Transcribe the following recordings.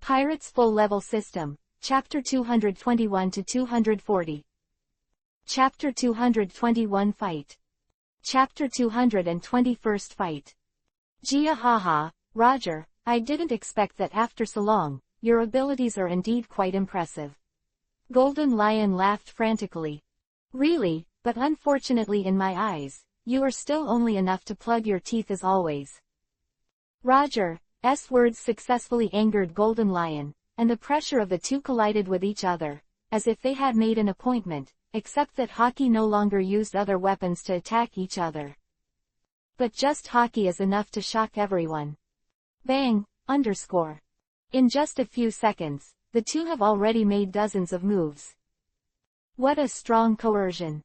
Pirates Full Level System, Chapter 221-240. Chapter 221 Fight. Chapter 221st Fight. Gia haha, Roger, I didn't expect that after so long. Your abilities are indeed quite impressive. Golden Lion laughed frantically. Really, but unfortunately in my eyes, you are still only enough to plug your teeth as always. Roger's words successfully angered Golden Lion, and the pressure of the two collided with each other, as if they had made an appointment, except that Hockey no longer used other weapons to attack each other. But just Hockey is enough to shock everyone. Bang, underscore. In just a few seconds, the two have already made dozens of moves. What a strong coercion.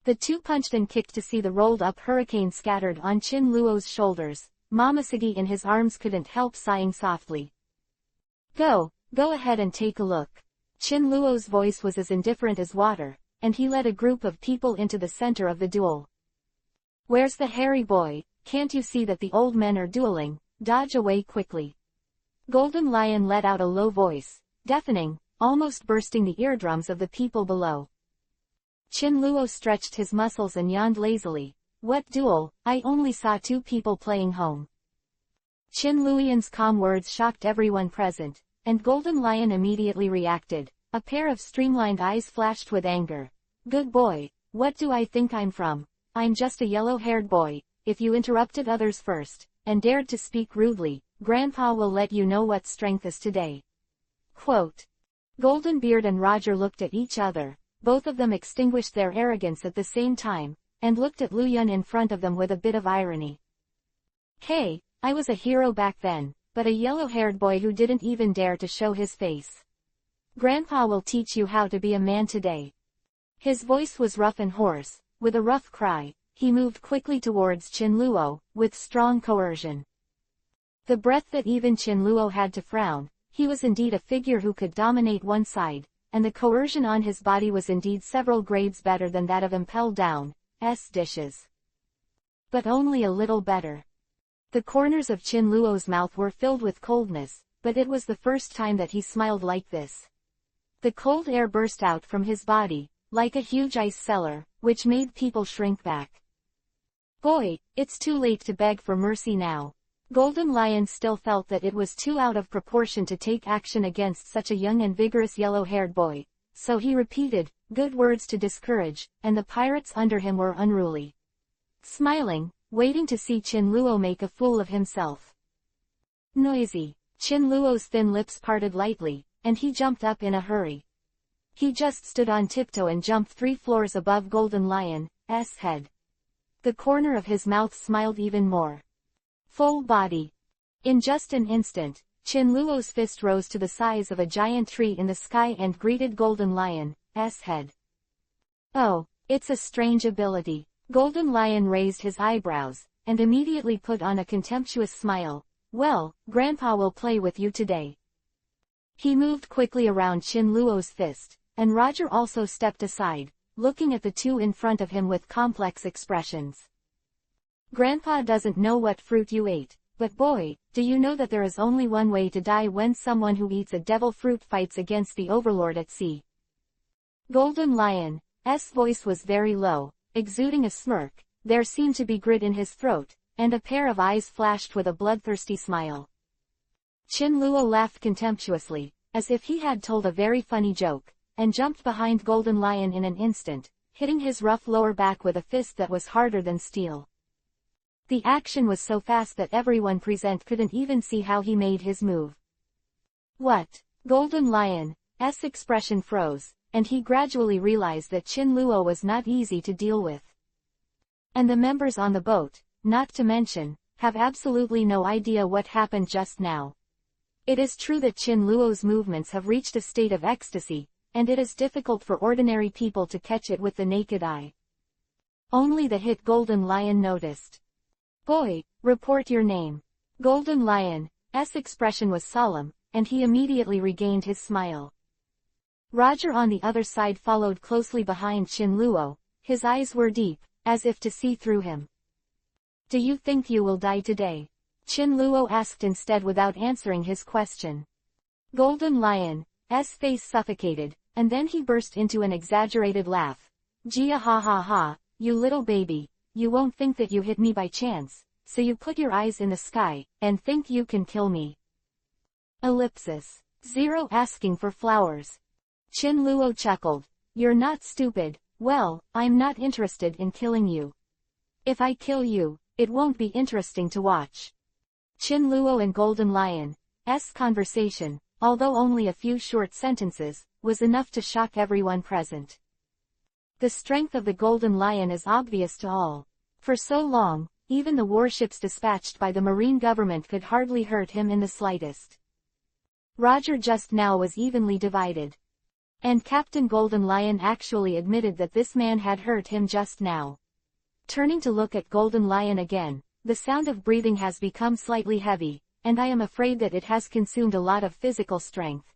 The two punched and kicked to see the rolled-up hurricane scattered on Chin Luo's shoulders. Momosuke in his arms couldn't help sighing softly. Go ahead and take a look. Chin Luo's voice was as indifferent as water, and he led a group of people into the center of the duel. Where's the hairy boy? Can't you see that the old men are dueling? Dodge away quickly. Golden Lion let out a low voice, deafening, almost bursting the eardrums of the people below. Chin Luo stretched his muscles and yawned lazily. What duel? I only saw two people playing home. Chin Luoyan's calm words shocked everyone present, and Golden Lion immediately reacted. A pair of streamlined eyes flashed with anger. Good boy, what do I think I'm from? I'm just a yellow-haired boy. If you interrupted others first, and dared to speak rudely, Grandpa will let you know what strength is today. Quote. Golden Beard and Roger looked at each other. Both of them extinguished their arrogance at the same time, and looked at Luoyan in front of them with a bit of irony. Hey, I was a hero back then, but a yellow-haired boy who didn't even dare to show his face. Grandpa will teach you how to be a man today. His voice was rough and hoarse. With a rough cry, he moved quickly towards Chin Luo, with strong coercion. The breath that even Chin Luo had to frown. He was indeed a figure who could dominate one side, and the coercion on his body was indeed several grades better than that of Impel Down's dishes. But only a little better. The corners of Chin Luo's mouth were filled with coldness, but it was the first time that he smiled like this. The cold air burst out from his body, like a huge ice cellar, which made people shrink back. Boy, it's too late to beg for mercy now. Golden Lion still felt that it was too out of proportion to take action against such a young and vigorous yellow-haired boy, so he repeated, good words to discourage, and the pirates under him were unruly. Smiling, waiting to see Chin Luo make a fool of himself. Noisy. Chin Luo's thin lips parted lightly, and he jumped up in a hurry. He just stood on tiptoe and jumped 3 floors above Golden Lion's head. The corner of his mouth smiled even more. Full body. In just an instant, Chin Luo's fist rose to the size of a giant tree in the sky and greeted Golden Lion's head. Oh, it's a strange ability. Golden Lion raised his eyebrows, and immediately put on a contemptuous smile. Well, Grandpa will play with you today. He moved quickly around Chin Luo's fist, and Roger also stepped aside, looking at the two in front of him with complex expressions. Grandpa doesn't know what fruit you ate, but boy, do you know that there is only one way to die when someone who eats a devil fruit fights against the Overlord at sea. Golden Lion's voice was very low, exuding a smirk. There seemed to be grit in his throat, and a pair of eyes flashed with a bloodthirsty smile. Chin Luo laughed contemptuously, as if he had told a very funny joke, and jumped behind Golden Lion in an instant, hitting his rough lower back with a fist that was harder than steel. The action was so fast that everyone present couldn't even see how he made his move. What? Golden Lion's expression froze, and he gradually realized that Chin Luo was not easy to deal with. And the members on the boat, not to mention, have absolutely no idea what happened just now. It is true that Chin Luo's movements have reached a state of ecstasy, and it is difficult for ordinary people to catch it with the naked eye. Only the hit Golden Lion noticed. Boy, report your name. Golden Lion's expression was solemn, and he immediately regained his smile. Roger on the other side followed closely behind Chin Luo. His eyes were deep, as if to see through him. Do you think you will die today? Chin Luo asked instead without answering his question. Golden Lion's face suffocated, and then he burst into an exaggerated laugh. Gia ha ha ha, you little baby, you won't think that you hit me by chance, so you put your eyes in the sky, and think you can kill me. Ellipsis. Zero asking for flowers. Chin Luo chuckled. You're not stupid. Well, I'm not interested in killing you. If I kill you, it won't be interesting to watch. Chin Luo and Golden Lion's conversation, although only a few short sentences, was enough to shock everyone present. The strength of the Golden Lion is obvious to all. For so long, even the warships dispatched by the marine government could hardly hurt him in the slightest. Roger just now was evenly divided. And Captain Golden Lion actually admitted that this man had hurt him just now. Turning to look at Golden Lion again, the sound of breathing has become slightly heavy, and I am afraid that it has consumed a lot of physical strength.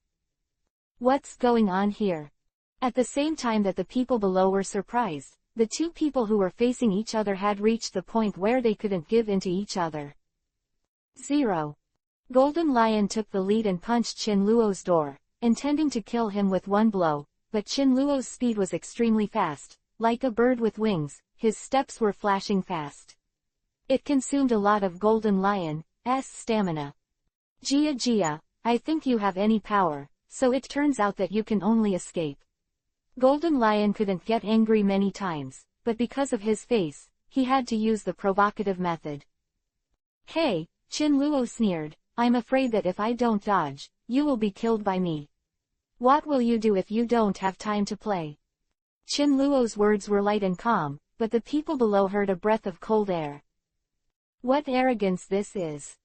What's going on here? At the same time that the people below were surprised, the two people who were facing each other had reached the point where they couldn't give in to each other. 0. Golden Lion took the lead and punched Chin Luo's door, intending to kill him with one blow, but Chin Luo's speed was extremely fast. Like a bird with wings, his steps were flashing fast. It consumed a lot of Golden Lion's stamina. Gia, I think you have any power, so it turns out that you can only escape. Golden Lion couldn't get angry many times, but because of his face, he had to use the provocative method. Hey, Chin Luo sneered, I'm afraid that if I don't dodge, you will be killed by me. What will you do if you don't have time to play? Chin Luo's words were light and calm, but the people below heard a breath of cold air. What arrogance this is!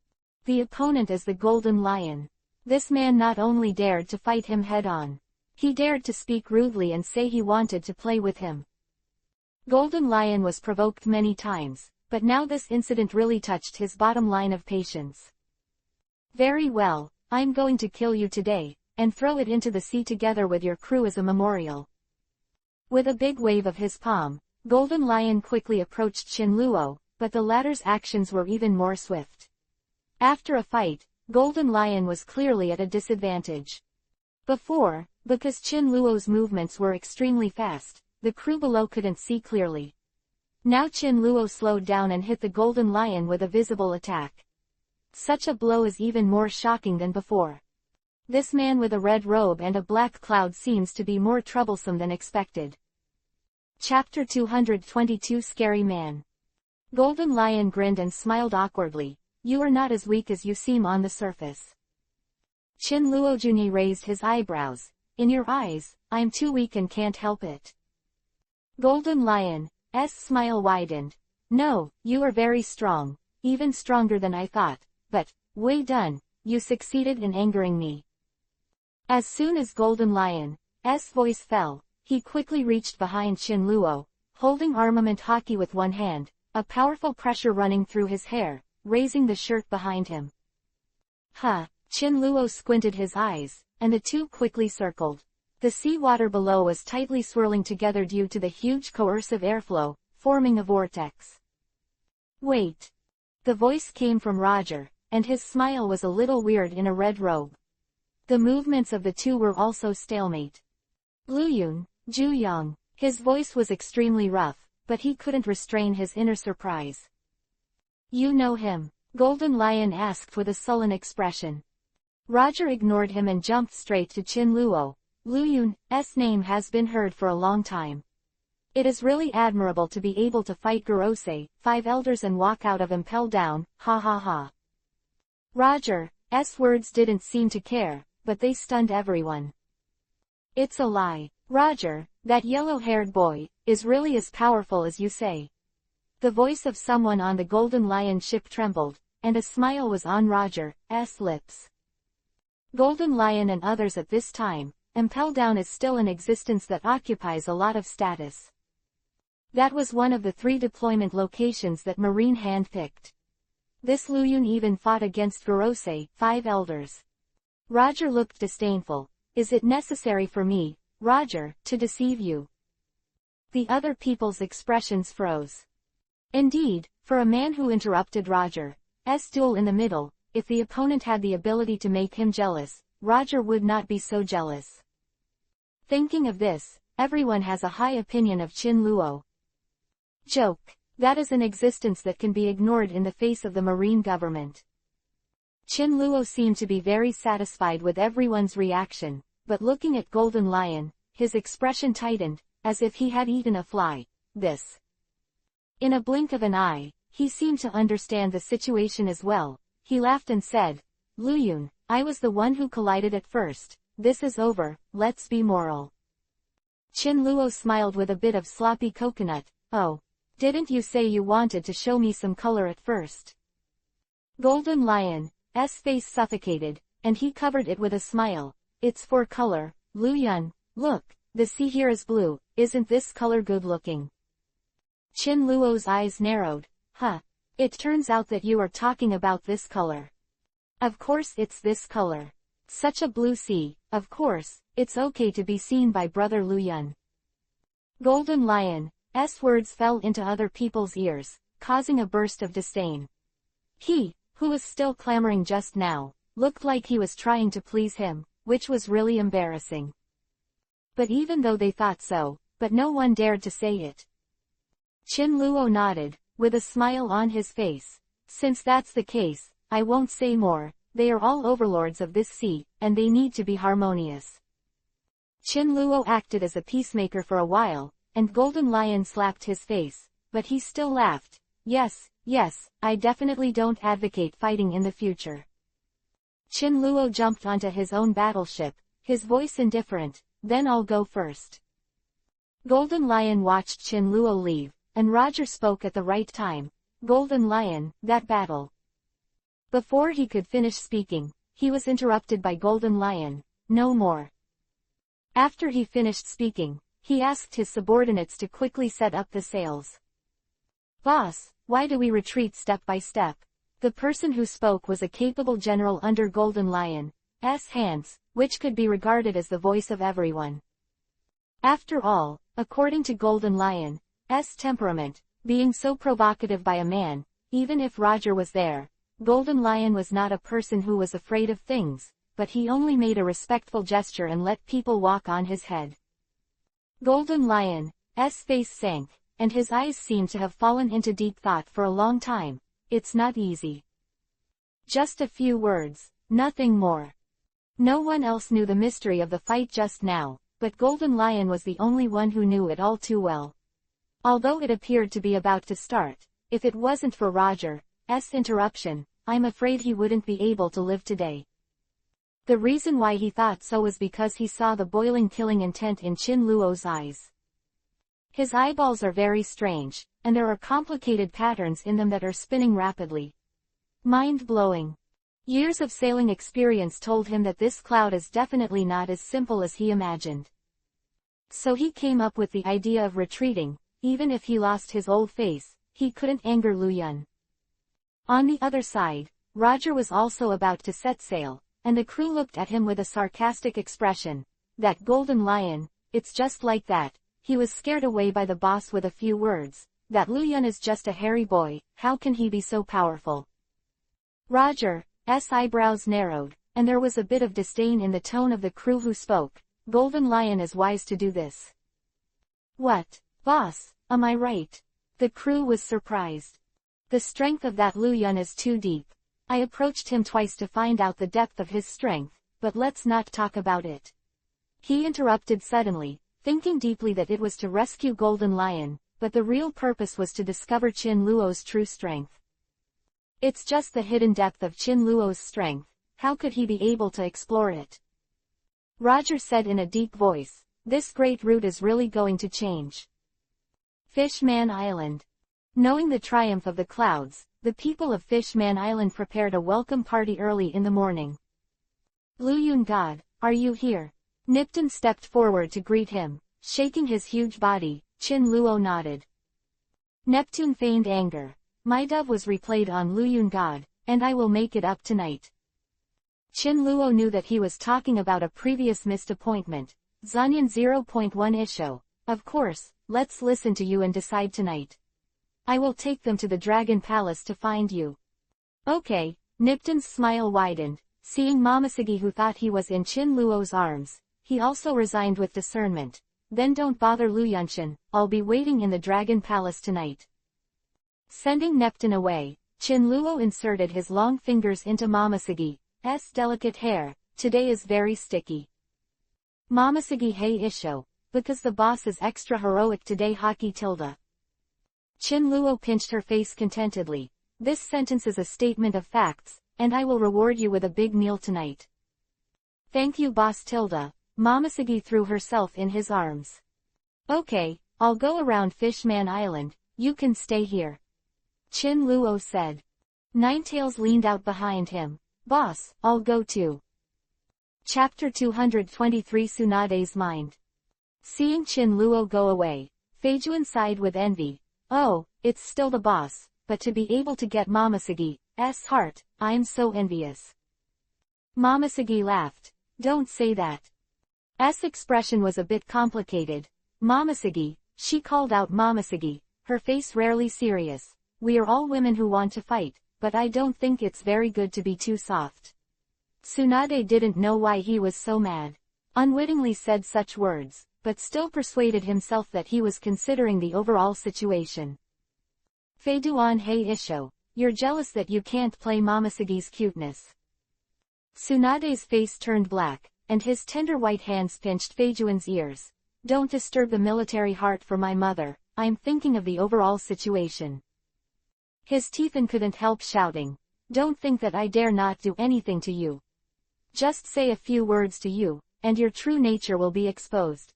The opponent is the Golden Lion. This man not only dared to fight him head-on, he dared to speak rudely and say he wanted to play with him. Golden Lion was provoked many times, but now this incident really touched his bottom line of patience. Very well, I'm going to kill you today, and throw it into the sea together with your crew as a memorial. With a big wave of his palm, Golden Lion quickly approached Chin Luo, but the latter's actions were even more swift. After a fight, Golden Lion was clearly at a disadvantage. Before, because Chin Luo's movements were extremely fast, the crew below couldn't see clearly. Now Chin Luo slowed down and hit the Golden Lion with a visible attack. Such a blow is even more shocking than before. This man with a red robe and a black cloud seems to be more troublesome than expected. Chapter 222 Scary Man. Golden Lion grinned and smiled awkwardly. You are not as weak as you seem on the surface. Chin Luo Junyi raised his eyebrows. In your eyes, I'm too weak and can't help it. Golden Lion's smile widened. No, you are very strong, even stronger than I thought, but, way done, you succeeded in angering me. As soon as Golden Lion's voice fell, he quickly reached behind Chin Luo, holding armament hockey with one hand, a powerful pressure running through his hair, raising the shirt behind him. Huh, Chin Luo squinted his eyes, and the two quickly circled. The seawater below was tightly swirling together due to the huge coercive airflow, forming a vortex. Wait. The voice came from Roger, and his smile was a little weird in a red robe. The movements of the two were also stalemate. Luyun, Juyong. His voice was extremely rough, but he couldn't restrain his inner surprise. You know him? Golden Lion asked with a sullen expression. Roger ignored him and jumped straight to Chin Luo. Luyun's name has been heard for a long time. It is really admirable to be able to fight Gorosei, 5 elders and walk out of Impel Down, ha ha ha. Roger's words didn't seem to care, but they stunned everyone. It's a lie. Roger, that yellow-haired boy, is really as powerful as you say. The voice of someone on the Golden Lion ship trembled, and a smile was on Roger's lips. Golden Lion and others at this time, Impel Down is still an existence that occupies a lot of status. That was one of the 3 deployment locations that Marine handpicked. This Luyun even fought against Gorosei, 5 elders. Roger looked disdainful. Is it necessary for me, Roger, to deceive you? The other people's expressions froze. Indeed, for a man who interrupted Roger's duel in the middle, if the opponent had the ability to make him jealous, Roger would not be so jealous. Thinking of this, everyone has a high opinion of Qin Luo. Joke. That is an existence that can be ignored in the face of the marine government. Qin Luo seemed to be very satisfied with everyone's reaction, but looking at Golden Lion, his expression tightened, as if he had eaten a fly. In a blink of an eye, he seemed to understand the situation as well. He laughed and said, "Luyun, I was the one who collided at first. This is over, let's be moral." Qin Luo smiled with a bit of sloppy coconut. "Oh. Didn't you say you wanted to show me some color at first?" Golden Lion's face suffocated, and he covered it with a smile. "It's for color, Luyun. Look, the sea here is blue, isn't this color good looking?" Qin Luo's eyes narrowed. It turns out that you are talking about this color. Of course it's this color. Such a blue sea, of course, it's okay to be seen by brother Luyun." Golden Lion's words fell into other people's ears, causing a burst of disdain. He, who was still clamoring just now, looked like he was trying to please him, which was really embarrassing. But even though they thought so, but no one dared to say it. Qin Luo nodded, with a smile on his face. "Since that's the case, I won't say more. They are all overlords of this sea, and they need to be harmonious." Qin Luo acted as a peacemaker for a while, and Golden Lion slapped his face, but he still laughed. Yes, I definitely don't advocate fighting in the future." Qin Luo jumped onto his own battleship, his voice indifferent. "Then I'll go first." Golden Lion watched Qin Luo leave, and Roger spoke at the right time. "Golden Lion, that battle." Before he could finish speaking, he was interrupted by Golden Lion. "No more." After he finished speaking, he asked his subordinates to quickly set up the sails. "Boss, why do we retreat step by step?" The person who spoke was a capable general under Golden Lion's hands, which could be regarded as the voice of everyone. After all, according to Golden Lion's temperament, being so provocative by a man, even if Roger was there, Golden Lion was not a person who was afraid of things, but he only made a respectful gesture and let people walk on his head. Golden Lion's face sank, and his eyes seemed to have fallen into deep thought for a long time. It's not easy. Just a few words, nothing more. No one else knew the mystery of the fight just now, but Golden Lion was the only one who knew it all too well. Although it appeared to be about to start, if it wasn't for Roger's interruption, I'm afraid he wouldn't be able to live today. The reason why he thought so was because he saw the boiling killing intent in Qin Luo's eyes. His eyeballs are very strange, and there are complicated patterns in them that are spinning rapidly. Mind-blowing. Years of sailing experience told him that this cloud is definitely not as simple as he imagined. So he came up with the idea of retreating. Even if he lost his old face, he couldn't anger Luyun. On the other side, Roger was also about to set sail, and the crew looked at him with a sarcastic expression. "That Golden Lion, it's just like that. He was scared away by the boss with a few words. That Luyun is just a hairy boy, how can he be so powerful?" Roger's eyebrows narrowed, and there was a bit of disdain in the tone of the crew who spoke. "Golden Lion is wise to do this." "What, boss, am I right?" The crew was surprised. "The strength of that Luyun is too deep. I approached him twice to find out the depth of his strength, but let's not talk about it." He interrupted suddenly, thinking deeply that it was to rescue Golden Lion, but the real purpose was to discover Qin Luo's true strength. It's just the hidden depth of Qin Luo's strength. How could he be able to explore it? Roger said in a deep voice, "This great route is really going to change." Fishman Island. Knowing the triumph of the clouds, the people of Fishman Island prepared a welcome party early in the morning. "Luyun God, are you here?" Nipton stepped forward to greet him, shaking his huge body. Qin Luo nodded. Neptune feigned anger. "My dove was replayed on Luyun God, and I will make it up tonight." Qin Luo knew that he was talking about a previous missed appointment. Zanyan 0.1 Isho. "Of course, let's listen to you and decide tonight. I will take them to the Dragon Palace to find you." "Okay." Nipton's smile widened. Seeing Momoshiki, who thought he was in Chin Luo's arms, he also resigned with discernment. Then don't bother Lu Yunshin, I'll be waiting in the Dragon Palace tonight. Sending Neptune away, Chin Luo inserted his long fingers into Momoshiki's delicate hair. Today is very sticky. Momoshiki hey isho, because the boss is extra heroic today hockey tilde. Chin Luo pinched her face contentedly. This sentence is a statement of facts, and I will reward you with a big meal tonight. Thank you boss tilde. Momoshiki threw herself in his arms. Okay, I'll go around Fishman Island, you can stay here. Chin Luo said. Ninetails leaned out behind him. Boss, I'll go too. Chapter 223 Tsunade's Mind. Seeing Chin Luo go away, Feijuan sighed with envy. Oh, it's still the boss, but to be able to get Momoshiki's heart, I'm so envious. Momoshiki laughed. Don't say that. S expression was a bit complicated. Momoshiki, she called out Momoshiki, her face rarely serious. We are all women who want to fight, but I don't think it's very good to be too soft. Tsunade didn't know why he was so mad. Unwittingly said such words, but still persuaded himself that he was considering the overall situation. Feiduan hey isho, you're jealous that you can't play Momoshiki's cuteness. Tsunade's face turned black, and his tender white hands pinched Feijuan's ears. Don't disturb the military heart for my mother, I'm thinking of the overall situation. His Teethan couldn't help shouting. Don't think that I dare not do anything to you. Just say a few words to you, and your true nature will be exposed.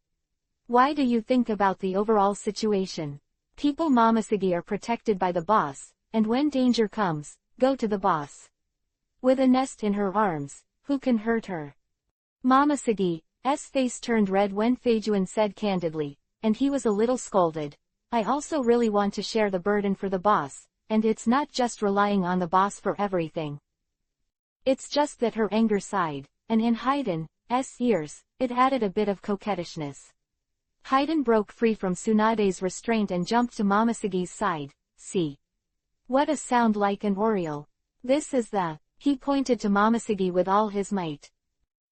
Why do you think about the overall situation? People Momoshiki are protected by the boss, and when danger comes, go to the boss. With a nest in her arms, who can hurt her? Momoshiki's face turned red when Feijuan said candidly, and he was a little scolded. I also really want to share the burden for the boss, and it's not just relying on the boss for everything. It's just that her anger sighed, and in Hayden's ears, it added a bit of coquettishness. Hayden broke free from Tsunade's restraint and jumped to Momoshiki's side. See? What a sound like an oriole. This is the... He pointed to Momoshiki with all his might.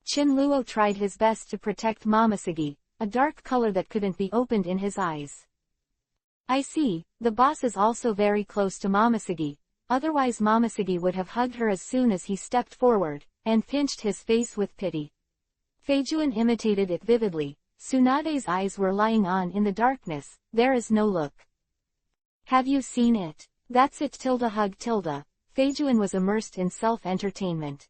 Chin Luo tried his best to protect Momoshiki, a dark color that couldn't be opened in his eyes. I see, the boss is also very close to Momoshiki, otherwise Momoshiki would have hugged her as soon as he stepped forward, and pinched his face with pity. Feijuan imitated it vividly. Tsunade's eyes were lying on in the darkness, there is no look. Have you seen it? That's it tilde hug tilde. Feijuan was immersed in self-entertainment.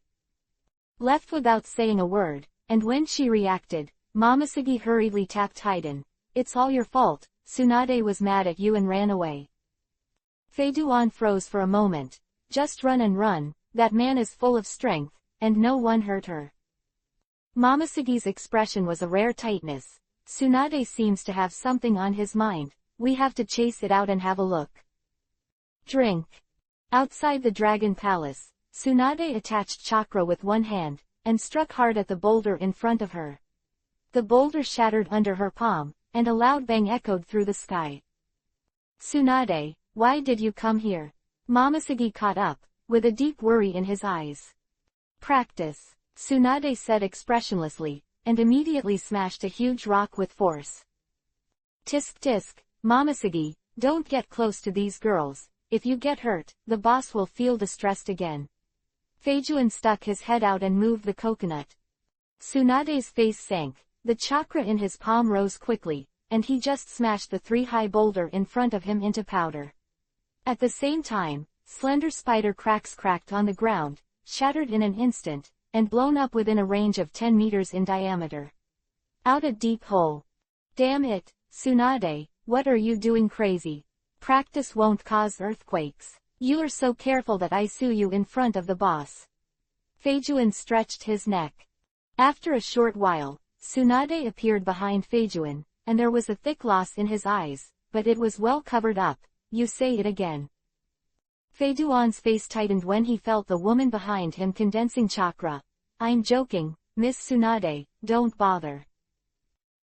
Left without saying a word, and when she reacted, Momoshiki hurriedly tapped Hayden. It's all your fault, Tsunade was mad at you and ran away. Feiduan froze for a moment. Just run and run, that man is full of strength, and no one hurt her. Momoshiki's expression was a rare tightness. Tsunade seems to have something on his mind, we have to chase it out and have a look. Drink. Outside the Dragon Palace, Tsunade attached chakra with one hand, and struck hard at the boulder in front of her. The boulder shattered under her palm, and a loud bang echoed through the sky. Tsunade, why did you come here? Momoshiki caught up, with a deep worry in his eyes. Practice, Tsunade said expressionlessly, and immediately smashed a huge rock with force. Tisk tisk, Momoshiki, don't get close to these girls, if you get hurt, the boss will feel distressed again. Feijuan stuck his head out and moved the coconut. Tsunade's face sank, the chakra in his palm rose quickly, and he just smashed the three-high boulder in front of him into powder. At the same time, slender spider cracks cracked on the ground, shattered in an instant, and blown up within a range of 10 meters in diameter. Out a deep hole. Damn it, Tsunade, what are you doing crazy? Practice won't cause earthquakes. You are so careful that I sue you in front of the boss. Feijuan stretched his neck. After a short while, Tsunade appeared behind Feijuan, and there was a thick loss in his eyes, but it was well covered up. You say it again. Feiduan's face tightened when he felt the woman behind him condensing chakra. I'm joking, Miss Tsunade, don't bother.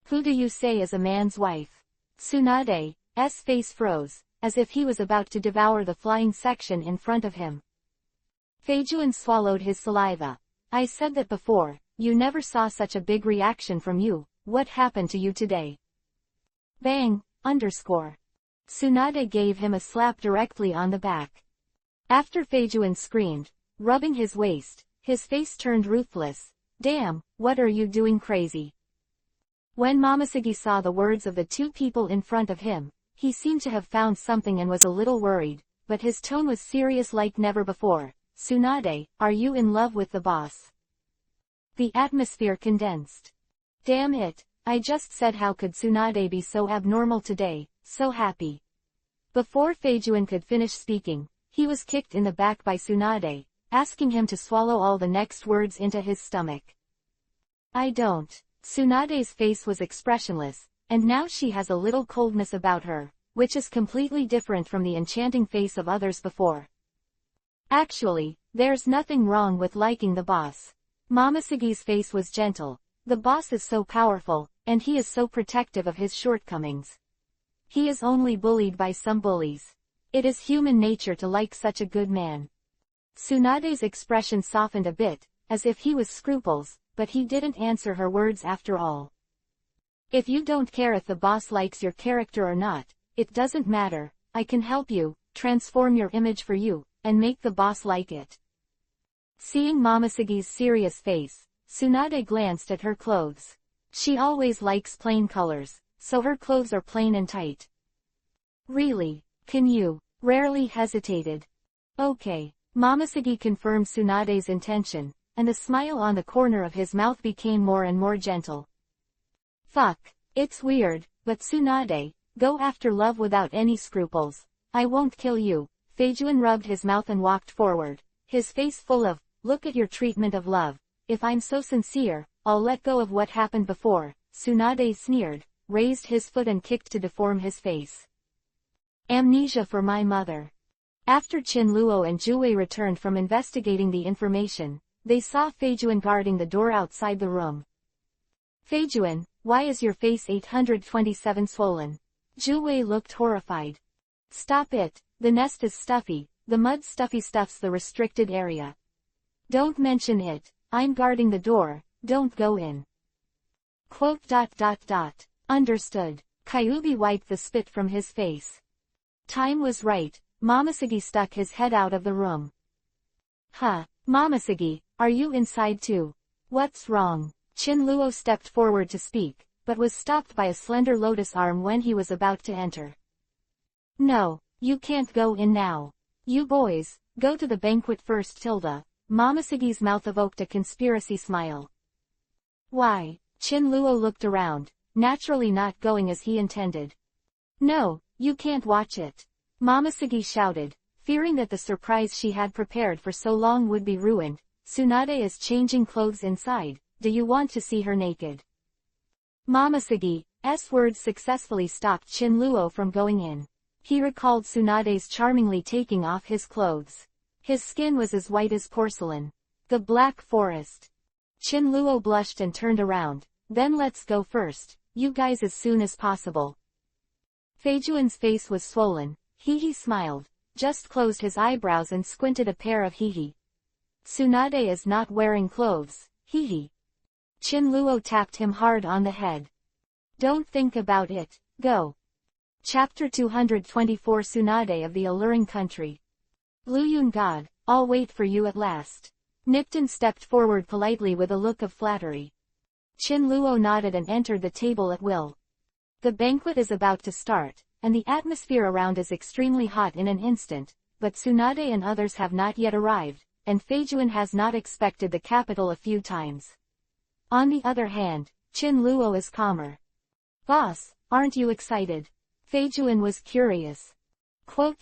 Who do you say is a man's wife? Tsunade's face froze, as if he was about to devour the flying section in front of him. Feijuan swallowed his saliva. I said that before, you never saw such a big reaction from you, what happened to you today? Bang, underscore. Tsunade gave him a slap directly on the back. After Feijuan screamed, rubbing his waist, his face turned ruthless. Damn, what are you doing crazy? When Momoshiki saw the words of the two people in front of him, he seemed to have found something and was a little worried, but his tone was serious like never before. Tsunade, are you in love with the boss? The atmosphere condensed. Damn it, I just said how could Tsunade be so abnormal today, so happy. Before Feijuan could finish speaking, he was kicked in the back by Tsunade, asking him to swallow all the next words into his stomach. I don't. Tsunade's face was expressionless, and now she has a little coldness about her, which is completely different from the enchanting face of others before. Actually, there's nothing wrong with liking the boss. Momoshiki's face was gentle. The boss is so powerful, and he is so protective of his shortcomings. He is only bullied by some bullies. It is human nature to like such a good man. Tsunade's expression softened a bit, as if he was scruples, but he didn't answer her words after all. If you don't care if the boss likes your character or not, it doesn't matter, I can help you, transform your image for you, and make the boss like it. Seeing Momoshiki's serious face, Tsunade glanced at her clothes. She always likes plain colors, so her clothes are plain and tight. Really? Can you? Rarely hesitated. Okay. Momoshiki confirmed Tsunade's intention, and the smile on the corner of his mouth became more and more gentle. Fuck. It's weird, but Tsunade, go after love without any scruples. I won't kill you. Feijuan rubbed his mouth and walked forward, his face full of, look at your treatment of love. If I'm so sincere, I'll let go of what happened before. Tsunade sneered, raised his foot and kicked to deform his face. Amnesia for my mother. After Qin Luo and Jue returned from investigating the information, they saw Feijuan guarding the door outside the room. Feijuan, why is your face 827 swollen? Jue looked horrified. Stop it, the nest is stuffy, the mud stuffs the restricted area. Don't mention it, I'm guarding the door, don't go in. Quote. Understood. Kyubi wiped the spit from his face. Time was right, Momoshiki stuck his head out of the room. Huh, Momoshiki, are you inside too? What's wrong? Qin Luo stepped forward to speak, but was stopped by a slender lotus arm when he was about to enter. No, you can't go in now. You boys, go to the banquet first. Momoshiki's mouth evoked a conspiracy smile. Why? Qin Luo looked around, naturally not going as he intended. No, you can't watch it. Momoshiki shouted, fearing that the surprise she had prepared for so long would be ruined. Tsunade is changing clothes inside, do you want to see her naked? Momoshiki's words successfully stopped Qin Luo from going in. He recalled Tsunade's charmingly taking off his clothes. His skin was as white as porcelain. The Black Forest. Qin Luo blushed and turned around. Then let's go first, you guys, as soon as possible. Feijuan's face was swollen. He smiled, just closed his eyebrows and squinted a pair of he. Tsunade is not wearing clothes, he. Qin Luo tapped him hard on the head. Don't think about it, go. Chapter 224 Tsunade of the Alluring Country. Luyun God, I'll wait for you at last. Nipton stepped forward politely with a look of flattery. Qin Luo nodded and entered the table at will. The banquet is about to start, and the atmosphere around is extremely hot in an instant, but Tsunade and others have not yet arrived, and Feijuan has not expected the capital a few times. On the other hand, Qin Luo is calmer. Boss, aren't you excited? Feijuan was curious. Quote.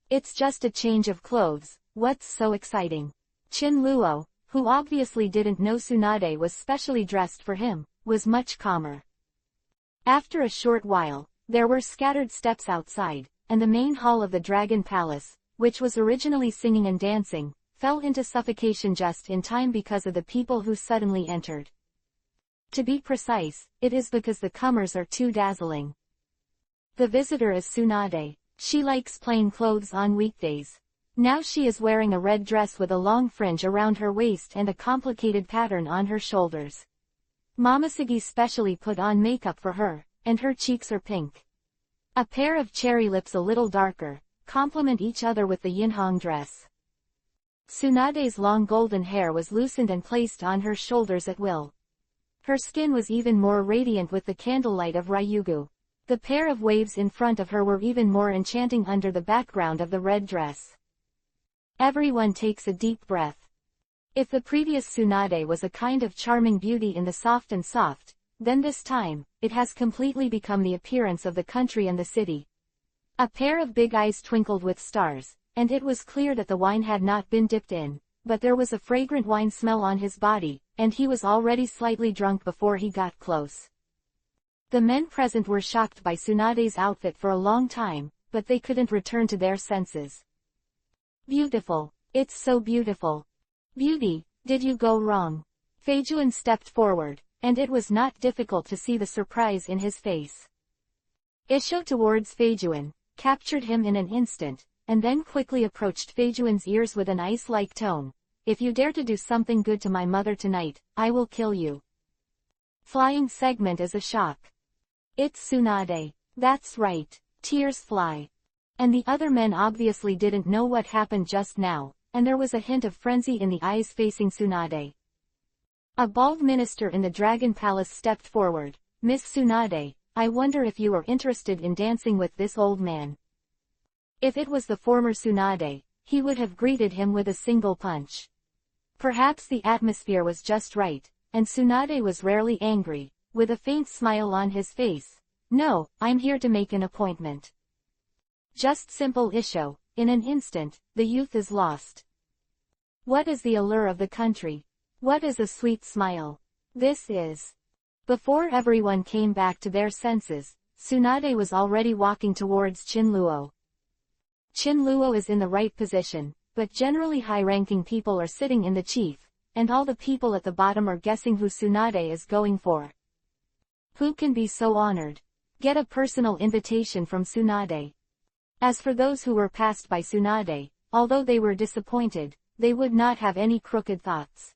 It's just a change of clothes, what's so exciting? Qin Luo, who obviously didn't know Tsunade was specially dressed for him, was much calmer. After a short while, there were scattered steps outside, and the main hall of the Dragon Palace, which was originally singing and dancing, fell into suffocation just in time because of the people who suddenly entered. To be precise, it is because the comers are too dazzling. The visitor is Tsunade. She likes plain clothes on weekdays. Now she is wearing a red dress with a long fringe around her waist and a complicated pattern on her shoulders. Momoshiki specially put on makeup for her, and her cheeks are pink. A pair of cherry lips a little darker, complement each other with the yinhong dress. Tsunade's long golden hair was loosened and placed on her shoulders at will. Her skin was even more radiant with the candlelight of Ryugu. The pair of waves in front of her were even more enchanting under the background of the red dress. Everyone takes a deep breath. If the previous Tsunade was a kind of charming beauty in the soft and soft, then this time, it has completely become the appearance of the country and the city. A pair of big eyes twinkled with stars, and it was clear that the wine had not been dipped in, but there was a fragrant wine smell on his body, and he was already slightly drunk before he got close. The men present were shocked by Tsunade's outfit for a long time, but they couldn't return to their senses. Beautiful. It's so beautiful. Beauty, did you go wrong? Feijuan stepped forward, and it was not difficult to see the surprise in his face. Isho towards Feijuan, captured him in an instant, and then quickly approached Feijuan's ears with an ice-like tone. If you dare to do something good to my mother tonight, I will kill you. Flying segment is a shock. It's Tsunade. That's right. Tears fly. And the other men obviously didn't know what happened just now, and there was a hint of frenzy in the eyes facing Tsunade. A bald minister in the Dragon Palace stepped forward. Miss Tsunade, I wonder if you are interested in dancing with this old man. If it was the former Tsunade, he would have greeted him with a single punch. Perhaps the atmosphere was just right, and Tsunade was rarely angry, with a faint smile on his face. No, I'm here to make an appointment. Just simple Isho. In an instant, the youth is lost. What is the allure of the country? What is a sweet smile? This is. Before everyone came back to their senses, Tsunade was already walking towards Chinluo. Chinluo is in the right position, but generally high-ranking people are sitting in the chief, and all the people at the bottom are guessing who Tsunade is going for. Who can be so honored? Get a personal invitation from Tsunade. As for those who were passed by Tsunade, although they were disappointed, they would not have any crooked thoughts.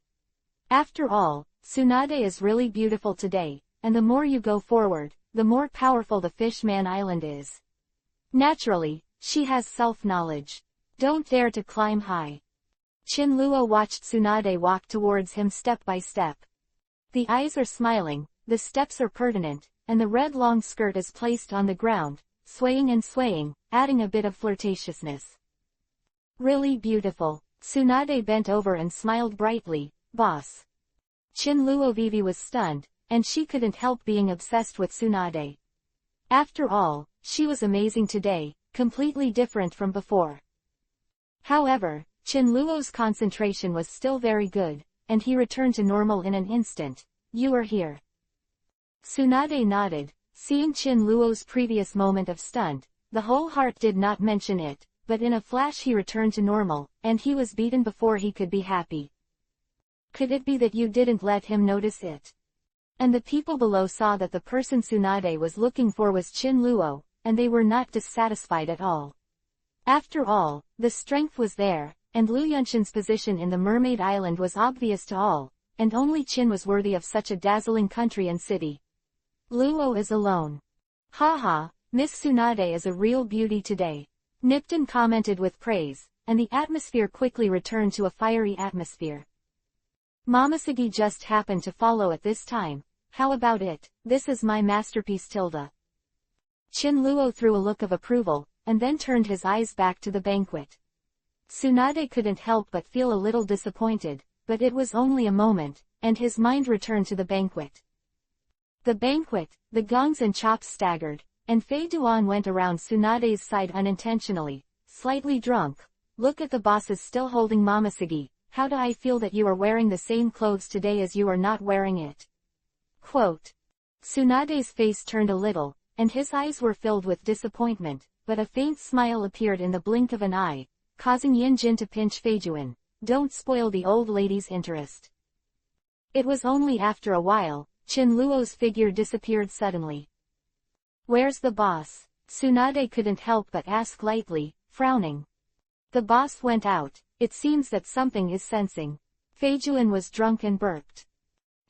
After all, Tsunade is really beautiful today, and the more you go forward, the more powerful the Fishman Island is. Naturally, she has self-knowledge. Don't dare to climb high. Chinluo watched Tsunade walk towards him step by step. The eyes are smiling, the steps are pertinent, and the red long skirt is placed on the ground, swaying and swaying, adding a bit of flirtatiousness. Really beautiful. Tsunade bent over and smiled brightly. Boss. Chinluo Vivi was stunned, and she couldn't help being obsessed with Tsunade. After all, she was amazing today, completely different from before. However, Chinluo's concentration was still very good, and he returned to normal in an instant. You are here. Tsunade nodded, seeing Chinluo's previous moment of stunt. The whole heart did not mention it, but in a flash he returned to normal, and he was beaten before he could be happy. Could it be that you didn't let him notice it? And the people below saw that the person Tsunade was looking for was Chinluo, and they were not dissatisfied at all. After all, the strength was there, and Lu Yunshin's position in the Mermaid Island was obvious to all, and only Chin was worthy of such a dazzling country and city. Luo is alone. Haha, Miss Tsunade is a real beauty today. Nipton commented with praise, and the atmosphere quickly returned to a fiery atmosphere. Momoshiki just happened to follow at this time. How about it? This is my masterpiece tilde. Chinluo threw a look of approval, and then turned his eyes back to the banquet. Tsunade couldn't help but feel a little disappointed, but it was only a moment, and his mind returned to the banquet. The banquet, the gongs and chops staggered, and Fei Duan went around Tsunade's side unintentionally, slightly drunk. Look at the bosses still holding Momoshiki. How do I feel that you are wearing the same clothes today as you are not wearing it? Quote. Tsunade's face turned a little, and his eyes were filled with disappointment, but a faint smile appeared in the blink of an eye, causing Yinjin to pinch Feijuan. Don't spoil the old lady's interest. It was only after a while, Chinluo's figure disappeared suddenly. Where's the boss? Tsunade couldn't help but ask lightly, frowning. The boss went out. It seems that something is sensing. Feijuan was drunk and burped.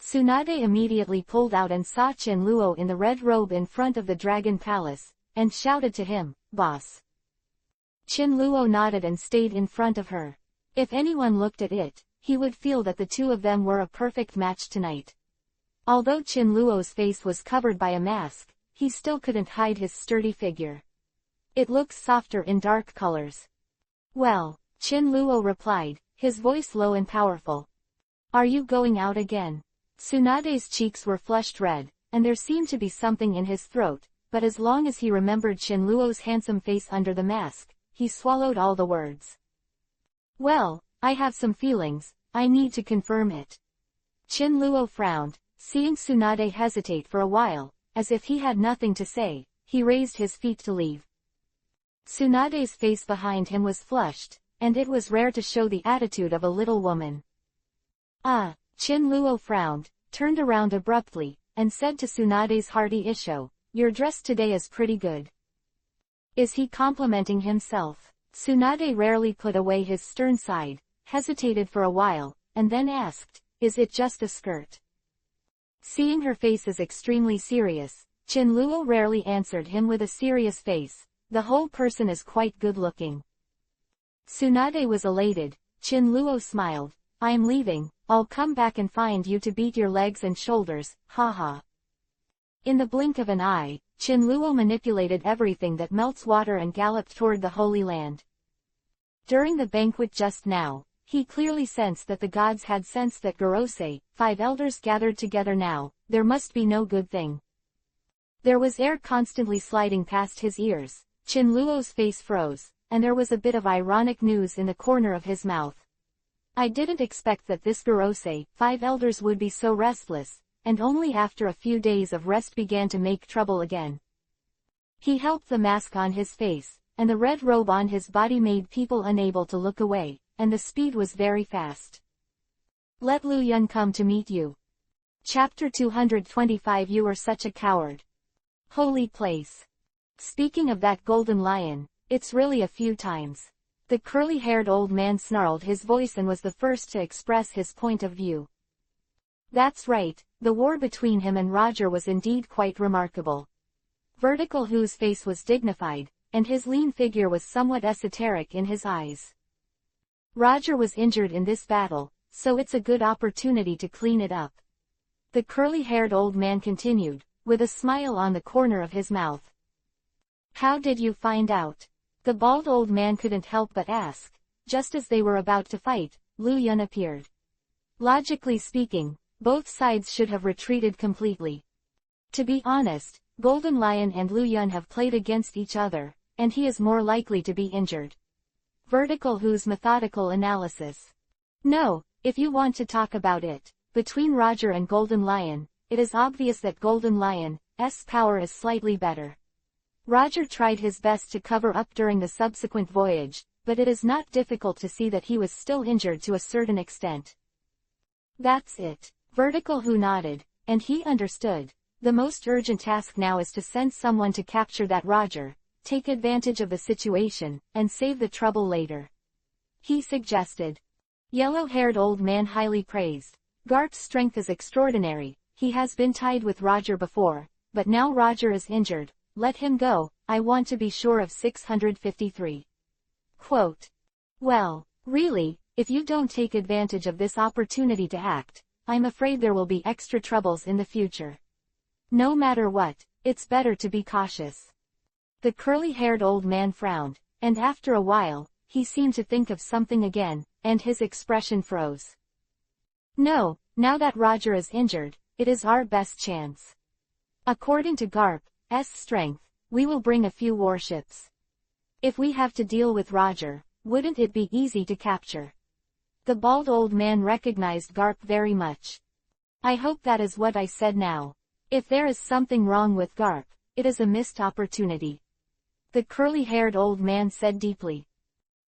Tsunade immediately pulled out and saw Qin Luo in the red robe in front of the Dragon Palace, and shouted to him, "Boss." Qin Luo nodded and stayed in front of her. If anyone looked at it, he would feel that the two of them were a perfect match tonight. Although Qin Luo's face was covered by a mask, he still couldn't hide his sturdy figure. It looks softer in dark colors. "Well," Qin Luo replied, his voice low and powerful. "Are you going out again?" Tsunade's cheeks were flushed red, and there seemed to be something in his throat, but as long as he remembered Qin Luo's handsome face under the mask, he swallowed all the words. "Well, I have some feelings, I need to confirm it." Qin Luo frowned, seeing Tsunade hesitate for a while, as if he had nothing to say. He raised his feet to leave. Tsunade's face behind him was flushed, and it was rare to show the attitude of a little woman. "Ah," Qin Luo frowned, turned around abruptly, and said to Tsunade's hearty Isho, "Your dress today is pretty good." Is he complimenting himself? Tsunade rarely put away his stern side, hesitated for a while, and then asked, "Is it just a skirt?" Seeing her face as extremely serious, Qin Luo rarely answered him with a serious face. The whole person is quite good-looking. Tsunade was elated. Qin Luo smiled. "I'm leaving, I'll come back and find you to beat your legs and shoulders, haha." In the blink of an eye, Qin Luo manipulated everything that melts water and galloped toward the Holy Land. During the banquet just now, he clearly sensed that the gods had sensed that Gorosei, 5 elders gathered together now, there must be no good thing. There was air constantly sliding past his ears. Qin Luo's face froze, and there was a bit of ironic news in the corner of his mouth. "I didn't expect that this Gorosei, 5 elders would be so restless," and only after a few days of rest began to make trouble again. He helped the mask on his face, and the red robe on his body made people unable to look away, and the speed was very fast. "Let Lu Yun come to meet you." Chapter 225. You are such a coward. Holy place. Speaking of that golden lion, it's really a few times. The curly-haired old man snarled his voice and was the first to express his point of view. That's right, the war between him and Roger was indeed quite remarkable. Vertical Who's face was dignified, and his lean figure was somewhat esoteric in his eyes. Roger was injured in this battle, so it's a good opportunity to clean it up. The curly-haired old man continued, with a smile on the corner of his mouth. "How did you find out?" The bald old man couldn't help but ask. Just as they were about to fight, Lu Yun appeared. Logically speaking, both sides should have retreated completely. To be honest, Golden Lion and Lu Yun have played against each other, and he is more likely to be injured. Vertical Who's methodical analysis. "No, if you want to talk about it, between Roger and Golden Lion, it is obvious that Golden Lion's power is slightly better. Roger tried his best to cover up during the subsequent voyage, but it is not difficult to see that he was still injured to a certain extent." "That's it." Vertical Who nodded, and he understood. The most urgent task now is to send someone to capture that Roger, take advantage of the situation, and save the trouble later. He suggested. Yellow-haired old man highly praised. "Garp's strength is extraordinary, he has been tied with Roger before, but now Roger is injured. Let him go, I want to be sure of 653. Quote. "Well, really, if you don't take advantage of this opportunity to act, I'm afraid there will be extra troubles in the future. No matter what, it's better to be cautious." The curly-haired old man frowned, and after a while, he seemed to think of something again, and his expression froze. "No, now that Roger is injured, it is our best chance. According to Garp's strength, we will bring a few warships. If we have to deal with Roger, wouldn't it be easy to capture?" The bald old man recognized Garp very much. "I hope that is what I said now. If there is something wrong with Garp, it is a missed opportunity," the curly-haired old man said deeply.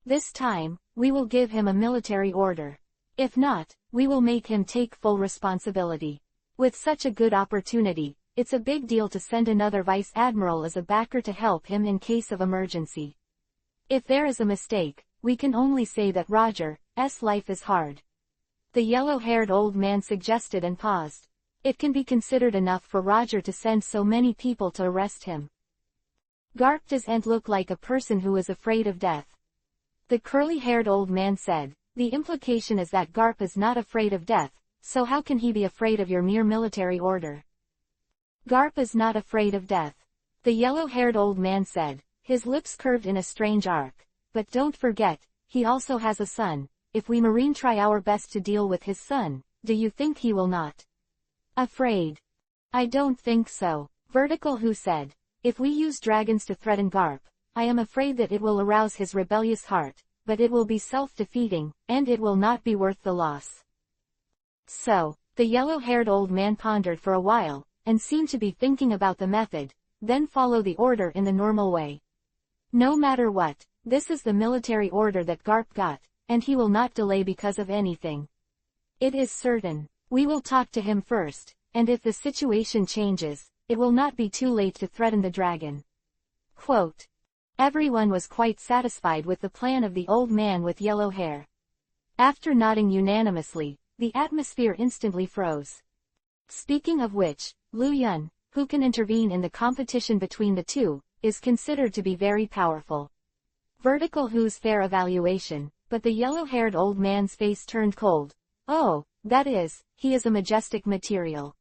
"This time, we will give him a military order. If not, we will make him take full responsibility. With such a good opportunity, it's a big deal to send another vice admiral as a backer to help him in case of emergency. If there is a mistake, we can only say that Roger's life is hard. The yellow-haired old man suggested and paused. It can be considered enough for Roger to send so many people to arrest him. Garp doesn't look like a person who is afraid of death. The curly-haired old man said, the implication is that Garp is not afraid of death, so how can he be afraid of your mere military order? Garp is not afraid of death. The yellow-haired old man said, his lips curved in a strange arc. But don't forget, he also has a son. If we Marine try our best to deal with his son, do you think he will not? Afraid? I don't think so. Vertical Who said, if we use dragons to threaten Garp, I am afraid that it will arouse his rebellious heart, but it will be self-defeating, and it will not be worth the loss. So, the yellow-haired old man pondered for a while, and seemed to be thinking about the method, then follow the order in the normal way. No matter what, this is the military order that Garp got, and he will not delay because of anything. It is certain. We will talk to him first, and if the situation changes, it will not be too late to threaten the dragon. Quote. Everyone was quite satisfied with the plan of the old man with yellow hair. After nodding unanimously, the atmosphere instantly froze. Speaking of which, Lu Yun, who can intervene in the competition between the two, is considered to be very powerful. Vertical Who's fair evaluation, but the yellow-haired old man's face turned cold. Oh, that is, he is a majestic material.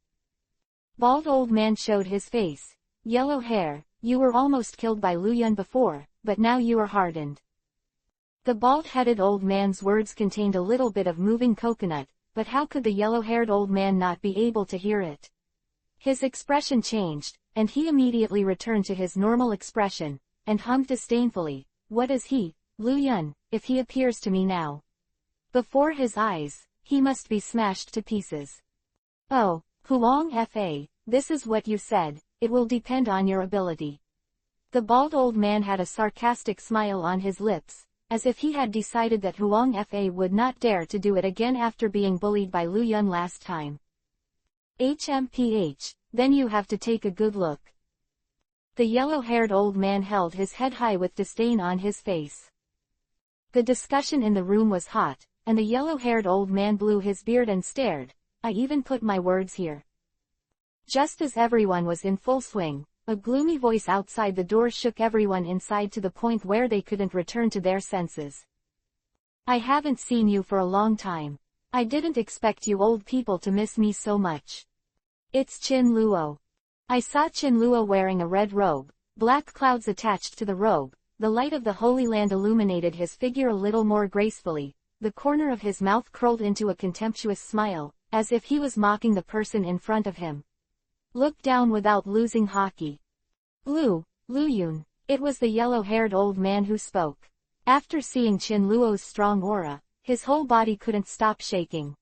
Bald old man showed his face. Yellow hair, you were almost killed by Lu Yun before, but now you are hardened. The bald-headed old man's words contained a little bit of moving coconut, but how could the yellow-haired old man not be able to hear it? His expression changed, and he immediately returned to his normal expression, and hummed disdainfully, what is he, Lu Yun, if he appears to me now? Before his eyes, he must be smashed to pieces. Oh, Huang Fa, this is what you said, it will depend on your ability. The bald old man had a sarcastic smile on his lips, as if he had decided that Huang Fa would not dare to do it again after being bullied by Lu Yun last time. HMPH, then you have to take a good look. The yellow-haired old man held his head high with disdain on his face. The discussion in the room was hot, and the yellow-haired old man blew his beard and stared. I even put my words here. Just as everyone was in full swing, a gloomy voice outside the door shook everyone inside to the point where they couldn't return to their senses. I haven't seen you for a long time. I didn't expect you old people to miss me so much. It's Qin Luo. I saw Qin Luo wearing a red robe, black clouds attached to the robe. The light of the Holy Land illuminated his figure a little more gracefully. The corner of his mouth curled into a contemptuous smile, as if he was mocking the person in front of him. Look down without losing hockey. Lu Yun. It was the yellow-haired old man who spoke. After seeing Qin Luo's strong aura, his whole body couldn't stop shaking.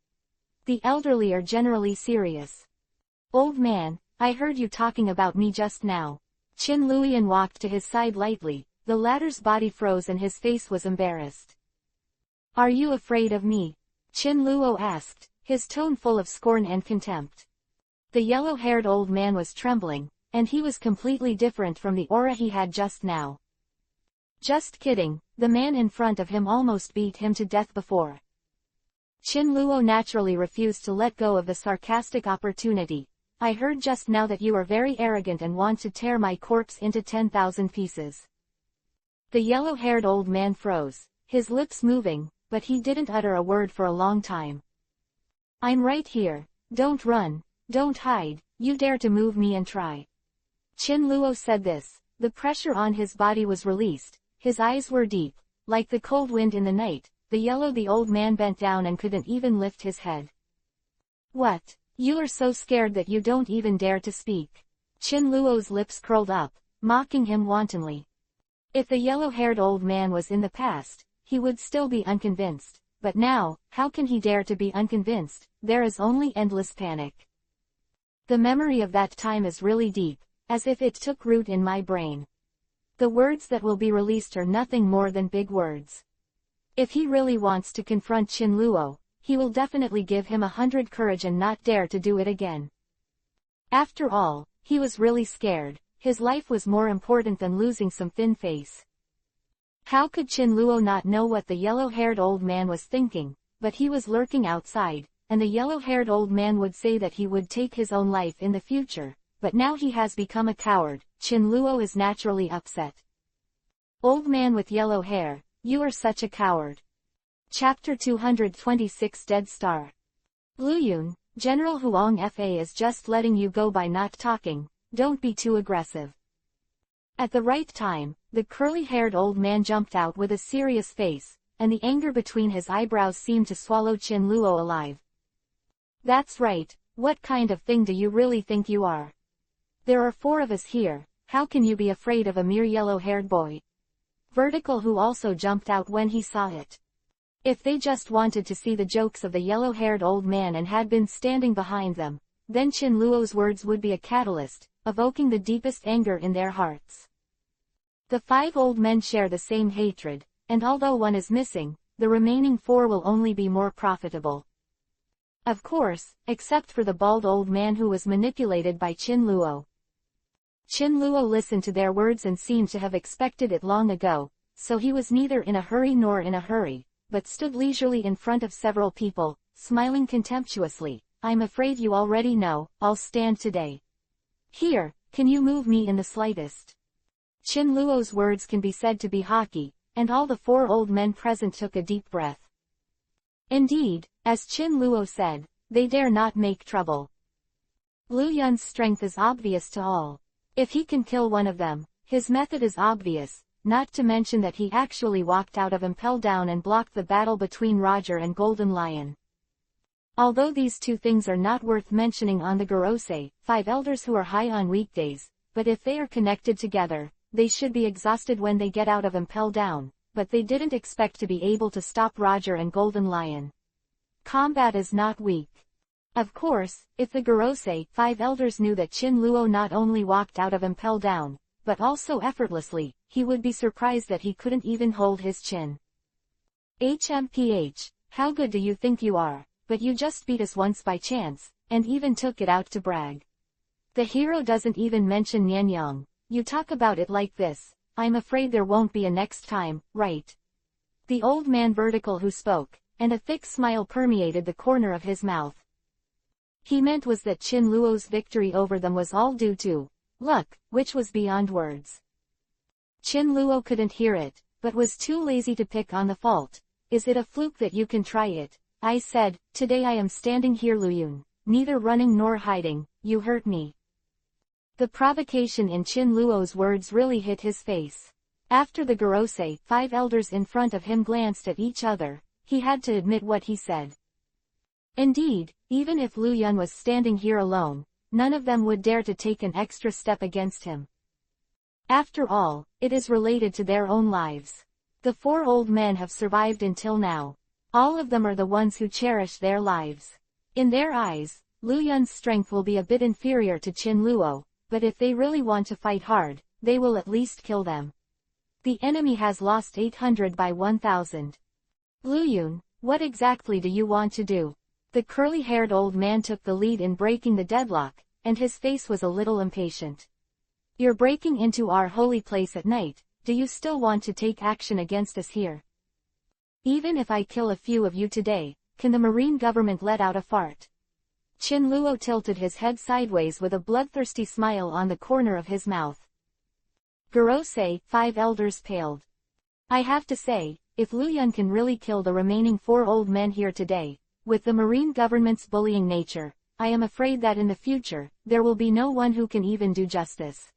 The elderly are generally serious. Old man, I heard you talking about me just now. Qin Luoyan walked to his side lightly, the latter's body froze and his face was embarrassed. Are you afraid of me? Qin Luo asked, his tone full of scorn and contempt. The yellow-haired old man was trembling, and he was completely different from the aura he had just now. Just kidding, the man in front of him almost beat him to death before. Qin Luo naturally refused to let go of the sarcastic opportunity. I heard just now that you are very arrogant and want to tear my corpse into 10,000 pieces. The yellow-haired old man froze, his lips moving, but he didn't utter a word for a long time. I'm right here, don't run, don't hide, you dare to move me and try. Qin Luo said this, the pressure on his body was released, his eyes were deep, like the cold wind in the night. The old man bent down and couldn't even lift his head. What? You are so scared that you don't even dare to speak. Qin Luo's lips curled up, mocking him wantonly. If the yellow-haired old man was in the past, he would still be unconvinced, but now, how can he dare to be unconvinced? There is only endless panic. The memory of that time is really deep, as if it took root in my brain. The words that will be released are nothing more than big words. If he really wants to confront Qin Luo, he will definitely give him 100 courage and not dare to do it again. After all, he was really scared, his life was more important than losing some thin face. How could Qin Luo not know what the yellow-haired old man was thinking? But he was lurking outside, and the yellow-haired old man would say that he would take his own life in the future, but now he has become a coward. Qin Luo is naturally upset. Old man with yellow hair, you are such a coward. Chapter 226 Dead Star. Lu Yun, General Huang Fa is just letting you go by not talking, don't be too aggressive. At the right time, the curly-haired old man jumped out with a serious face, and the anger between his eyebrows seemed to swallow Qin Luo alive. That's right, what kind of thing do you really think you are? There are 4 of us here, how can you be afraid of a mere yellow-haired boy? Vertical who also jumped out when he saw it. If they just wanted to see the jokes of the yellow-haired old man and had been standing behind them, then Qin Luo's words would be a catalyst, evoking the deepest anger in their hearts. The 5 old men share the same hatred, and although one is missing, the remaining 4 will only be more profitable. Of course, except for the bald old man who was manipulated by Qin Luo. Qin Luo listened to their words and seemed to have expected it long ago, so he was neither in a hurry nor in a hurry, but stood leisurely in front of several people, smiling contemptuously. I'm afraid you already know, I'll stand today. Here, can you move me in the slightest? Qin Luo's words can be said to be haughty, and all the 4 old men present took a deep breath. Indeed, as Qin Luo said, they dare not make trouble. Lu Yun's strength is obvious to all. If he can kill one of them, his method is obvious, not to mention that he actually walked out of Impel Down and blocked the battle between Roger and Golden Lion. Although these 2 things are not worth mentioning on the Gorosei, 5 elders who are high on weekdays, but if they are connected together, they should be exhausted when they get out of Impel Down, but they didn't expect to be able to stop Roger and Golden Lion. Combat is not weak. Of course, if the Gorosei 5 elders knew that Qin Luo not only walked out of Impel Down, but also effortlessly, he would be surprised that he couldn't even hold his chin. HMPH, how good do you think you are, but you just beat us once by chance, and even took it out to brag. The hero doesn't even mention Nian Yang. You talk about it like this, I'm afraid there won't be a next time, right? The old man vertical who spoke, and a thick smile permeated the corner of his mouth. He meant was that Qin Luo's victory over them was all due to luck, which was beyond words. Qin Luo couldn't hear it, but was too lazy to pick on the fault. Is it a fluke that you can try it? I said, today I am standing here Lu Yun, neither running nor hiding, you hurt me. The provocation in Qin Luo's words really hit his face. After the Gorosei 5 elders in front of him glanced at each other, he had to admit what he said. Indeed, even if Lu Yun was standing here alone, none of them would dare to take an extra step against him. After all, it is related to their own lives. The 4 old men have survived until now. All of them are the ones who cherish their lives. In their eyes, Lu Yun's strength will be a bit inferior to Qin Luo, but if they really want to fight hard, they will at least kill them. The enemy has lost 800 by 1000. Lu Yun, what exactly do you want to do? The curly-haired old man took the lead in breaking the deadlock, and his face was a little impatient. You're breaking into our holy place at night, do you still want to take action against us here? Even if I kill a few of you today, can the Marine government let out a fart? Qin Luo tilted his head sideways with a bloodthirsty smile on the corner of his mouth. Gorosei 5 elders paled. I have to say, if Lu Yun can really kill the remaining 4 old men here today, with the Marine government's bullying nature, I am afraid that in the future, there will be no one who can even do justice.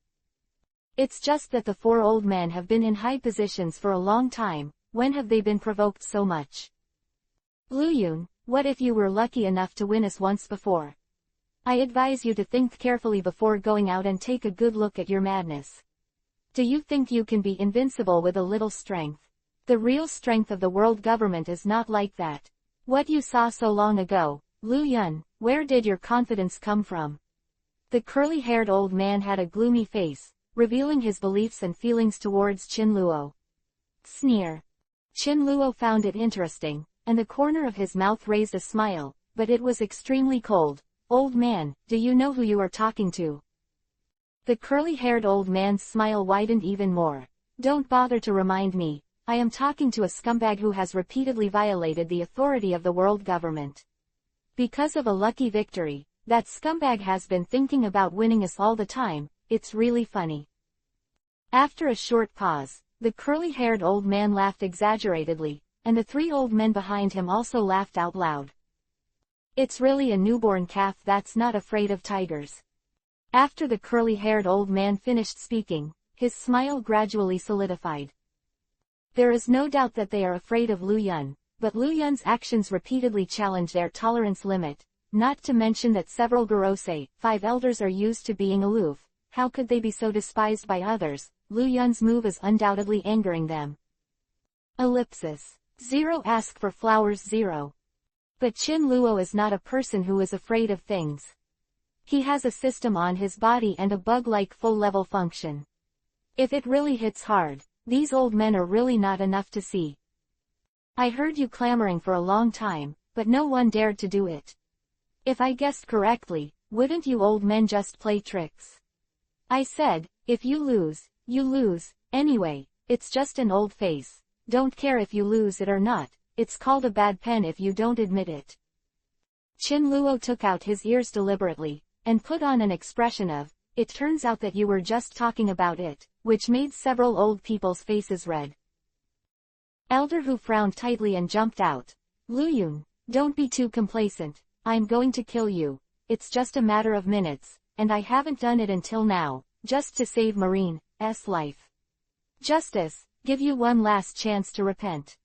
It's just that the 4 old men have been in high positions for a long time. When have they been provoked so much? Lu Yun, what if you were lucky enough to win us once before? I advise you to think carefully before going out and take a good look at your madness. Do you think you can be invincible with a little strength? The real strength of the world government is not like that. What you saw so long ago, Lu Yun, where did your confidence come from? The curly-haired old man had a gloomy face, revealing his beliefs and feelings towards Qin Luo. Sneer. Qin Luo found it interesting, and the corner of his mouth raised a smile, but it was extremely cold. Old man, do you know who you are talking to? The curly-haired old man's smile widened even more. Don't bother to remind me, I am talking to a scumbag who has repeatedly violated the authority of the world government. Because of a lucky victory, that scumbag has been thinking about winning us all the time. It's really funny." After a short pause, the curly-haired old man laughed exaggeratedly, and the three old men behind him also laughed out loud. "It's really a newborn calf that's not afraid of tigers." After the curly-haired old man finished speaking, his smile gradually solidified. There is no doubt that they are afraid of Lu Yun, but Lu Yun's actions repeatedly challenge their tolerance limit, not to mention that several Gorosei, 5 elders, are used to being aloof. How could they be so despised by others? Lu Yun's move is undoubtedly angering them. Ellipsis. 0 Ask for flowers 0. But Qin Luo is not a person who is afraid of things. He has a system on his body and a bug-like full-level function. If it really hits hard, these old men are really not enough to see. I heard you clamoring for a long time, but no one dared to do it. If I guessed correctly, wouldn't you old men just play tricks? I said, if you lose, you lose. Anyway, it's just an old face. Don't care if you lose it or not. It's called a bad pen if you don't admit it. Qin Luo took out his ears deliberately, and put on an expression of, "It turns out that you were just talking about it," which made several old people's faces red. Elder Hu frowned tightly and jumped out. "Lu Yun, don't be too complacent. I'm going to kill you. It's just a matter of minutes, and I haven't done it until now, just to save Marine's life. Justice, give you one last chance to repent."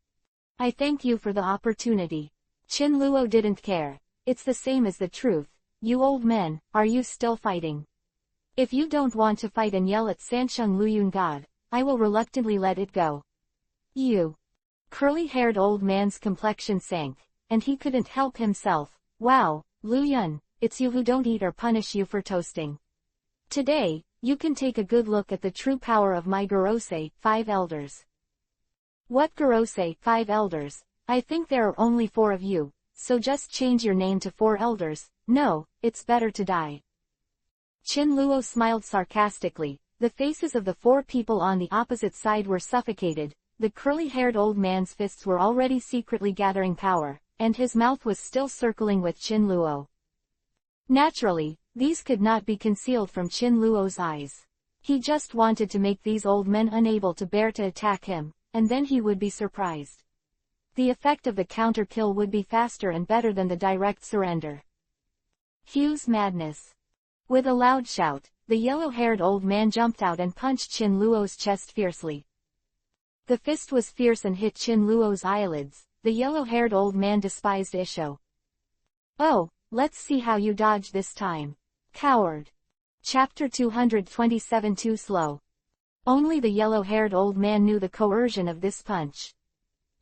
"I thank you for the opportunity." Qin Luo didn't care. "It's the same as the truth. You old men, are you still fighting? If you don't want to fight and yell at Sansheng Lu Yun God, I will reluctantly let it go." "You." Curly-haired old man's complexion sank, and he couldn't help himself. "Wow, Lu Yun, it's you who don't eat or punish you for toasting. Today, you can take a good look at the true power of my Gorosei, 5 elders." "What Gorosei, 5 elders? I think there are only 4 of you, so just change your name to 4 elders. No, it's better to die." Qin Luo smiled sarcastically. The faces of the 4 people on the opposite side were suffocated. The curly-haired old man's fists were already secretly gathering power, and his mouth was still circling with Qin Luo. Naturally, these could not be concealed from Qin Luo's eyes. He just wanted to make these old men unable to bear to attack him, and then he would be surprised. The effect of the counter-kill would be faster and better than the direct surrender. Hugh's madness. With a loud shout, the yellow-haired old man jumped out and punched Qin Luo's chest fiercely. The fist was fierce and hit Qin Luo's eyelids. The yellow-haired old man despised Isho. "Oh, let's see how you dodge this time. Coward." Chapter 227 Too slow. Only the yellow-haired old man knew the coercion of this punch.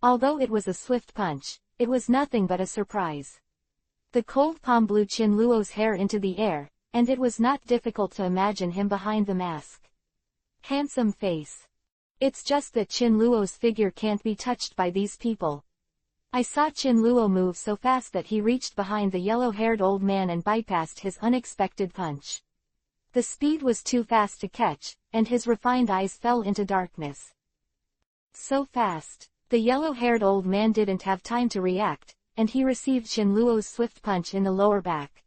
Although it was a swift punch, it was nothing but a surprise. The cold palm blew Qin Luo's hair into the air, and it was not difficult to imagine him behind the mask. Handsome face. It's just that Qin Luo's figure can't be touched by these people. I saw Qin Luo move so fast that he reached behind the yellow-haired old man and bypassed his unexpected punch. The speed was too fast to catch, and his refined eyes fell into darkness. So fast, the yellow-haired old man didn't have time to react, and he received Qin Luo's swift punch in the lower back.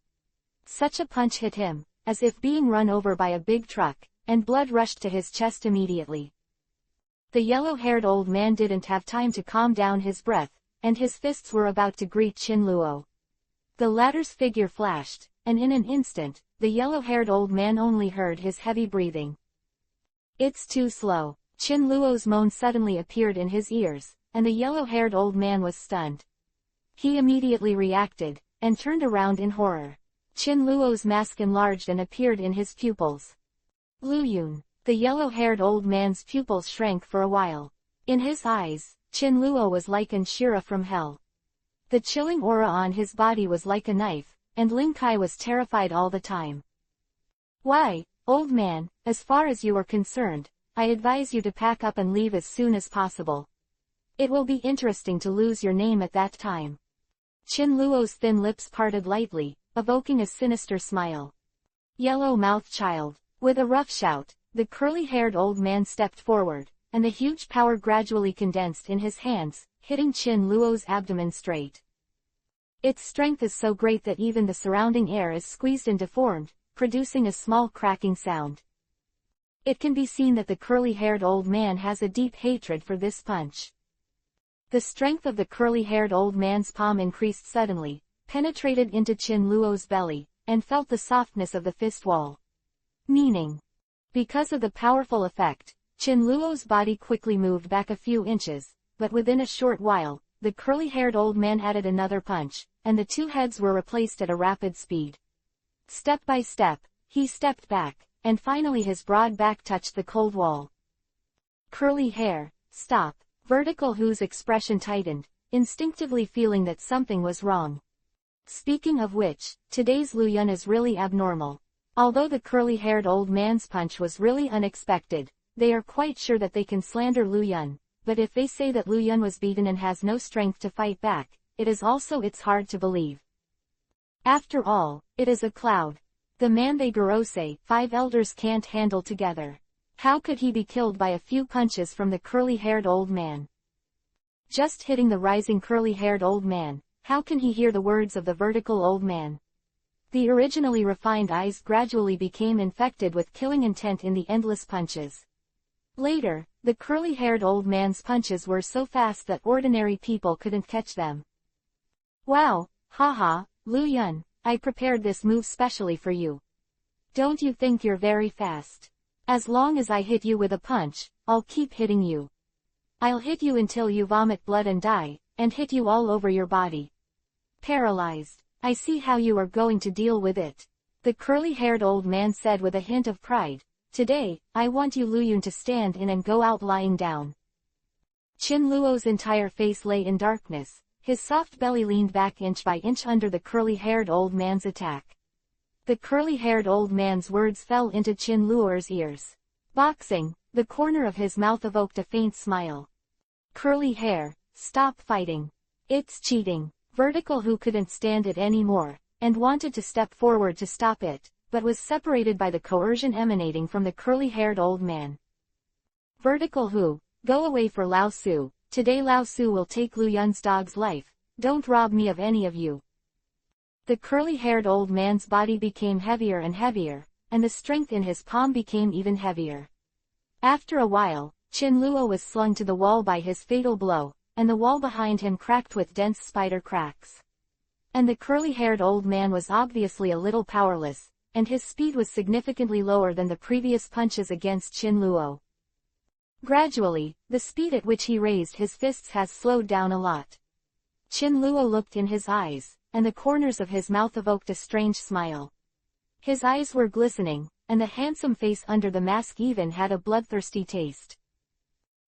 Such a punch hit him, as if being run over by a big truck, and blood rushed to his chest immediately. The yellow-haired old man didn't have time to calm down his breath, and his fists were about to greet Qin Luo. The latter's figure flashed, and in an instant, the yellow-haired old man only heard his heavy breathing. "It's too slow." Qin Luo's moan suddenly appeared in his ears, and the yellow-haired old man was stunned. He immediately reacted, and turned around in horror. Qin Luo's mask enlarged and appeared in his pupils. "Lu Yun." The yellow-haired old man's pupils shrank for a while. In his eyes, Qin Luo was like an Shira from hell. The chilling aura on his body was like a knife, and Ling Kai was terrified all the time. "Why, old man, as far as you are concerned, I advise you to pack up and leave as soon as possible. It will be interesting to lose your name at that time." Qin Luo's thin lips parted lightly, evoking a sinister smile. "Yellow-mouthed child." With a rough shout, the curly-haired old man stepped forward, and the huge power gradually condensed in his hands, hitting Qin Luo's abdomen straight. Its strength is so great that even the surrounding air is squeezed and deformed, producing a small cracking sound. It can be seen that the curly-haired old man has a deep hatred for this punch. The strength of the curly-haired old man's palm increased suddenly, penetrated into Qin Luo's belly, and felt the softness of the fist wall. Meaning, because of the powerful effect, Qin Luo's body quickly moved back a few inches, but within a short while, the curly-haired old man added another punch, and the two heads were replaced at a rapid speed. Step by step, he stepped back, and finally his broad back touched the cold wall. Curly hair, stop. Vertical Who's expression tightened, instinctively feeling that something was wrong. Speaking of which, today's Lu Yun is really abnormal. Although the curly-haired old man's punch was really unexpected, they are quite sure that they can slander Lu Yun, but if they say that Lu Yun was beaten and has no strength to fight back, it's hard to believe. After all, it is a cloud. The man they Gorose, 5 elders can't handle together. How could he be killed by a few punches from the curly-haired old man? Just hitting the rising curly-haired old man, how can he hear the words of the vertical old man? The originally refined eyes gradually became infected with killing intent in the endless punches. Later, the curly-haired old man's punches were so fast that ordinary people couldn't catch them. Wow, haha, Lu Yun, I prepared this move specially for you. Don't you think you're very fast? As long as I hit you with a punch, I'll keep hitting you. I'll hit you until you vomit blood and die, and hit you all over your body. Paralyzed. I see how you are going to deal with it. The curly-haired old man said with a hint of pride. Today, I want you Lu Yun to stand in and go out lying down. Qin Luo's entire face lay in darkness, his soft belly leaned back inch by inch under the curly-haired old man's attack. The curly-haired old man's words fell into Qin Luo's ears. Boxing, the corner of his mouth evoked a faint smile. Curly hair, stop fighting. It's cheating. Vertical Who couldn't stand it anymore, and wanted to step forward to stop it, but was separated by the coercion emanating from the curly-haired old man. Vertical Who, go away for Lao Su. Today Lao Su will take Lu Yun's dog's life. Don't rob me of any of you. The curly-haired old man's body became heavier and heavier, and the strength in his palm became even heavier. After a while, Qin Luo was slung to the wall by his fatal blow, and the wall behind him cracked with dense spider cracks. And the curly-haired old man was obviously a little powerless, and his speed was significantly lower than the previous punches against Qin Luo. Gradually, the speed at which he raised his fists has slowed down a lot. Qin Luo looked in his eyes, and the corners of his mouth evoked a strange smile. His eyes were glistening, and the handsome face under the mask even had a bloodthirsty taste.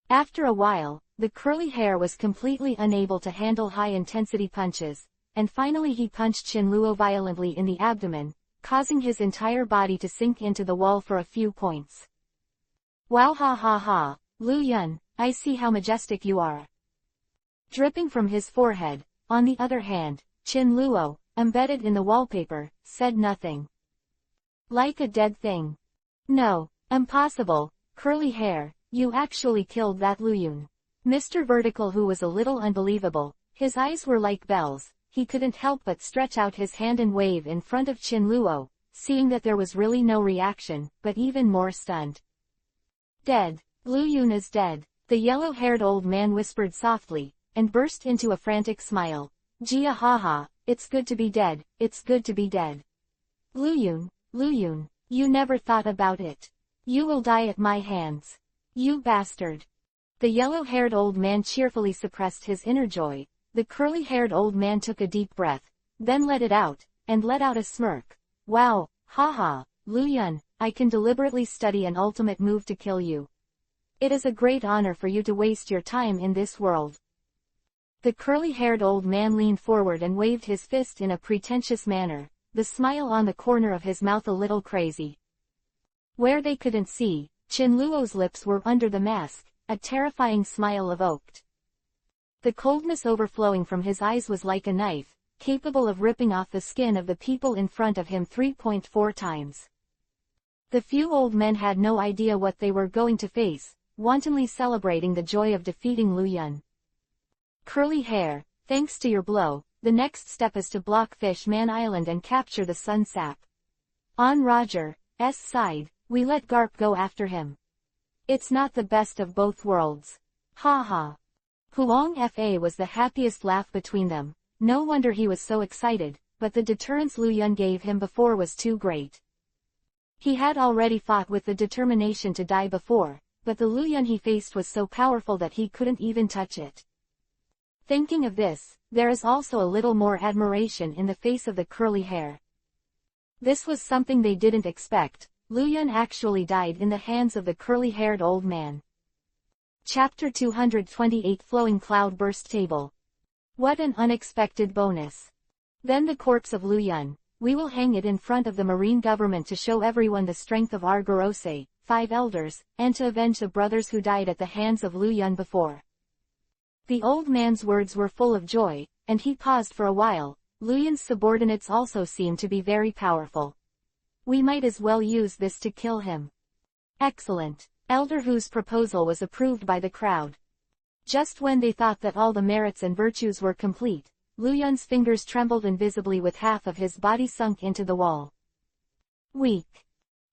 After a while, the curly hair was completely unable to handle high-intensity punches, and finally he punched Qin Luo violently in the abdomen, causing his entire body to sink into the wall for a few points. Wow, ha ha ha, Lu Yun, I see how majestic you are. Dripping from his forehead, on the other hand, Qin Luo, embedded in the wallpaper, said nothing. Like a dead thing. No, impossible, curly hair, you actually killed that Lu Yun. Mr. Vertical Who was a little unbelievable, his eyes were like bells, he couldn't help but stretch out his hand and wave in front of Qin Luo, seeing that there was really no reaction, but even more stunned. Dead. Lu Yun is dead, the yellow-haired old man whispered softly, and burst into a frantic smile. Jia haha, it's good to be dead, it's good to be dead. Lu Yun, you never thought about it. You will die at my hands. You bastard. The yellow-haired old man cheerfully suppressed his inner joy. The curly-haired old man took a deep breath, then let it out, and let out a smirk. Wow, haha, Lu Yun, I can deliberately study an ultimate move to kill you. It is a great honor for you to waste your time in this world. The curly-haired old man leaned forward and waved his fist in a pretentious manner, the smile on the corner of his mouth a little crazy. Where they couldn't see, Qin Luo's lips were under the mask, a terrifying smile evoked. The coldness overflowing from his eyes was like a knife, capable of ripping off the skin of the people in front of him 3.4 times. The few old men had no idea what they were going to face, wantonly celebrating the joy of defeating Lu Yun. Curly hair, thanks to your blow, the next step is to block Fish Man Island and capture the Sun Sap. On Roger's side, we let Garp go after him. It's not the best of both worlds. Ha ha. Huang Fa was the happiest laugh between them. No wonder he was so excited, but the deterrence Lu Yun gave him before was too great. He had already fought with the determination to die before, but the Lu Yun he faced was so powerful that he couldn't even touch it. Thinking of this, there is also a little more admiration in the face of the curly hair. This was something they didn't expect. Lu Yun actually died in the hands of the curly-haired old man. Chapter 228 Flowing Cloud Burst Table. What an unexpected bonus. Then the corpse of Lu Yun. We will hang it in front of the marine government to show everyone the strength of our Gorosei, 5 elders, and to avenge the brothers who died at the hands of Lu Yun before. The old man's words were full of joy, and he paused for a while. Lu Yun's subordinates also seemed to be very powerful. We might as well use this to kill him. Excellent. Elder Hu's proposal was approved by the crowd. Just when they thought that all the merits and virtues were complete, Lu Yun's fingers trembled invisibly with half of his body sunk into the wall. Weak.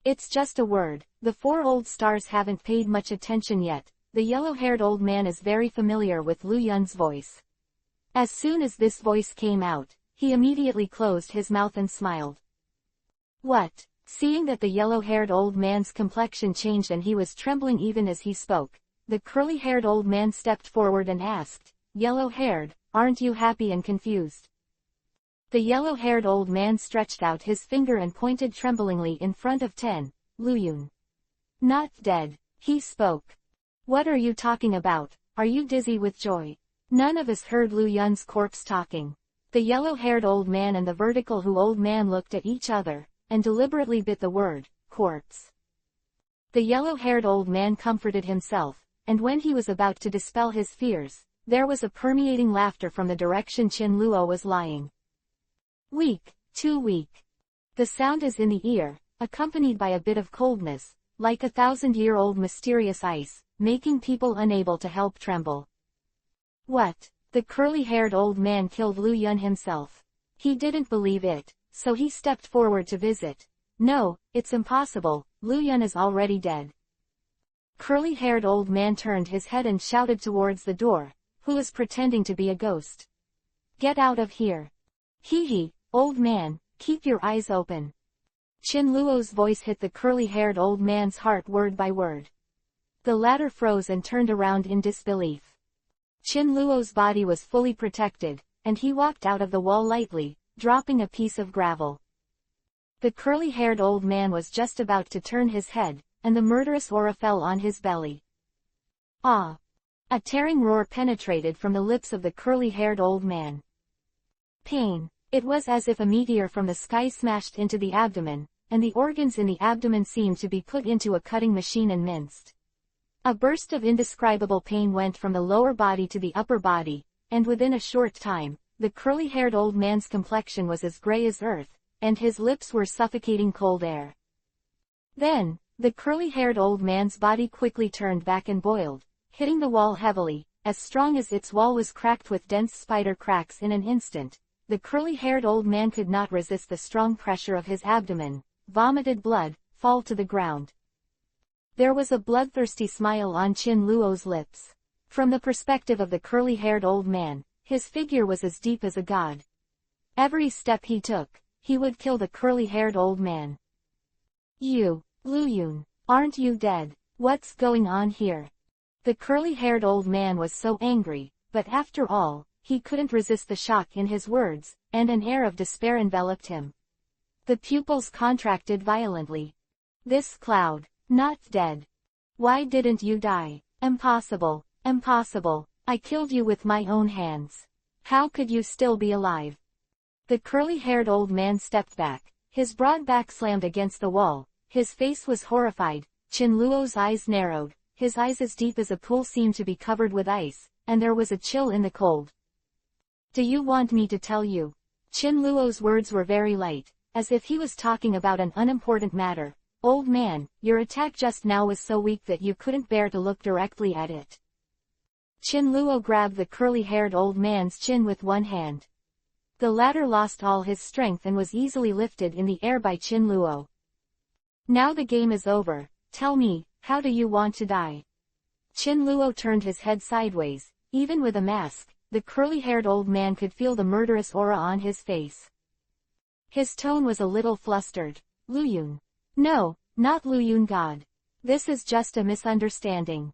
It's just a word. The 4 old stars haven't paid much attention yet. The yellow-haired old man is very familiar with Lu Yun's voice. As soon as this voice came out, he immediately closed his mouth and smiled. What? Seeing that the yellow-haired old man's complexion changed and he was trembling even as he spoke, the curly-haired old man stepped forward and asked, Yellow-haired, aren't you happy and confused? The yellow-haired old man stretched out his finger and pointed tremblingly in front of Lu Yun. Not dead, he spoke. What are you talking about? Are you dizzy with joy? None of us heard Lu Yun's corpse talking. The yellow-haired old man and the vertical Hu old man looked at each other, and deliberately bit the word, corpse. The yellow-haired old man comforted himself, and when he was about to dispel his fears, there was a permeating laughter from the direction Qin Luo was lying. Weak, too weak. The sound is in the ear, accompanied by a bit of coldness, like 1,000-year-old mysterious ice, making people unable to help tremble. What? The curly-haired old man killed Lu Yun himself. He didn't believe it, so he stepped forward to visit. No, it's impossible, Lu Yun is already dead. Curly-haired old man turned his head and shouted towards the door, who was pretending to be a ghost. Get out of here. Hee, old man, keep your eyes open. Qin Luo's voice hit the curly-haired old man's heart word by word. The latter froze and turned around in disbelief. Qin Luo's body was fully protected, and he walked out of the wall lightly, dropping a piece of gravel. The curly-haired old man was just about to turn his head, and the murderous aura fell on his belly. Ah! A tearing roar penetrated from the lips of the curly-haired old man. Pain. It was as if a meteor from the sky smashed into the abdomen, and the organs in the abdomen seemed to be put into a cutting machine and minced. A burst of indescribable pain went from the lower body to the upper body, and within a short time, the curly-haired old man's complexion was as gray as earth, and his lips were suffocating cold air. Then, the curly-haired old man's body quickly turned back and boiled, hitting the wall heavily, as strong as its wall was cracked with dense spider cracks in an instant. The curly-haired old man could not resist the strong pressure of his abdomen, vomited blood, fall to the ground. There was a bloodthirsty smile on Qin Luo's lips. From the perspective of the curly-haired old man, his figure was as deep as a god. Every step he took, he would kill the curly-haired old man. You, Lu Yun, aren't you dead? What's going on here? The curly-haired old man was so angry, but after all, he couldn't resist the shock in his words, and an air of despair enveloped him. The pupils contracted violently. This cloud, not dead. Why didn't you die? Impossible, impossible. I killed you with my own hands. How could you still be alive? The curly-haired old man stepped back, his broad back slammed against the wall, his face was horrified, Qin Luo's eyes narrowed, his eyes as deep as a pool seemed to be covered with ice, and there was a chill in the cold. Do you want me to tell you? Qin Luo's words were very light, as if he was talking about an unimportant matter, Old man, your attack just now was so weak that you couldn't bear to look directly at it. Qin Luo grabbed the curly-haired old man's chin with one hand. The latter lost all his strength and was easily lifted in the air by Qin Luo. Now the game is over. Tell me, how do you want to die? Qin Luo turned his head sideways. Even with a mask, the curly-haired old man could feel the murderous aura on his face. His tone was a little flustered. Lu Yun. No, not Lu Yun God. This is just a misunderstanding.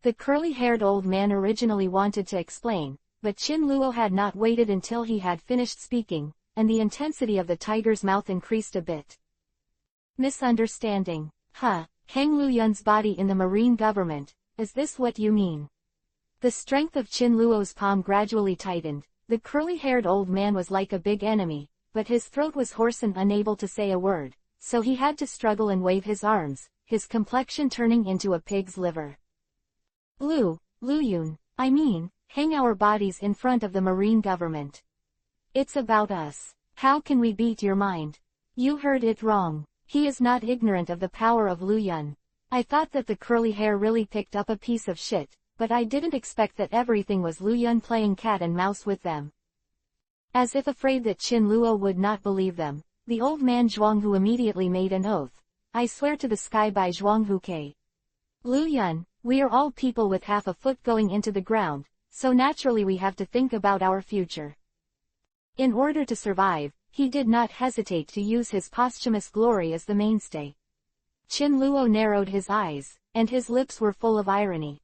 The curly-haired old man originally wanted to explain, but Qin Luo had not waited until he had finished speaking, and the intensity of the tiger's mouth increased a bit. Misunderstanding. Huh, Hang Lu Yun's body in the marine government, is this what you mean? The strength of Qin Luo's palm gradually tightened. The curly-haired old man was like a big enemy, but his throat was hoarse and unable to say a word, so he had to struggle and wave his arms, his complexion turning into a pig's liver. Lu Yun, I mean, hang our bodies in front of the marine government. It's about us. How can we beat your mind? You heard it wrong. He is not ignorant of the power of Lu Yun. I thought that the curly hair really picked up a piece of shit, but I didn't expect that everything was Lu Yun playing cat and mouse with them. As if afraid that Qin Luo would not believe them, the old man Zhuanghu immediately made an oath. I swear to the sky by Zhuanghu Ke. Lu Yun, we are all people with half a foot going into the ground, so naturally we have to think about our future. In order to survive, he did not hesitate to use his posthumous glory as the mainstay. Qin Luo narrowed his eyes, and his lips were full of irony.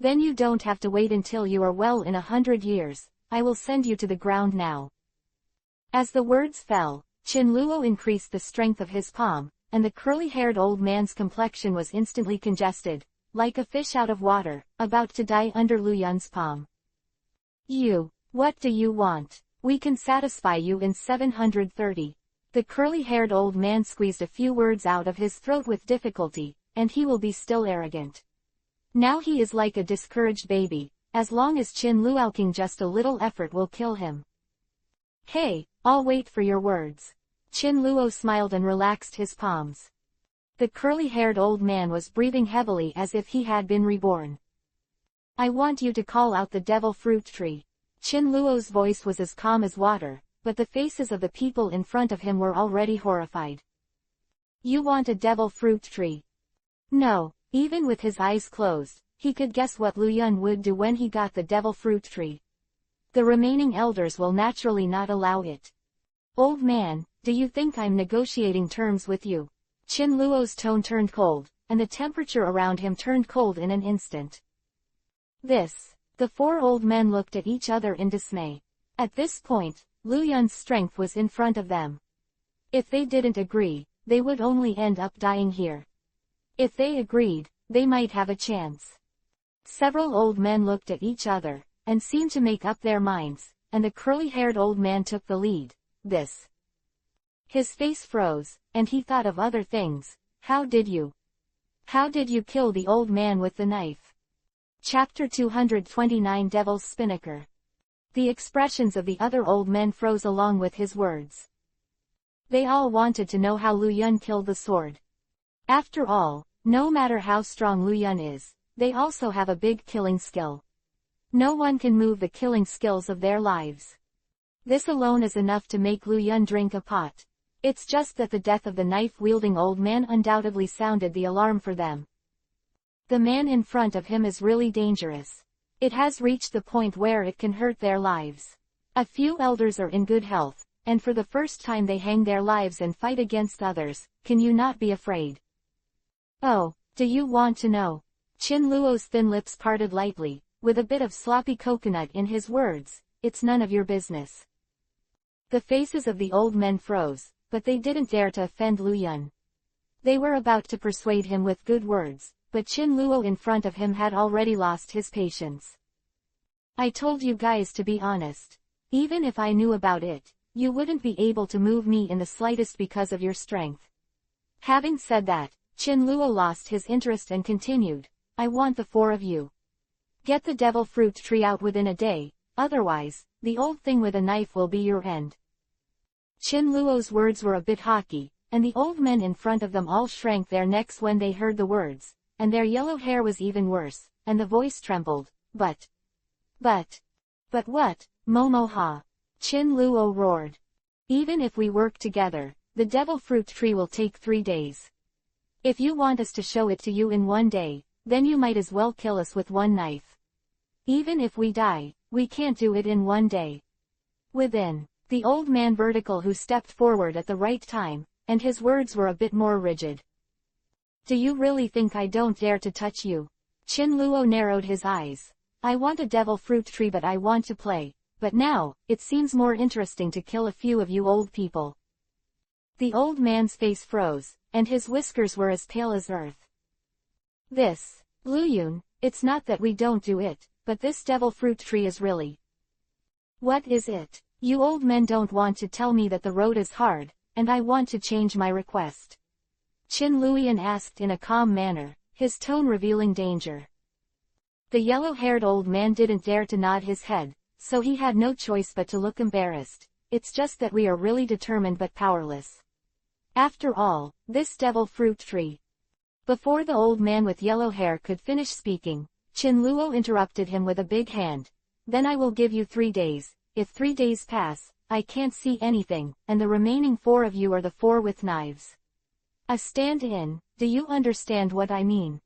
Then you don't have to wait until you are well in 100 years, I will send you to the ground now. As the words fell, Qin Luo increased the strength of his palm, and the curly-haired old man's complexion was instantly congested, like a fish out of water, about to die under Lu Yun's palm. What do you want? We can satisfy you in 730. The curly-haired old man squeezed a few words out of his throat with difficulty, and he will be still arrogant. Now he is like a discouraged baby. As long as Qin Luoking just a little effort will kill him. Hey, I'll wait for your words. Qin Luo smiled and relaxed his palms. The curly-haired old man was breathing heavily as if he had been reborn. I want you to call out the devil fruit tree. Qin Luo's voice was as calm as water, but the faces of the people in front of him were already horrified. You want a devil fruit tree? No, even with his eyes closed, he could guess what Lu Yun would do when he got the devil fruit tree. The remaining elders will naturally not allow it. Old man, do you think I'm negotiating terms with you? Qin Luo's tone turned cold, and the temperature around him turned cold in an instant. The four old men looked at each other in dismay. At this point, Lu Yun's strength was in front of them. If they didn't agree, they would only end up dying here. If they agreed, they might have a chance. Several old men looked at each other, and seemed to make up their minds, and the curly-haired old man took the lead. His face froze, and he thought of other things. How did you kill the old man with the knife? Chapter 229 Devil's Spinnaker. The expressions of the other old men froze along with his words. They all wanted to know how Lu Yun killed the sword. After all, no matter how strong Lu Yun is, they also have a big killing skill. No one can move the killing skills of their lives. This alone is enough to make Lu Yun drink a pot. It's just that the death of the knife-wielding old man undoubtedly sounded the alarm for them. The man in front of him is really dangerous. It has reached the point where it can hurt their lives. A few elders are in good health, and for the first time they hang their lives and fight against others. Can you not be afraid? Oh, do you want to know? Qin Luo's thin lips parted lightly, with a bit of sloppy coconut in his words. It's none of your business. The faces of the old men froze, but they didn't dare to offend Lu Yun. They were about to persuade him with good words, but Qin Luo in front of him had already lost his patience. I told you guys to be honest. Even if I knew about it, you wouldn't be able to move me in the slightest because of your strength. Having said that, Qin Luo lost his interest and continued, I want the four of you. Get the devil fruit tree out within a day, otherwise, the old thing with a knife will be your end. Qin Luo's words were a bit haughty, and the old men in front of them all shrank their necks when they heard the words, and their yellow hair was even worse, and the voice trembled. But what? Momo ha! Chin Luo roared. Even if we work together, the devil fruit tree will take 3 days. If you want us to show it to you in 1 day, then you might as well kill us with 1 knife. Even if we die, we can't do it in 1 day. Within, the old man vertical who stepped forward at the right time, and his words were a bit more rigid. Do you really think I don't dare to touch you? Chin Luo narrowed his eyes. I want a devil fruit tree, but I want to play. But now, it seems more interesting to kill a few of you old people. The old man's face froze, and his whiskers were as pale as earth. Luyun, it's not that we don't do it, but this devil fruit tree is really. What is it? You old men don't want to tell me that the road is hard, and I want to change my request. Chin Luoyan asked in a calm manner, his tone revealing danger. The yellow-haired old man didn't dare to nod his head, so he had no choice but to look embarrassed. It's just that we are really determined but powerless. After all, this devil fruit tree. Before the old man with yellow hair could finish speaking, Chin Luo interrupted him with a big hand. Then I will give you 3 days. If 3 days pass, I can't see anything, and the remaining 4 of you are the 4 with knives. A stand-in, do you understand what I mean?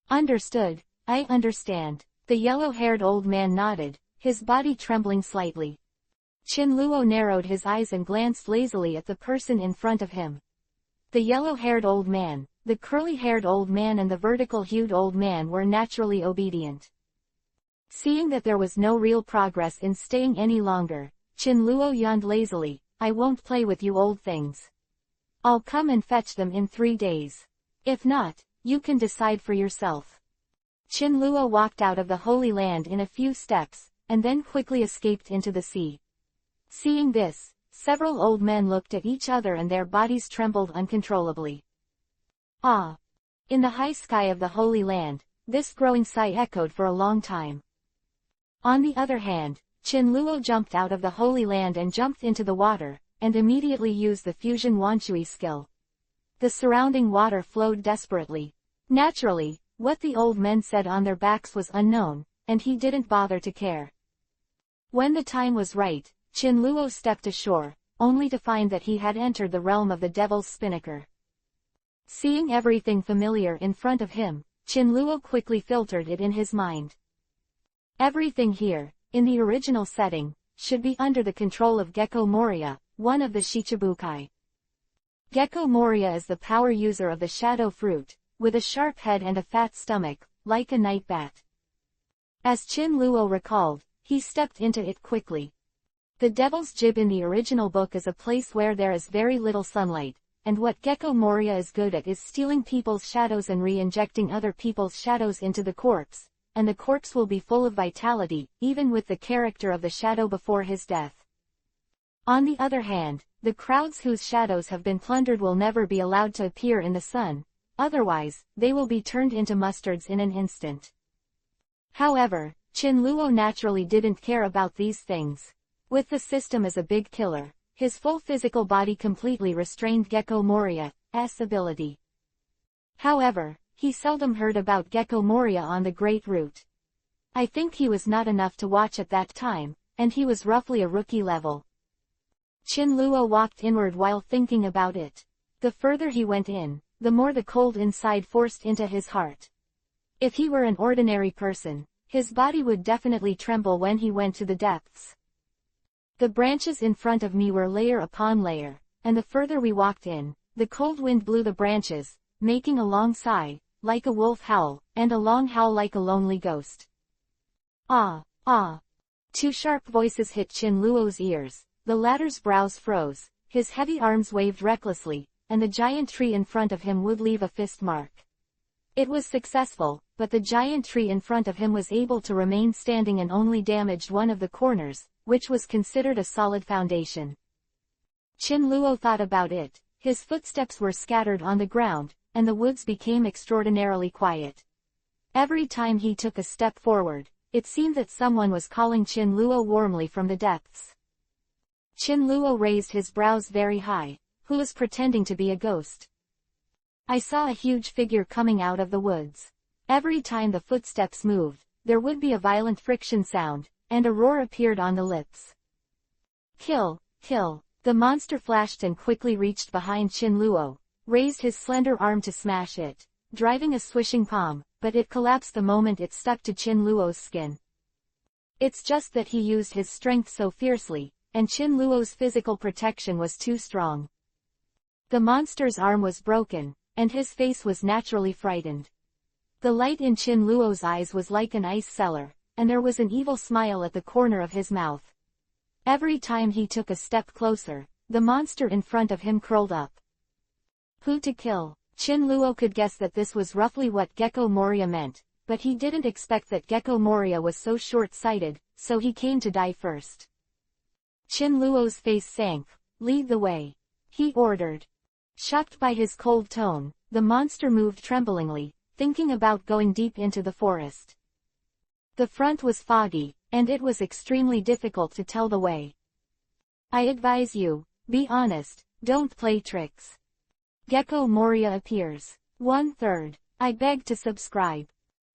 Understood, I understand. The yellow-haired old man nodded, his body trembling slightly. Chin Luo narrowed his eyes and glanced lazily at the person in front of him. The yellow-haired old man, the curly-haired old man and the vertical-hued old man were naturally obedient. Seeing that there was no real progress in staying any longer, Chin Luo yawned lazily. I won't play with you old things. I'll come and fetch them in 3 days. If not, you can decide for yourself. Chin Luo walked out of the Holy Land in a few steps, and then quickly escaped into the sea. Seeing this, several old men looked at each other and their bodies trembled uncontrollably. Ah! In the high sky of the Holy Land, this growing sigh echoed for a long time. On the other hand, Chin Luo jumped out of the Holy Land and jumped into the water, and immediately used the fusion Wanshui skill. The surrounding water flowed desperately. Naturally, what the old men said on their backs was unknown, and he didn't bother to care. When the time was right, Chin Luo stepped ashore, only to find that he had entered the realm of the Devil's Spinnaker. Seeing everything familiar in front of him, Chin Luo quickly filtered it in his mind. Everything here, in the original setting, should be under the control of Gecko Moria, one of the Shichibukai. Gecko Moria is the power user of the shadow fruit, with a sharp head and a fat stomach, like a night bat. As Chin Luo recalled, he stepped into it quickly. The Devil's Jib in the original book is a place where there is very little sunlight, and what Gecko Moria is good at is stealing people's shadows and re-injecting other people's shadows into the corpse, and the corpse will be full of vitality, even with the character of the shadow before his death. On the other hand, the crowds whose shadows have been plundered will never be allowed to appear in the sun, otherwise, they will be turned into mustards in an instant. However, Chin Luo naturally didn't care about these things. With the system as a big killer, his full physical body completely restrained Gecko Moria's ability. However, he seldom heard about Gecko Moria on the Great Route. I think he was not enough to watch at that time, and he was roughly a rookie level. Chin Luo walked inward while thinking about it. The further he went in, the more the cold inside forced into his heart. If he were an ordinary person, his body would definitely tremble when he went to the depths. The branches in front of me were layer upon layer, and the further we walked in, the cold wind blew the branches, making a long sigh, like a wolf howl, and a long howl like a lonely ghost. Ah, ah! 2 sharp voices hit Chin Luo's ears. The latter's brows froze, his heavy arms waved recklessly, and the giant tree in front of him would leave a fist mark. It was successful, but the giant tree in front of him was able to remain standing and only damaged one of the corners, which was considered a solid foundation. Chin Luo thought about it. His footsteps were scattered on the ground, and the woods became extraordinarily quiet. Every time he took a step forward, it seemed that someone was calling Chin Luo warmly from the depths. Chin Luo raised his brows very high. who was pretending to be a ghost. I saw a huge figure coming out of the woods. Every time the footsteps moved, there would be a violent friction sound, and a roar appeared on the lips. Kill, kill. The monster flashed and quickly reached behind Qin Luo, raised his slender arm to smash it, driving a swishing palm, but it collapsed the moment it stuck to Qin Luo's skin. It's just that he used his strength so fiercely, and Qin Luo's physical protection was too strong. The monster's arm was broken, and his face was naturally frightened. The light in Qin Luo's eyes was like an ice cellar, and there was an evil smile at the corner of his mouth. Every time he took a step closer, the monster in front of him curled up. Who to kill? Qin Luo could guess that this was roughly what Gecko Moria meant, but he didn't expect that Gecko Moria was so short-sighted, so he came to die first. Qin Luo's face sank. Lead the way, he ordered. Shocked by his cold tone, the monster moved tremblingly, thinking about going deep into the forest. The front was foggy, and it was extremely difficult to tell the way. I advise you, be honest, don't play tricks. Gecko Moria appears. 1/3. I beg to subscribe.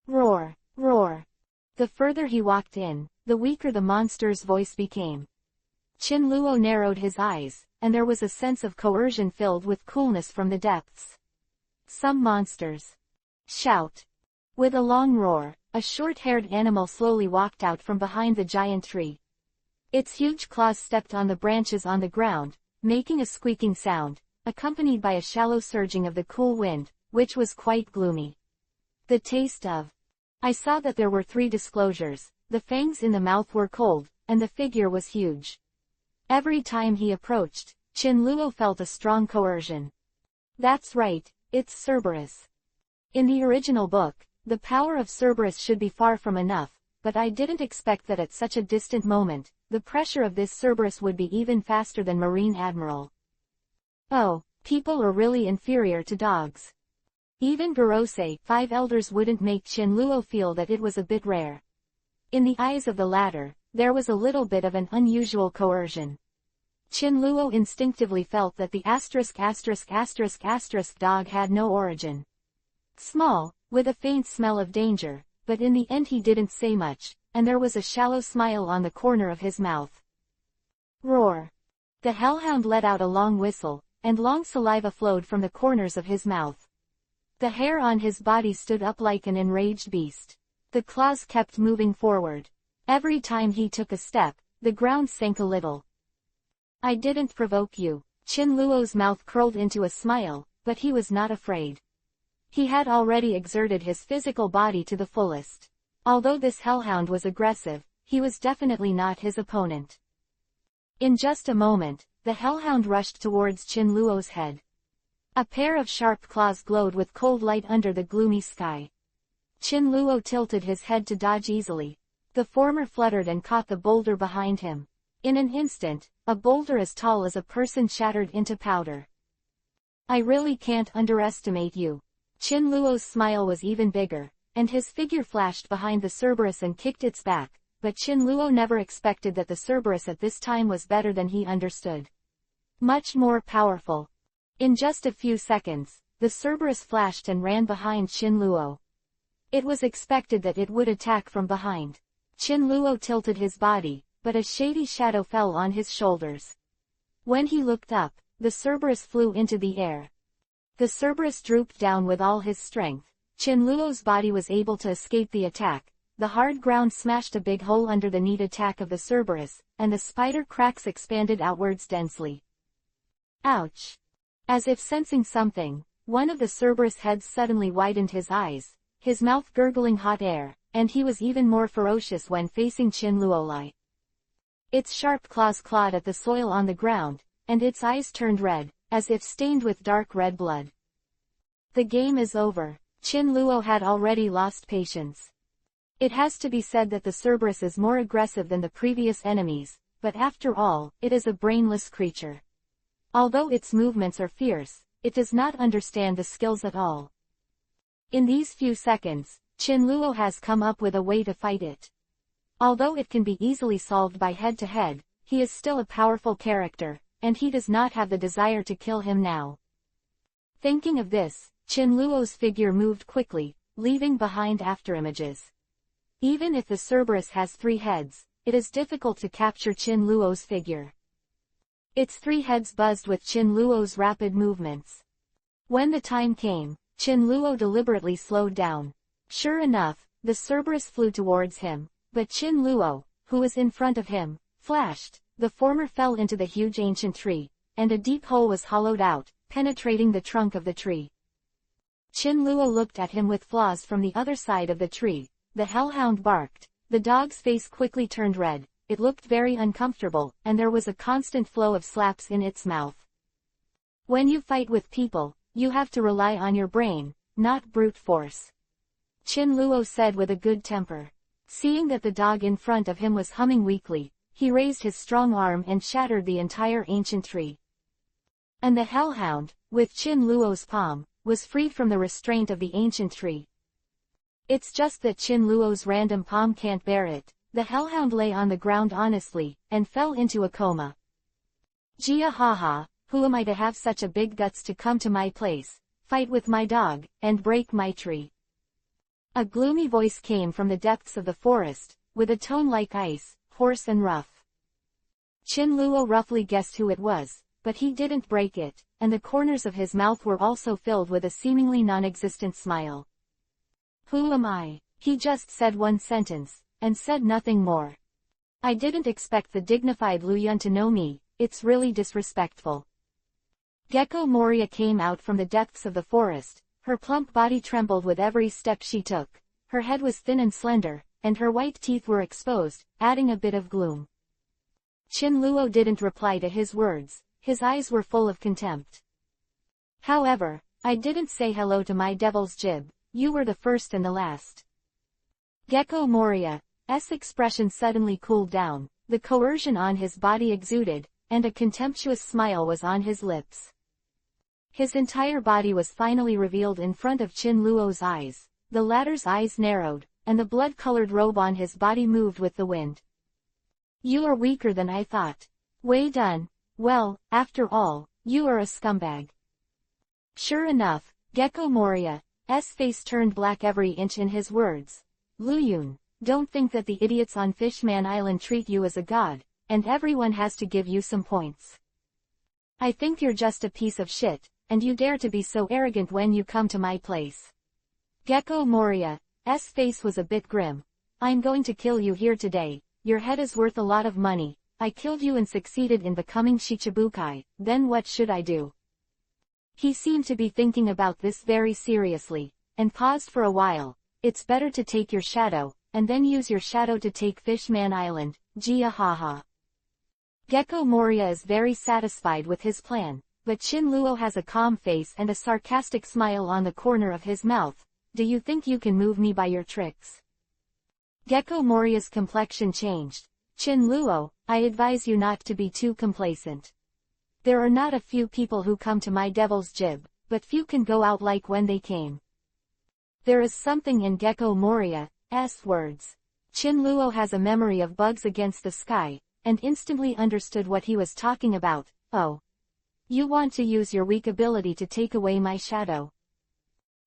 Roar, roar. The further he walked in, the weaker the monster's voice became. Qin Luo narrowed his eyes, and there was a sense of coercion filled with coolness from the depths. Some monsters shout. With a long roar, a short-haired animal slowly walked out from behind the giant tree. Its huge claws stepped on the branches on the ground, making a squeaking sound, accompanied by a shallow surging of the cool wind, which was quite gloomy. The taste of. I saw that there were 3 disclosures. The fangs in the mouth were cold, and the figure was huge. Every time he approached, Qin Luo felt a strong coercion. That's right, it's Cerberus. In the original book, the power of Cerberus should be far from enough, but I didn't expect that at such a distant moment, the pressure of this Cerberus would be even faster than Marine Admiral. Oh, people are really inferior to dogs. Even Gorosei, 5 elders wouldn't make Qin Luo feel that it was a bit rare. In the eyes of the latter, there was a little bit of an unusual coercion. Qin Luo instinctively felt that the ***** dog had no origin. Small, with a faint smell of danger, but in the end he didn't say much, and there was a shallow smile on the corner of his mouth. Roar. The hellhound let out a long whistle, and long saliva flowed from the corners of his mouth. The hair on his body stood up like an enraged beast. The claws kept moving forward. Every time he took a step, the ground sank a little. I didn't provoke you. Qin Luo's mouth curled into a smile, but he was not afraid. He had already exerted his physical body to the fullest. Although this hellhound was aggressive, he was definitely not his opponent. In just a moment, the hellhound rushed towards Qin Luo's head. A pair of sharp claws glowed with cold light under the gloomy sky. Qin Luo tilted his head to dodge easily. The former fluttered and caught the boulder behind him. In an instant, a boulder as tall as a person shattered into powder. I really can't underestimate you. Qin Luo's smile was even bigger, and his figure flashed behind the Cerberus and kicked its back, but Qin Luo never expected that the Cerberus at this time was better than he understood. Much more powerful. In just a few seconds, the Cerberus flashed and ran behind Qin Luo. It was expected that it would attack from behind. Qin Luo tilted his body, but a shady shadow fell on his shoulders. When he looked up, the Cerberus flew into the air. The Cerberus drooped down with all his strength. Qin Luo's body was able to escape the attack. The hard ground smashed a big hole under the neat attack of the Cerberus, and the spider cracks expanded outwards densely. Ouch! As if sensing something, one of the Cerberus heads suddenly widened his eyes, his mouth gurgling hot air, and he was even more ferocious when facing Qin Luo. Its sharp claws clawed at the soil on the ground, and its eyes turned red, as if stained with dark red blood. The game is over. Qin Luo had already lost patience. It has to be said that the Cerberus is more aggressive than the previous enemies, but after all, it is a brainless creature. Although its movements are fierce, it does not understand the skills at all. In these few seconds, Qin Luo has come up with a way to fight it. Although it can be easily solved by head-to-head, he is still a powerful character, and he does not have the desire to kill him now. Thinking of this, Chin Luo's figure moved quickly, leaving behind afterimages. Even if the Cerberus has 3 heads, it is difficult to capture Chin Luo's figure. Its 3 heads buzzed with Chin Luo's rapid movements. When the time came, Chin Luo deliberately slowed down. Sure enough, the Cerberus flew towards him, but Chin Luo, who was in front of him, flashed. The former fell into the huge ancient tree, and a deep hole was hollowed out, penetrating the trunk of the tree. Chin Luo looked at him with flaws from the other side of the tree. The hellhound barked. The dog's face quickly turned red. It looked very uncomfortable, and there was a constant flow of slaps in its mouth. When you fight with people, you have to rely on your brain, not brute force, Chin Luo said with a good temper. Seeing that the dog in front of him was humming weakly, he raised his strong arm and shattered the entire ancient tree. And the hellhound, with Chin Luo's palm, was freed from the restraint of the ancient tree. It's just that Chin Luo's random palm can't bear it. The hellhound lay on the ground honestly, and fell into a coma. Jia haha, who am I to have such a big guts to come to my place, fight with my dog, and break my tree? A gloomy voice came from the depths of the forest, with a tone like ice, hoarse and rough. Chin Luo roughly guessed who it was, but he didn't break it, and the corners of his mouth were also filled with a seemingly non-existent smile. Who am I? He just said one sentence, and said nothing more. I didn't expect the dignified Lu Yun to know me. It's really disrespectful. Gecko Moria came out from the depths of the forest. Her plump body trembled with every step she took. Her head was thin and slender, and her white teeth were exposed, adding a bit of gloom. Chin Luo didn't reply to his words. His eyes were full of contempt. However, I didn't say hello to my devil's jib. You were the first and the last. Gecko Moria's expression suddenly cooled down. The coercion on his body exuded, and a contemptuous smile was on his lips. His entire body was finally revealed in front of Chin Luo's eyes. The latter's eyes narrowed, and the blood-colored robe on his body moved with the wind. You are weaker than I thought. Wei Dun. Well, after all, you are a scumbag. Sure enough, Gecko Moria's face turned black every inch in his words. Lu Yun, don't think that the idiots on Fishman Island treat you as a god, and everyone has to give you some points. I think you're just a piece of shit, and you dare to be so arrogant when you come to my place. Gecko Moria's face was a bit grim. I'm going to kill you here today. Your head is worth a lot of money. I killed you and succeeded in becoming Shichibukai, then what should I do? He seemed to be thinking about this very seriously, and paused for a while. It's better to take your shadow, and then use your shadow to take Fishman Island, Jia haha. Gecko Moria is very satisfied with his plan, but Chin Luo has a calm face and a sarcastic smile on the corner of his mouth. Do you think you can move me by your tricks? Gecko Moria's complexion changed. Chin Luo, I advise you not to be too complacent. There are not a few people who come to my devil's jib, but few can go out like when they came. There is something in Gecko Moria's words. Chin Luo has a memory of bugs against the sky, and instantly understood what he was talking about. Oh. You want to use your weak ability to take away my shadow.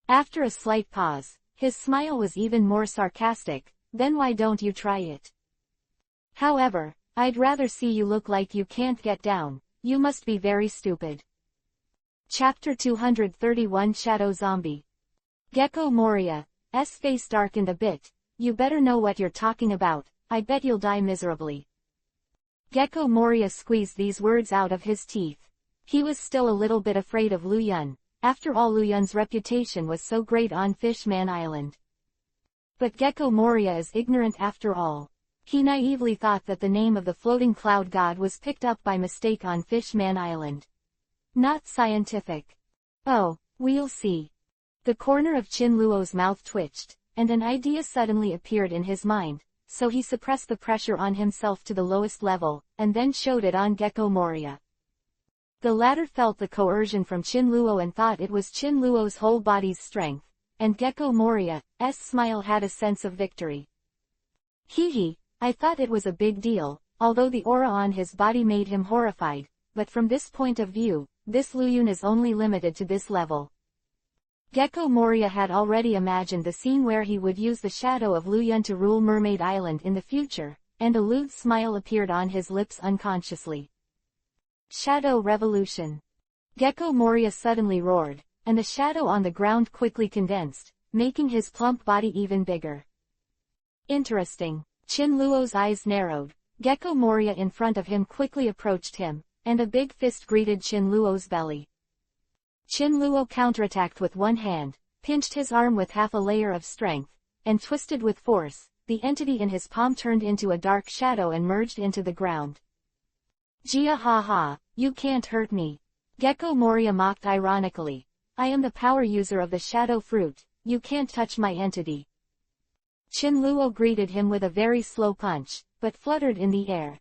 After a slight pause, his smile was even more sarcastic. Then why don't you try it? However, I'd rather see you look like you can't get down. You must be very stupid. Chapter 231 Shadow Zombie. Gecko Moria's face darkened a bit. You better know what you're talking about. I bet you'll die miserably. Gecko Moria squeezed these words out of his teeth. He was still a little bit afraid of Lu Yun. After all, Lu Yun's reputation was so great on Fishman Island. But Gecko Moria is ignorant after all. He naively thought that the name of the floating cloud god was picked up by mistake on Fishman Island. Not scientific. Oh, we'll see. The corner of Chin Luo's mouth twitched, and an idea suddenly appeared in his mind, so he suppressed the pressure on himself to the lowest level, and then showed it on Gecko Moria. The latter felt the coercion from Chin Luo and thought it was Chin Luo's whole body's strength, and Gecko Moria's smile had a sense of victory. Hee hee, I thought it was a big deal, although the aura on his body made him horrified. but from this point of view, this Luyun is only limited to this level. Gecko Moria had already imagined the scene where he would use the shadow of Luyun to rule Mermaid Island in the future, and a lewd smile appeared on his lips unconsciously. Shadow Revolution. Gecko Moria suddenly roared, and the shadow on the ground quickly condensed, making his plump body even bigger. Interesting. Chin Luo's eyes narrowed. Gecko Moria in front of him quickly approached him, and a big fist greeted Chin Luo's belly. Chin Luo counterattacked with one hand, pinched his arm with half a layer of strength, and twisted with force. The entity in his palm turned into a dark shadow and merged into the ground. Jia ha ha, you can't hurt me. Gecko Moria mocked ironically. I am the power user of the shadow fruit, you can't touch my entity. Chin Luo greeted him with a very slow punch, but fluttered in the air.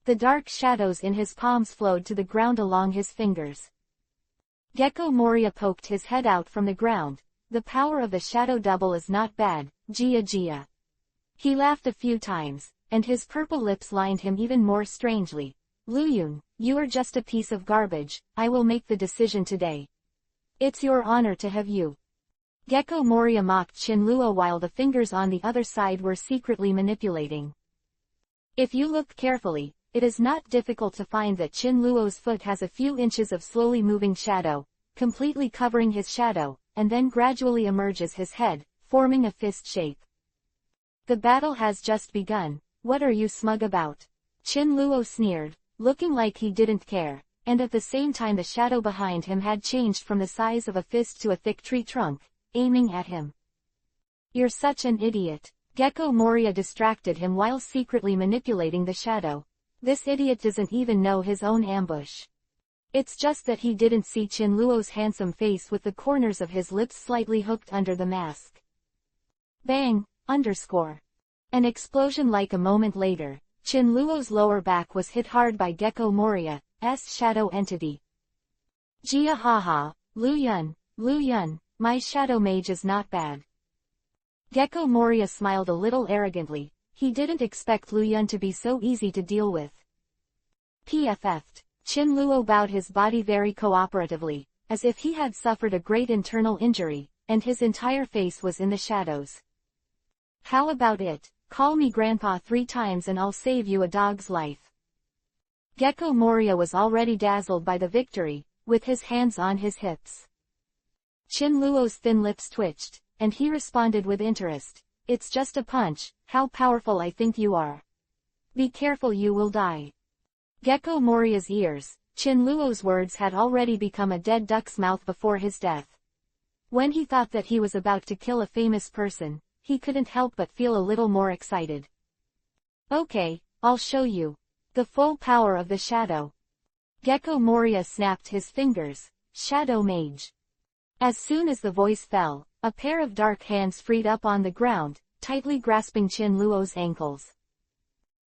The dark shadows in his palms flowed to the ground along his fingers. Gecko Moria poked his head out from the ground. The power of the shadow double is not bad, Jia Jia. He laughed a few times, and his purple lips lined him even more strangely. Luyun, you are just a piece of garbage, I will make the decision today. It's your honor to have you. Gecko Moria mocked Chin Luo while the fingers on the other side were secretly manipulating. If you look carefully, it is not difficult to find that Chin Luo's foot has a few inches of slowly moving shadow, completely covering his shadow, and then gradually emerges his head, forming a fist shape. The battle has just begun, what are you smug about? Chin Luo sneered, looking like he didn't care, and at the same time the shadow behind him had changed from the size of a fist to a thick tree trunk, aiming at him. You're such an idiot. Gecko Moria distracted him while secretly manipulating the shadow. This idiot doesn't even know his own ambush. It's just that he didn't see Chin Luo's handsome face with the corners of his lips slightly hooked under the mask. Bang! An explosion like a moment later, Chin Luo's lower back was hit hard by Gecko Moria's shadow entity. Jia haha, Luyun, my shadow mage is not bad. Gecko Moria smiled a little arrogantly. He didn't expect Luyun to be so easy to deal with. PFF'd. Chin Luo bowed his body very cooperatively, as if he had suffered a great internal injury, and his entire face was in the shadows. How about it? Call me Grandpa 3 times and I'll save you a dog's life. Gecko Moria was already dazzled by the victory, with his hands on his hips. Chin Luo's thin lips twitched, and he responded with interest. It's just a punch, how powerful I think you are. Be careful, you will die. Gecko Moria's ears. Chin Luo's words had already become a dead duck's mouth before his death. When he thought that he was about to kill a famous person, he couldn't help but feel a little more excited. Okay, I'll show you. The full power of the shadow. Gecko Moria snapped his fingers. Shadow Mage. As soon as the voice fell, a pair of dark hands freed up on the ground, tightly grasping Chin Luo's ankles.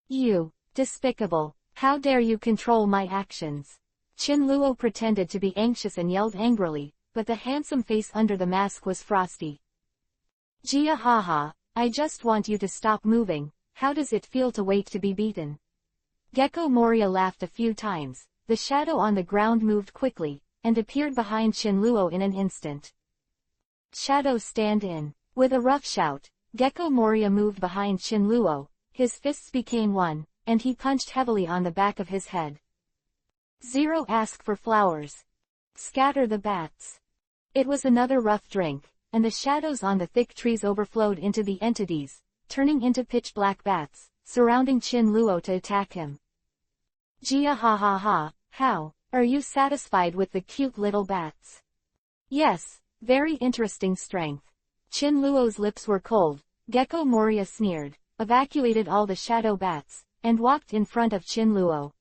You, despicable, how dare you control my actions? Chin Luo pretended to be anxious and yelled angrily, but the handsome face under the mask was frosty. Jia haha, I just want you to stop moving, how does it feel to wait to be beaten? Gecko Moria laughed a few times, the shadow on the ground moved quickly, and appeared behind Chin Luo in an instant. Shadow stand-in. With a rough shout, Gecko Moria moved behind Chin Luo, his fists became one, and he punched heavily on the back of his head. Zero ask for flowers. Scatter the bats. It was another rough drink, and the shadows on the thick trees overflowed into the entities, turning into pitch-black bats, surrounding Chin Luo to attack him. Jia ha ha ha, how, are you satisfied with the cute little bats? Yes, very interesting strength. Chin Luo's lips were cold. Gecko Moria sneered, evacuated all the shadow bats, and walked in front of Chin Luo.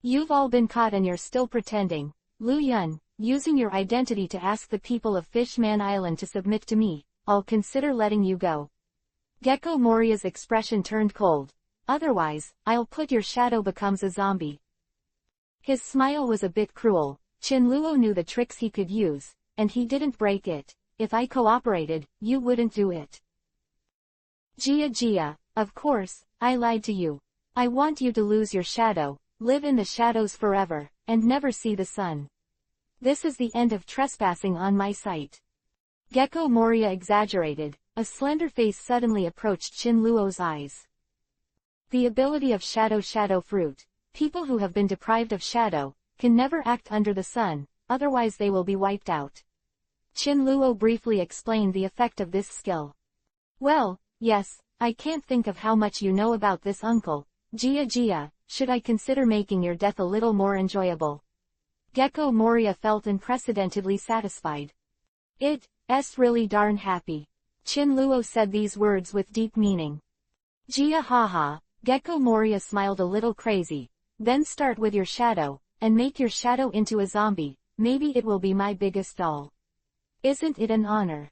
You've all been caught and you're still pretending. Luyun, using your identity to ask the people of Fishman Island to submit to me, I'll consider letting you go. Gecko Moria's expression turned cold. Otherwise, I'll put your shadow becomes a zombie. His smile was a bit cruel. Chin Luo knew the tricks he could use, and he didn't break it. If I cooperated, you wouldn't do it. Jia Jia, of course, I lied to you. I want you to lose your shadow, live in the shadows forever, and never see the sun. This is the end of trespassing on my sight. Gecko Moria exaggerated. A slender face suddenly approached Chin Luo's eyes. The ability of shadow fruit. People who have been deprived of shadow can never act under the sun, otherwise they will be wiped out. Chin Luo briefly explained the effect of this skill. Well, yes, I can't think of how much you know about this, uncle. Jia, should I consider making your death a little more enjoyable? Gecko Moria felt unprecedentedly satisfied. It's really darn happy. Chin Luo said these words with deep meaning. Jia haha, Gecko Moria smiled a little crazy. Then start with your shadow, and make your shadow into a zombie, maybe it will be my biggest doll. Isn't it an honor?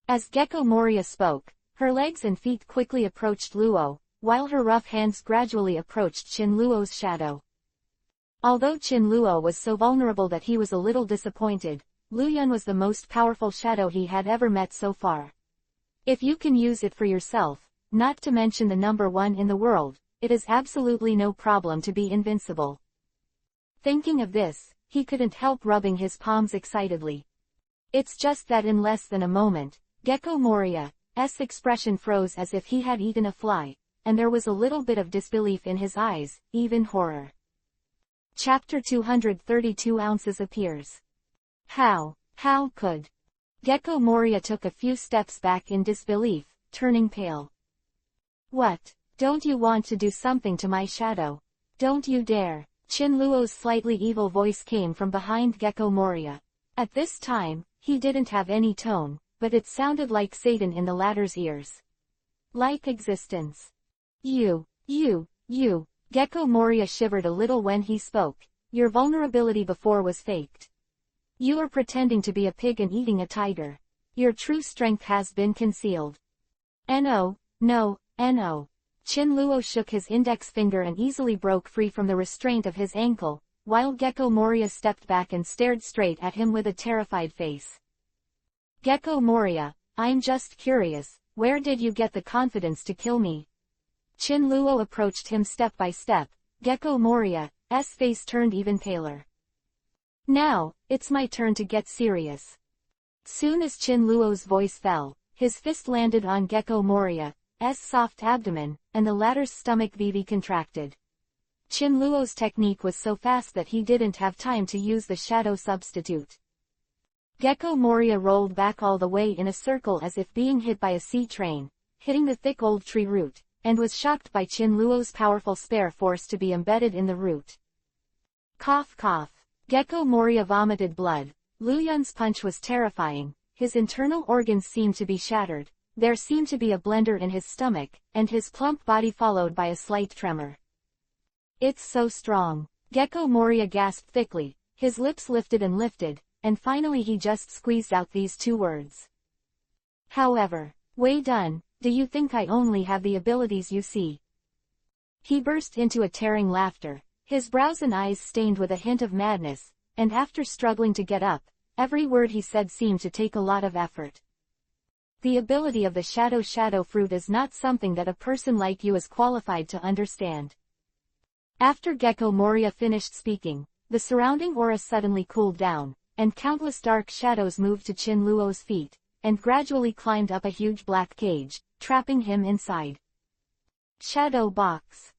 As Gecko Moria spoke, her legs and feet quickly approached Luo, while her rough hands gradually approached Chin Luo's shadow. Although Chin Luo was so vulnerable that he was a little disappointed, Luyuan was the most powerful shadow he had ever met so far. If you can use it for yourself, not to mention the number one in the world, it is absolutely no problem to be invincible. Thinking of this, he couldn't help rubbing his palms excitedly. It's just that in less than a moment, Gecko Moria's expression froze as if he had eaten a fly, and there was a little bit of disbelief in his eyes, even horror. Chapter 232 Ounces appears. How could? Gecko Moria took a few steps back in disbelief, turning pale. What? Don't you want to do something to my shadow? Don't you dare! Chin Luo's slightly evil voice came from behind Gecko Moria. At this time, he didn't have any tone, but it sounded like Satan in the latter's ears. Like existence. You. Gecko Moria shivered a little when he spoke. Your vulnerability before was faked. You are pretending to be a pig and eating a tiger. Your true strength has been concealed. No. Chin Luo shook his index finger and easily broke free from the restraint of his ankle, while Gecko Moria stepped back and stared straight at him with a terrified face. Gecko Moria, I'm just curious, where did you get the confidence to kill me? Chin Luo approached him step by step. Gecko Moria's face turned even paler. Now, it's my turn to get serious. Soon as Chin Luo's voice fell, his fist landed on Gecko Moria's soft abdomen, and the latter's stomach VV contracted. Chin Luo's technique was so fast that he didn't have time to use the shadow substitute. Gecko Moria rolled back all the way in a circle as if being hit by a sea train, hitting the thick old tree root, and was shocked by Chin Luo's powerful spare force to be embedded in the root. Cough. Gecko Moria vomited blood. Luyuan's punch was terrifying. His internal organs seemed to be shattered. There seemed to be a blender in his stomach, and his plump body followed by a slight tremor. It's so strong. Gecko Moria gasped thickly. His lips lifted, and finally he just squeezed out these two words. However, way done, do you think I only have the abilities you see? He burst into a tearing laughter, his brows and eyes stained with a hint of madness, and after struggling to get up, every word he said seemed to take a lot of effort. The ability of the shadow fruit is not something that a person like you is qualified to understand. After Gecko Moria finished speaking, the surrounding aura suddenly cooled down, and countless dark shadows moved to Chin Luo's feet, and gradually climbed up a huge black cage, trapping him inside. Shadow box.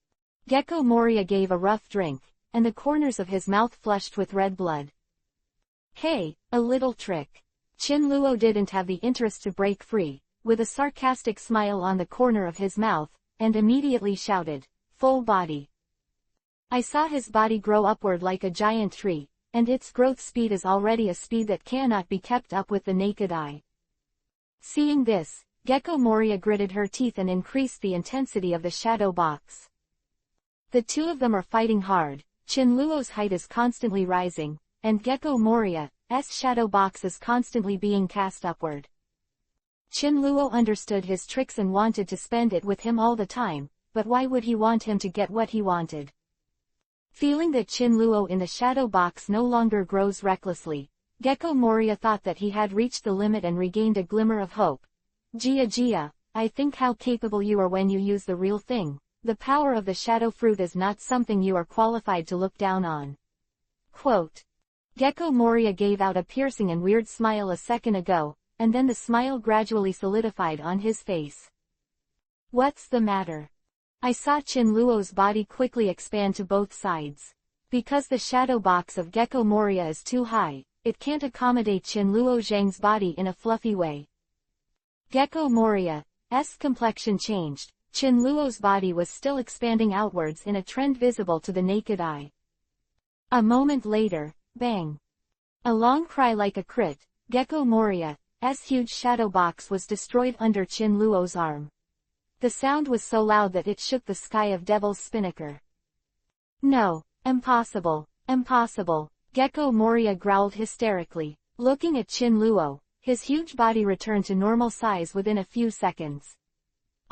Gecko Moria gave a rough drink, and the corners of his mouth flushed with red blood. Hey, a little trick. Chin Luo didn't have the interest to break free, with a sarcastic smile on the corner of his mouth, and immediately shouted, full body. I saw his body grow upward like a giant tree, and its growth speed is already a speed that cannot be kept up with the naked eye. Seeing this, Gecko Moria gritted her teeth and increased the intensity of the shadow box. The two of them are fighting hard. Chin Luo's height is constantly rising, and Gecko Moria's shadow box is constantly being cast upward. Chin Luo understood his tricks and wanted to spend it with him all the time, but why would he want him to get what he wanted? Feeling that Chin Luo in the shadow box no longer grows recklessly, Gecko Moria thought that he had reached the limit and regained a glimmer of hope. Jia, I think how capable you are when you use the real thing. The power of the shadow fruit is not something you are qualified to look down on. Quote. Gecko Moria gave out a piercing and weird smile a second ago, and then the smile gradually solidified on his face. What's the matter? I saw Chin Luo's body quickly expand to both sides. Because the shadow box of Gecko Moria is too high, it can't accommodate Chin Luo Zhang's body in a fluffy way. Gecko Moria's complexion changed. Chin Luo's body was still expanding outwards in a trend visible to the naked eye. A moment later, bang! A long cry like a crit, Gecko Moria's huge shadow box was destroyed under Chin Luo's arm. The sound was so loud that it shook the sky of Devil's Spinnaker. No, impossible, impossible, Gecko Moria growled hysterically. Looking at Chin Luo, his huge body returned to normal size within a few seconds.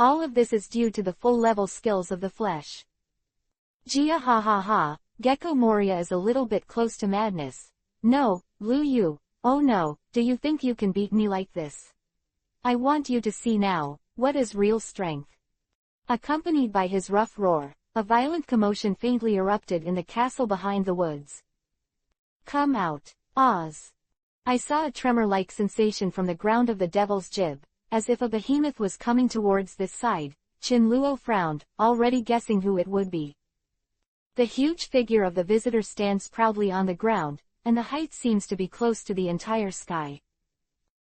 All of this is due to the full-level skills of the flesh. Jia ha ha ha, Gecko Moria is a little bit close to madness. No, Lu Yu, oh no, do you think you can beat me like this? I want you to see now, what is real strength. Accompanied by his rough roar, a violent commotion faintly erupted in the castle behind the woods. Come out, Oz. I saw a tremor-like sensation from the ground of the Devil's Jib. As if a behemoth was coming towards this side, Chin Luo frowned, already guessing who it would be. The huge figure of the visitor stands proudly on the ground, and the height seems to be close to the entire sky.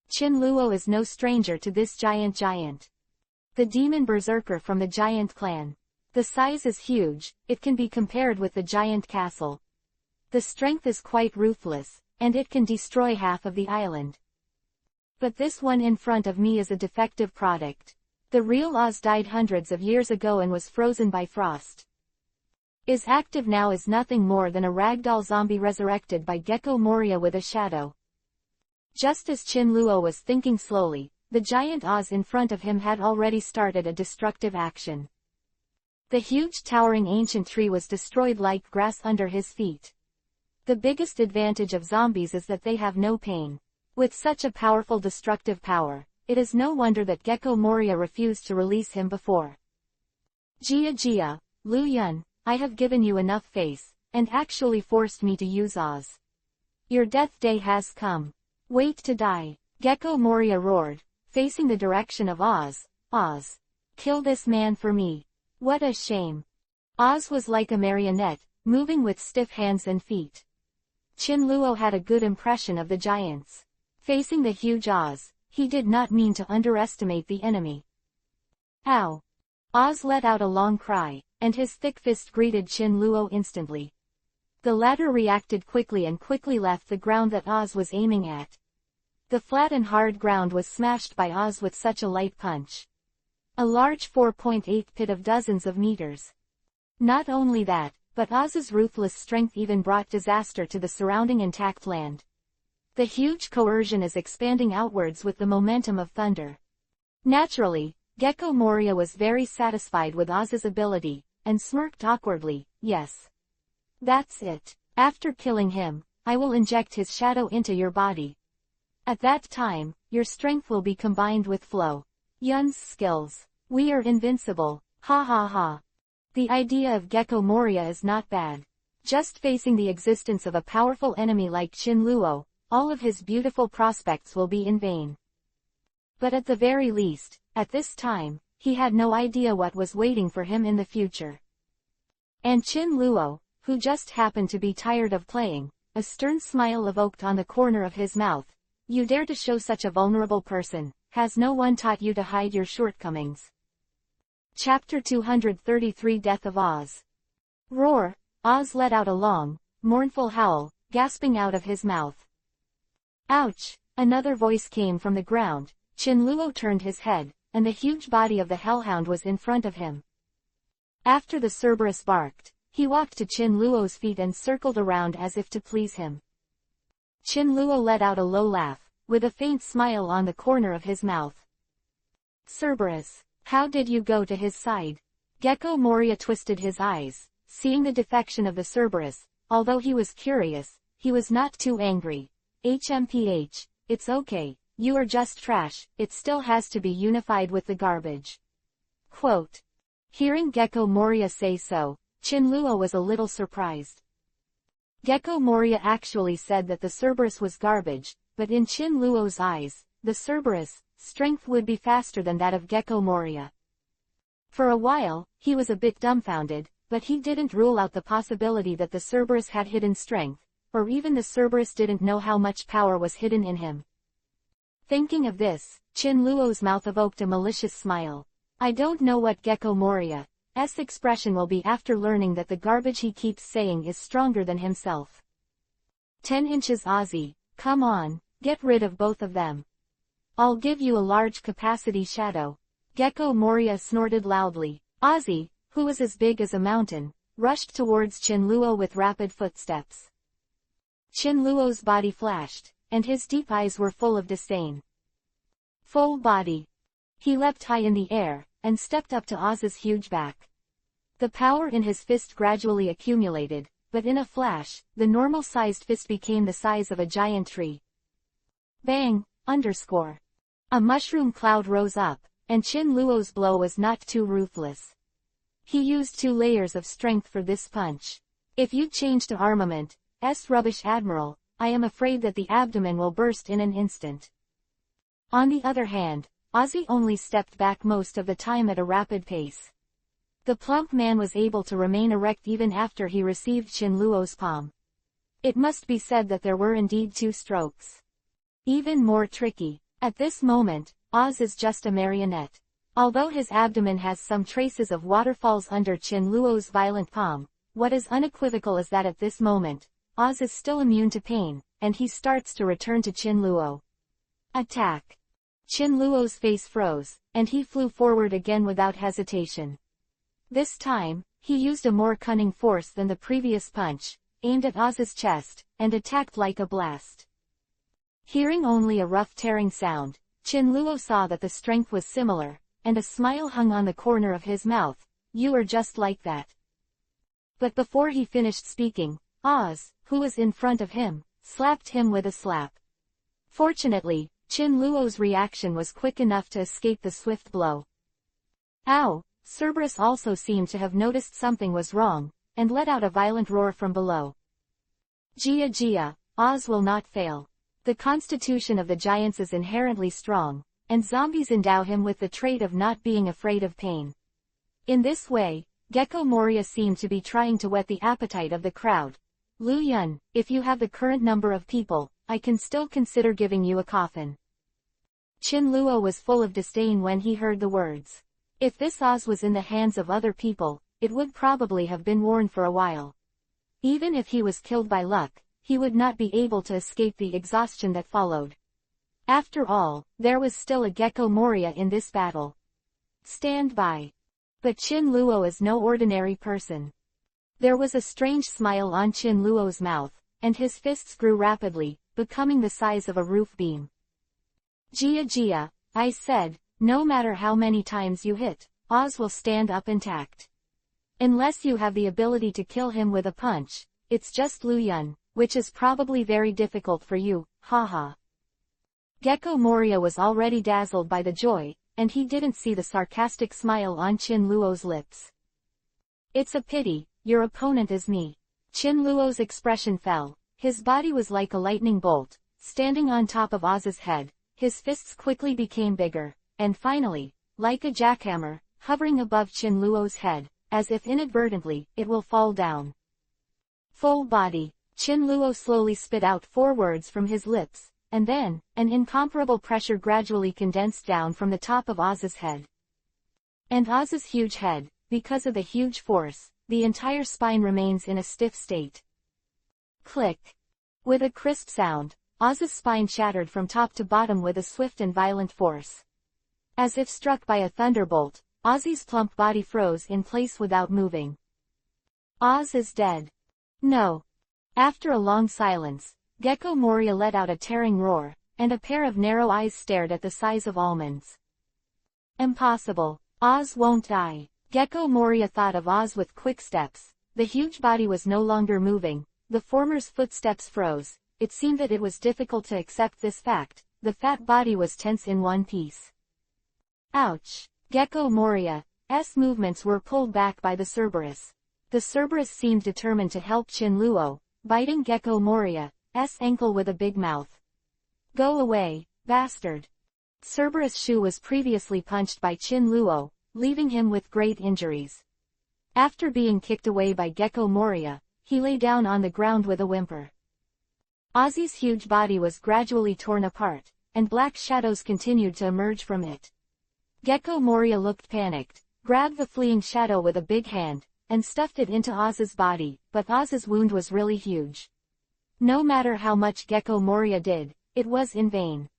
Chin Luo is no stranger to this giant. The demon berserker from the giant clan. The size is huge, it can be compared with the giant castle. The strength is quite ruthless, and it can destroy half of the island. But this one in front of me is a defective product. The real Oz died hundreds of years ago and was frozen by frost. Is active now is nothing more than a ragdoll zombie resurrected by Gecko Moria with a shadow. Just as Chin Luo was thinking slowly, the giant Oz in front of him had already started a destructive action. The huge towering ancient tree was destroyed like grass under his feet. The biggest advantage of zombies is that they have no pain. With such a powerful destructive power, it is no wonder that Gecko Moria refused to release him before. Jia, Lu Yun, I have given you enough face, and actually forced me to use Oz. Your death day has come. Wait to die, Gecko Moria roared, facing the direction of Oz. Oz, kill this man for me. What a shame. Oz was like a marionette, moving with stiff hands and feet. Chin Luo had a good impression of the giants. Facing the huge Oz, he did not mean to underestimate the enemy. Ow! Oz let out a long cry, and his thick fist greeted Chin Luo instantly. The latter reacted quickly and quickly left the ground that Oz was aiming at. The flat and hard ground was smashed by Oz with such a light punch. A large 4.8 pit of dozens of meters. Not only that, but Oz's ruthless strength even brought disaster to the surrounding intact land. The huge coercion is expanding outwards with the momentum of thunder. Naturally, Gecko Moria was very satisfied with Oz's ability, and smirked awkwardly. Yes. That's it. After killing him, I will inject his shadow into your body. At that time, your strength will be combined with Flo Yun's skills. We are invincible. Ha ha ha. The idea of Gecko Moria is not bad. Just facing the existence of a powerful enemy like Chin Luo, all of his beautiful prospects will be in vain. But at the very least, at this time, he had no idea what was waiting for him in the future. And Chin Luo, who just happened to be tired of playing, a stern smile evoked on the corner of his mouth. You dare to show such a vulnerable person, has no one taught you to hide your shortcomings? Chapter 233 Death of Oz. Roar! Oz let out a long, mournful howl, gasping out of his mouth. Ouch! Another voice came from the ground. Chin Luo turned his head, and the huge body of the hellhound was in front of him. After the Cerberus barked, he walked to Chin Luo's feet and circled around as if to please him. Chin Luo let out a low laugh, with a faint smile on the corner of his mouth. Cerberus, how did you go to his side? Gecko Moria twisted his eyes, seeing the defection of the Cerberus. Although he was curious, he was not too angry. HMPH, it's okay, you are just trash, it still has to be unified with the garbage. Quote. Hearing Gecko Moria say so, Chinluo was a little surprised. Gecko Moria actually said that the Cerberus was garbage, but in Chinluo's eyes, the Cerberus' strength would be faster than that of Gecko Moria. For a while, he was a bit dumbfounded, but he didn't rule out the possibility that the Cerberus had hidden strength, or even the Cerberus didn't know how much power was hidden in him. Thinking of this, Chinluo's mouth evoked a malicious smile. I don't know what Gecko Moria's expression will be after learning that the garbage he keeps saying is stronger than himself. 10 inches Ozzy, come on, get rid of both of them. I'll give you a large capacity shadow. Gecko Moria snorted loudly. Ozzy, who was as big as a mountain, rushed towards Chinluo with rapid footsteps. Chinluo's body flashed, and his deep eyes were full of disdain. Full body. He leapt high in the air, and stepped up to Oz's huge back. The power in his fist gradually accumulated, but in a flash, the normal-sized fist became the size of a giant tree. Bang! A mushroom cloud rose up, and Chinluo's blow was not too ruthless. He used 2 layers of strength for this punch. If you change to armament, rubbish Admiral, I am afraid that the abdomen will burst in an instant. On the other hand, Ozzy only stepped back most of the time at a rapid pace. The plump man was able to remain erect even after he received Chinluo's palm. It must be said that there were indeed 2 strokes. Even more tricky. At this moment, Oz is just a marionette. Although his abdomen has some traces of waterfalls under Chinluo's violent palm, what is unequivocal is that at this moment, Oz is still immune to pain, and he starts to return to Chinluo. Attack! Chinluo's face froze, and he flew forward again without hesitation. This time, he used a more cunning force than the previous punch, aimed at Oz's chest, and attacked like a blast. Hearing only a rough tearing sound, Chinluo saw that the strength was similar, and a smile hung on the corner of his mouth. You are just like that. But before he finished speaking, Oz, who was in front of him, slapped him with a slap. Fortunately, Chinluo's reaction was quick enough to escape the swift blow. Ow! Cerberus also seemed to have noticed something was wrong, and let out a violent roar from below. Gia Gia, Oz will not fail. The constitution of the giants is inherently strong, and zombies endow him with the trait of not being afraid of pain. In this way, Gecko Moria seemed to be trying to whet the appetite of the crowd. Lu Yun, if you have the current number of people, I can still consider giving you a coffin. Chinluo was full of disdain when he heard the words. If this Oz was in the hands of other people, it would probably have been worn for a while. Even if he was killed by luck, he would not be able to escape the exhaustion that followed. After all, there was still a Gecko Moria in this battle. Stand by. But Chinluo is no ordinary person. There was a strange smile on Chinluo's mouth, and his fists grew rapidly, becoming the size of a roof beam. Gia Gia, I said, no matter how many times you hit, Oz will stand up intact. Unless you have the ability to kill him with a punch, it's just Lu Yun, which is probably very difficult for you, haha. Gecko Moria was already dazzled by the joy, and he didn't see the sarcastic smile on Chinluo's lips. It's a pity, your opponent is me. Chinluo's expression fell. His body was like a lightning bolt, standing on top of Oz's head. His fists quickly became bigger, and finally, like a jackhammer, hovering above Chinluo's head, as if inadvertently, it will fall down. Full body. Chinluo slowly spit out 4 words from his lips, and then, an incomparable pressure gradually condensed down from the top of Oz's head. And Oz's huge head, because of the huge force, the entire spine remains in a stiff state. Click. With a crisp sound, Oz's spine shattered from top to bottom with a swift and violent force. As if struck by a thunderbolt, Ozzy's plump body froze in place without moving. Oz is dead. No. After a long silence, Gecko Moria let out a tearing roar, and a pair of narrow eyes stared at the size of almonds. Impossible. Oz won't die. Gecko Moria thought of Oz with quick steps. The huge body was no longer moving. The former's footsteps froze. It seemed that it was difficult to accept this fact. The fat body was tense in one piece. Ouch. Gecko Moria, movements were pulled back by the Cerberus. The Cerberus seemed determined to help Chinluo, biting Gecko Moria's ankle with a big mouth. Go away, bastard. Cerberus' shoe was previously punched by Chinluo, leaving him with great injuries. After being kicked away by Gecko Moria, he lay down on the ground with a whimper. Ozzy's huge body was gradually torn apart, and black shadows continued to emerge from it. Gecko Moria looked panicked, grabbed the fleeing shadow with a big hand, and stuffed it into Oz's body, but Oz's wound was really huge. No matter how much Gecko Moria did, it was in vain.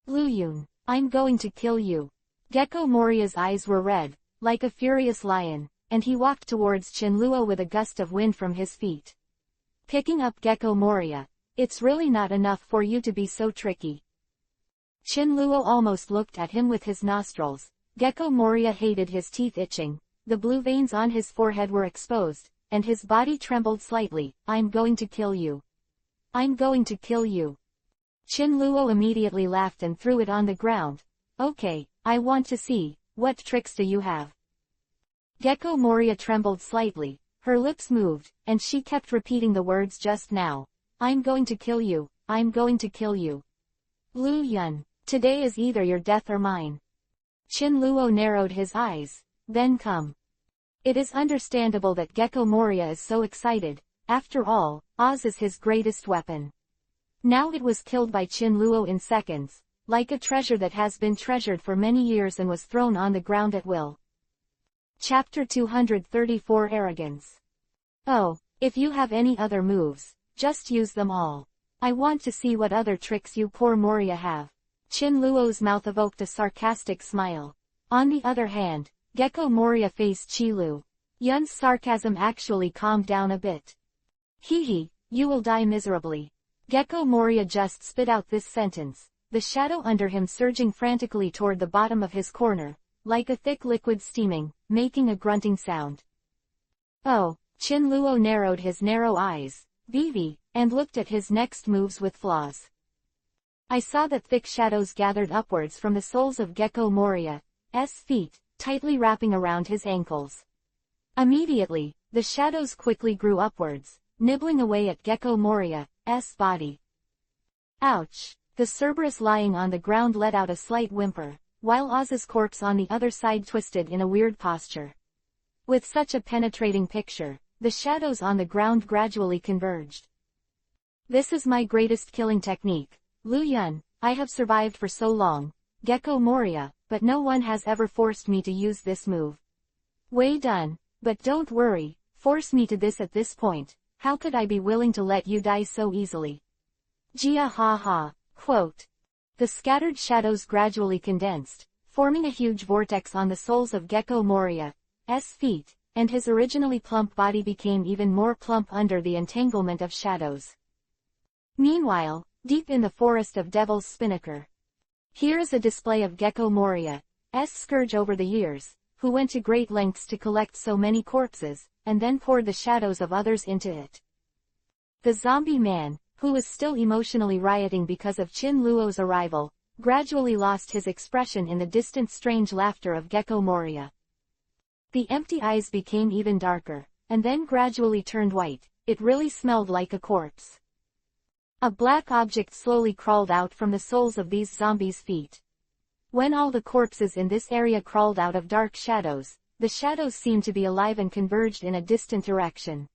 Luyun, I'm going to kill you. Gecko Moria's eyes were red, like a furious lion, and he walked towards Chinluo with a gust of wind from his feet. Picking up Gecko Moria, it's really not enough for you to be so tricky. Chinluo almost looked at him with his nostrils. Gecko Moria hated his teeth itching, the blue veins on his forehead were exposed, and his body trembled slightly. I'm going to kill you. I'm going to kill you. Chinluo immediately laughed and threw it on the ground. Okay, I want to see, what tricks do you have? Gecko Moria trembled slightly, her lips moved, and she kept repeating the words just now. I'm going to kill you, I'm going to kill you. Lu Yun, today is either your death or mine. Chinluo narrowed his eyes, then come. It is understandable that Gecko Moria is so excited. After all, Oz is his greatest weapon. Now it was killed by Chinluo in seconds, like a treasure that has been treasured for many years and was thrown on the ground at will. Chapter 234 Arrogance. Oh, if you have any other moves, just use them all. I want to see what other tricks you poor Moria have. Chinluo's mouth evoked a sarcastic smile. On the other hand, Gecko Moria faced Chilu. Yun's sarcasm actually calmed down a bit. Hee, you will die miserably. Gecko Moria just spit out this sentence, the shadow under him surging frantically toward the bottom of his corner, like a thick liquid steaming, making a grunting sound. Oh, Chinluo narrowed his narrow eyes, Vivi, and looked at his next moves with flaws. I saw that thick shadows gathered upwards from the soles of Gecko Moria's feet, tightly wrapping around his ankles. Immediately, the shadows quickly grew upwards, nibbling away at Gecko Moria's body. Ouch! The Cerberus lying on the ground let out a slight whimper, while Oz's corpse on the other side twisted in a weird posture. With such a penetrating picture, the shadows on the ground gradually converged. This is my greatest killing technique, Lu Yun. I have survived for so long, Gecko Moria, but no one has ever forced me to use this move. Way done, but don't worry, force me to this at this point, how could I be willing to let you die so easily? Jia ha ha, quote. The scattered shadows gradually condensed, forming a huge vortex on the soles of Gecko Moria's feet, and his originally plump body became even more plump under the entanglement of shadows. Meanwhile, deep in the forest of Devil's Spinnaker. Here is a display of Gecko Moria's scourge over the years, who went to great lengths to collect so many corpses, and then poured the shadows of others into it. The zombie man, who was still emotionally rioting because of Chinluo's arrival, gradually lost his expression in the distant strange laughter of Gecko Moria. The empty eyes became even darker, and then gradually turned white. It really smelled like a corpse. A black object slowly crawled out from the soles of these zombies' feet. When all the corpses in this area crawled out of dark shadows, the shadows seemed to be alive and converged in a distant direction.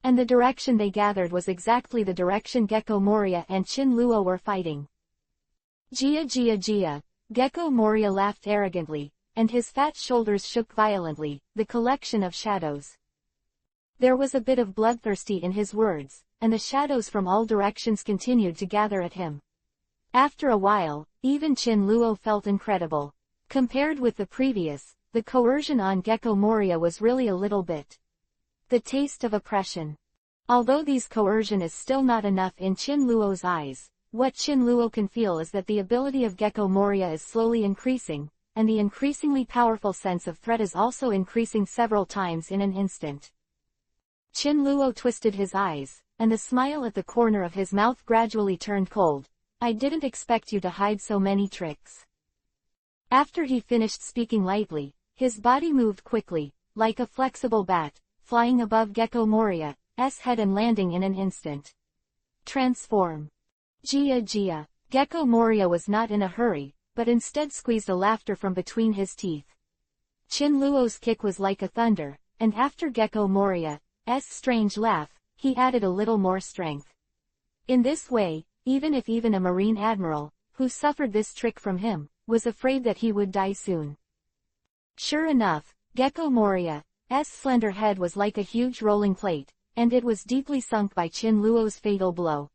And the direction they gathered was exactly the direction Gecko Moria and Chinluo were fighting. Jia. Gecko Moria laughed arrogantly, and his fat shoulders shook violently, the collection of shadows. There was a bit of bloodthirsty in his words, and the shadows from all directions continued to gather at him. After a while, even Chinluo felt incredible. Compared with the previous, the coercion on Gecko Moria was really a little bit. The taste of oppression. Although these coercion is still not enough in Chinluo's eyes, what Chinluo can feel is that the ability of Gecko Moria is slowly increasing, and the increasingly powerful sense of threat is also increasing several times in an instant. Chinluo twisted his eyes, and the smile at the corner of his mouth gradually turned cold. I didn't expect you to hide so many tricks. After he finished speaking lightly, His body moved quickly, like a flexible bat, flying above Gecko Moria's head and landing in an instant. Transform. Gia Gia. Gecko Moria was not in a hurry, but instead squeezed a laughter from between his teeth. Chin Luo's kick was like a thunder, and after Gecko Moria's strange laugh, he added a little more strength. In this way, even a Marine Admiral, who suffered this trick from him, was afraid that he would die soon. Sure enough, Gecko Moria's slender head was like a huge rolling plate, and it was deeply sunk by Chin Luo's fatal blow.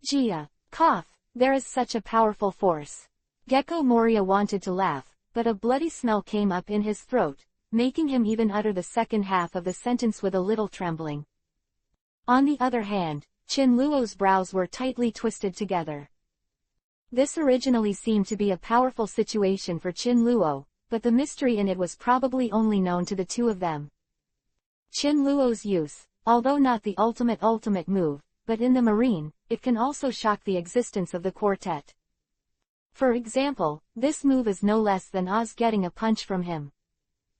Gia. Cough. There is such a powerful force. Gecko Moria wanted to laugh, but a bloody smell came up in his throat, making him even utter the second half of the sentence with a little trembling. On the other hand, Chin Luo's brows were tightly twisted together. This originally seemed to be a powerful situation for Chin Luo, but the mystery in it was probably only known to the two of them. Chin Luo's use, although not the ultimate move, but in the Marine, it can also shock the existence of the quartet. For example, this move is no less than Oz getting a punch from him.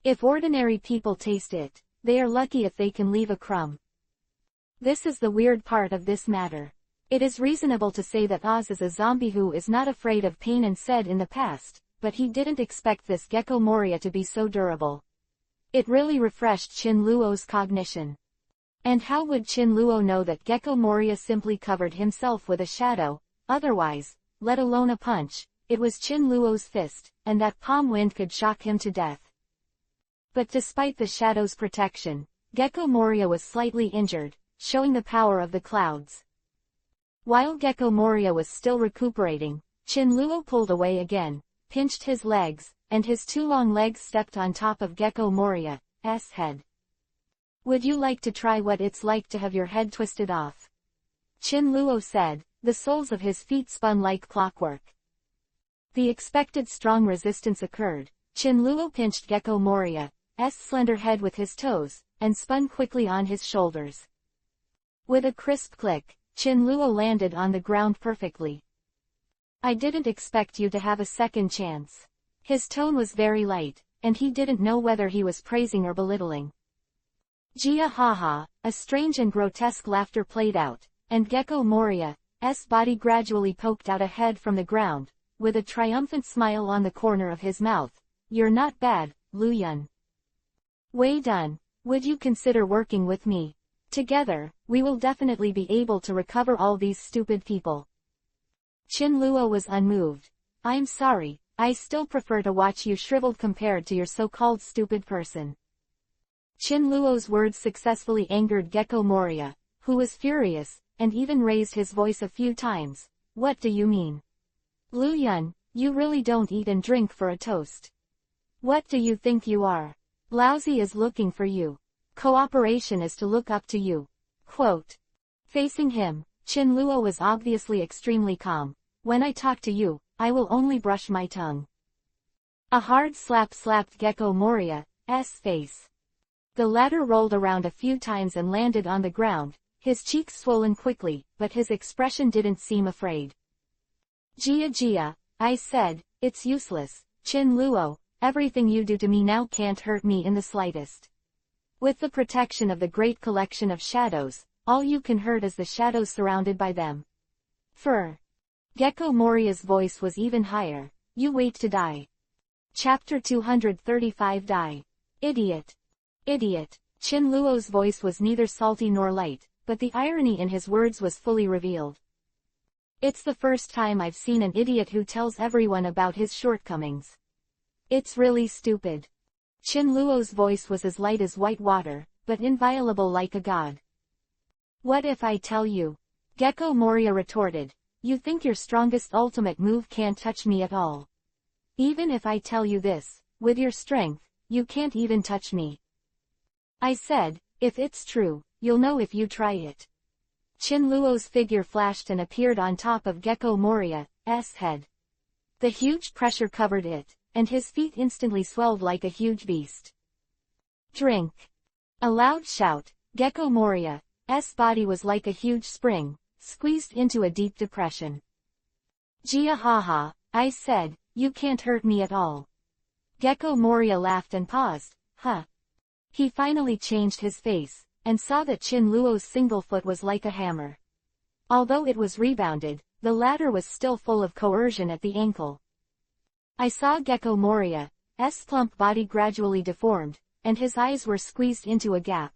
If ordinary people taste it, they are lucky if they can leave a crumb. This is the weird part of this matter. It is reasonable to say that Oz is a zombie who is not afraid of pain and said in the past, but he didn't expect this Gecko Moria to be so durable. It really refreshed Chin Luo's cognition. And how would Chin Luo know that Gecko Moria simply covered himself with a shadow, otherwise, let alone a punch? It was Chin Luo's fist, and that palm wind could shock him to death. But despite the shadow's protection, Gecko Moria was slightly injured, showing the power of the clouds. While Gecko Moria was still recuperating, Chin Luo pulled away again, pinched his legs, and his two long legs stepped on top of Gecko Moria's head. Would you like to try what it's like to have your head twisted off? Chin Luo said, the soles of his feet spun like clockwork. The expected strong resistance occurred. Chin Luo pinched Gecko Moria's slender head with his toes, and spun quickly on his shoulders. With a crisp click, Chin Luo landed on the ground perfectly. I didn't expect you to have a second chance. His tone was very light, and he didn't know whether he was praising or belittling. Gia ha ha, a strange and grotesque laughter played out, and Gecko Moria's body gradually poked out a head from the ground, with a triumphant smile on the corner of his mouth. You're not bad, Lu Yun. Wei Dun, would you consider working with me? Together, we will definitely be able to recover all these stupid people. Chin Luo was unmoved. I'm sorry, I still prefer to watch you shriveled compared to your so-called stupid person. Chin Luo's words successfully angered Gecko Moria, who was furious, and even raised his voice a few times. What do you mean? Lu Yun, you really don't eat and drink for a toast. What do you think you are? Lousy is looking for you. Cooperation is to look up to you. Quote. Facing him, Chin Luo was obviously extremely calm. When I talk to you, I will only brush my tongue. A hard slap slapped Gecko Moria's face. The latter rolled around a few times and landed on the ground, his cheeks swollen quickly, but his expression didn't seem afraid. Gia Gia, I said, it's useless, Chin Luo, everything you do to me now can't hurt me in the slightest. With the protection of the great collection of shadows, all you can hurt is the shadows surrounded by them. Gecko Moria's voice was even higher. You wait to die. Chapter 235 Die. Idiot. Idiot. Chin Luo's voice was neither salty nor light, but the irony in his words was fully revealed. It's the first time I've seen an idiot who tells everyone about his shortcomings. It's really stupid. Chin Luo's voice was as light as white water, but inviolable like a god. What if I tell you? Gecko Moria retorted. You think your strongest ultimate move can't touch me at all. Even if I tell you this, with your strength, you can't even touch me. I said, if it's true, you'll know if you try it. Chin Luo's figure flashed and appeared on top of Gecko Moria's head. The huge pressure covered it, and his feet instantly swelled like a huge beast. Drink. A loud shout, Gecko Moria's body was like a huge spring, squeezed into a deep depression. Gia ha ha, I said, you can't hurt me at all. Gecko Moria laughed and paused. Huh. He finally changed his face, and saw that Chin Luo's single foot was like a hammer. Although it was rebounded, the latter was still full of coercion at the ankle. I saw Gecko Moria's plump body gradually deformed, and his eyes were squeezed into a gap.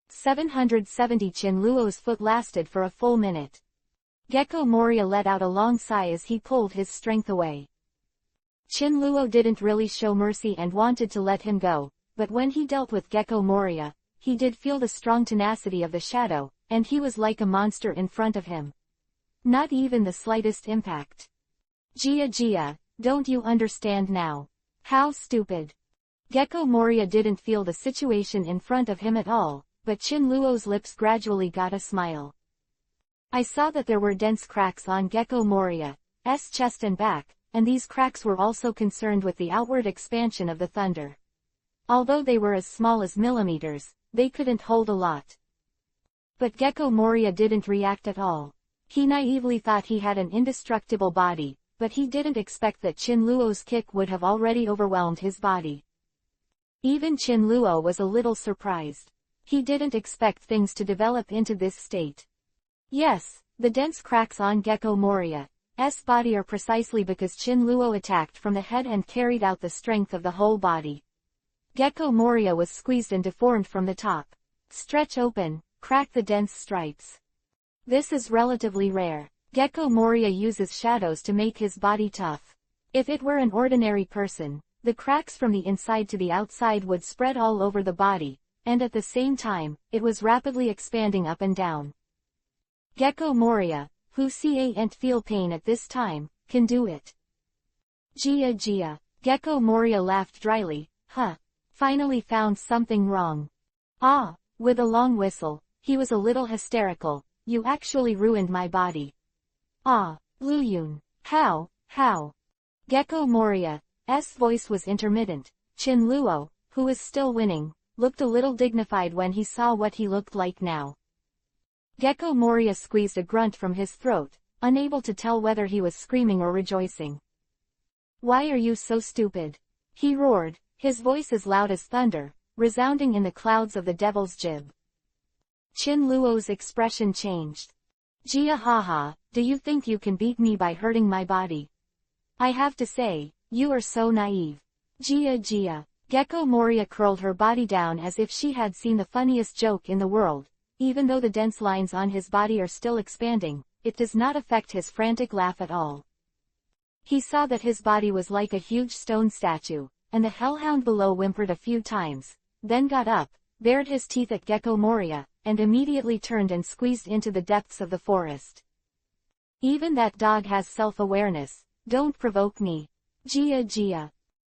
770 Chin Luo's foot lasted for a full minute. Gecko Moria let out a long sigh as he pulled his strength away. Chin Luo didn't really show mercy and wanted to let him go, but when he dealt with Gecko Moria, he did feel the strong tenacity of the shadow, and he was like a monster in front of him. Not even the slightest impact. Jia, don't you understand now? How stupid. Gecko Moria didn't feel the situation in front of him at all, but Chin Luo's lips gradually got a smile. I saw that there were dense cracks on Gecko Moria's chest and back, and these cracks were also concerned with the outward expansion of the thunder. Although they were as small as millimeters, they couldn't hold a lot. But Gecko Moria didn't react at all. He naively thought he had an indestructible body, but he didn't expect that Chin Luo's kick would have already overwhelmed his body. Even Chin Luo was a little surprised. He didn't expect things to develop into this state. Yes, the dense cracks on Gecko Moria's body are precisely because Chin Luo attacked from the head and carried out the strength of the whole body. Gecko Moria was squeezed and deformed from the top. Stretch open, crack the dense stripes. This is relatively rare. Gecko Moria uses shadows to make his body tough. If it were an ordinary person, the cracks from the inside to the outside would spread all over the body, and at the same time, it was rapidly expanding up and down. Gecko Moria, who can't feel pain at this time, can do it. Jia. Gecko Moria laughed dryly. Huh. Finally found something wrong. Ah, with a long whistle, he was a little hysterical. You actually ruined my body. Ah, Luyun. How? Gecko Moria's voice was intermittent. Chin Luo, who was still winning, looked a little dignified when he saw what he looked like now. Gecko Moria squeezed a grunt from his throat, unable to tell whether he was screaming or rejoicing. Why are you so stupid? He roared, his voice as loud as thunder, resounding in the clouds of the devil's jib. Chin Luo's expression changed. Jia, do you think you can beat me by hurting my body? I have to say, you are so naive. Jia. Gecko Moria curled her body down as if she had seen the funniest joke in the world. Even though the dense lines on his body are still expanding, it does not affect his frantic laugh at all. He saw that his body was like a huge stone statue, and the hellhound below whimpered a few times, then got up, bared his teeth at Gecko Moria, and immediately turned and squeezed into the depths of the forest. Even that dog has self-awareness. Don't provoke me. Jia.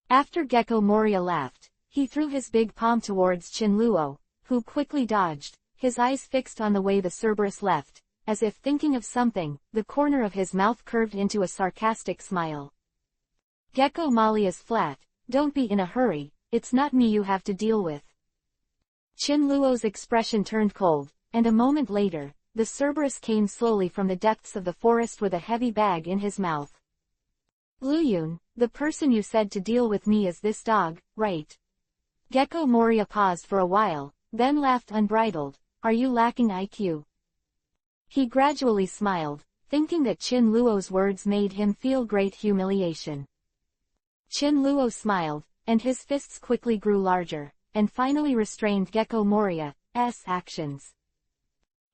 After Gecko Moria laughed, he threw his big palm towards Chin Luo, who quickly dodged, his eyes fixed on the way the Cerberus left. As if thinking of something, the corner of his mouth curved into a sarcastic smile. Gecko Molly is flat. Don't be in a hurry, it's not me you have to deal with. Chin Luo's expression turned cold, and a moment later, the Cerberus came slowly from the depths of the forest with a heavy bag in his mouth. Luyun, the person you said to deal with me is this dog, right? Gecko Moria paused for a while, then laughed unbridled. Are you lacking IQ? He gradually smiled, thinking that Chin Luo's words made him feel great humiliation. Chin Luo smiled, and his fists quickly grew larger, and finally restrained Gecko Moria's actions.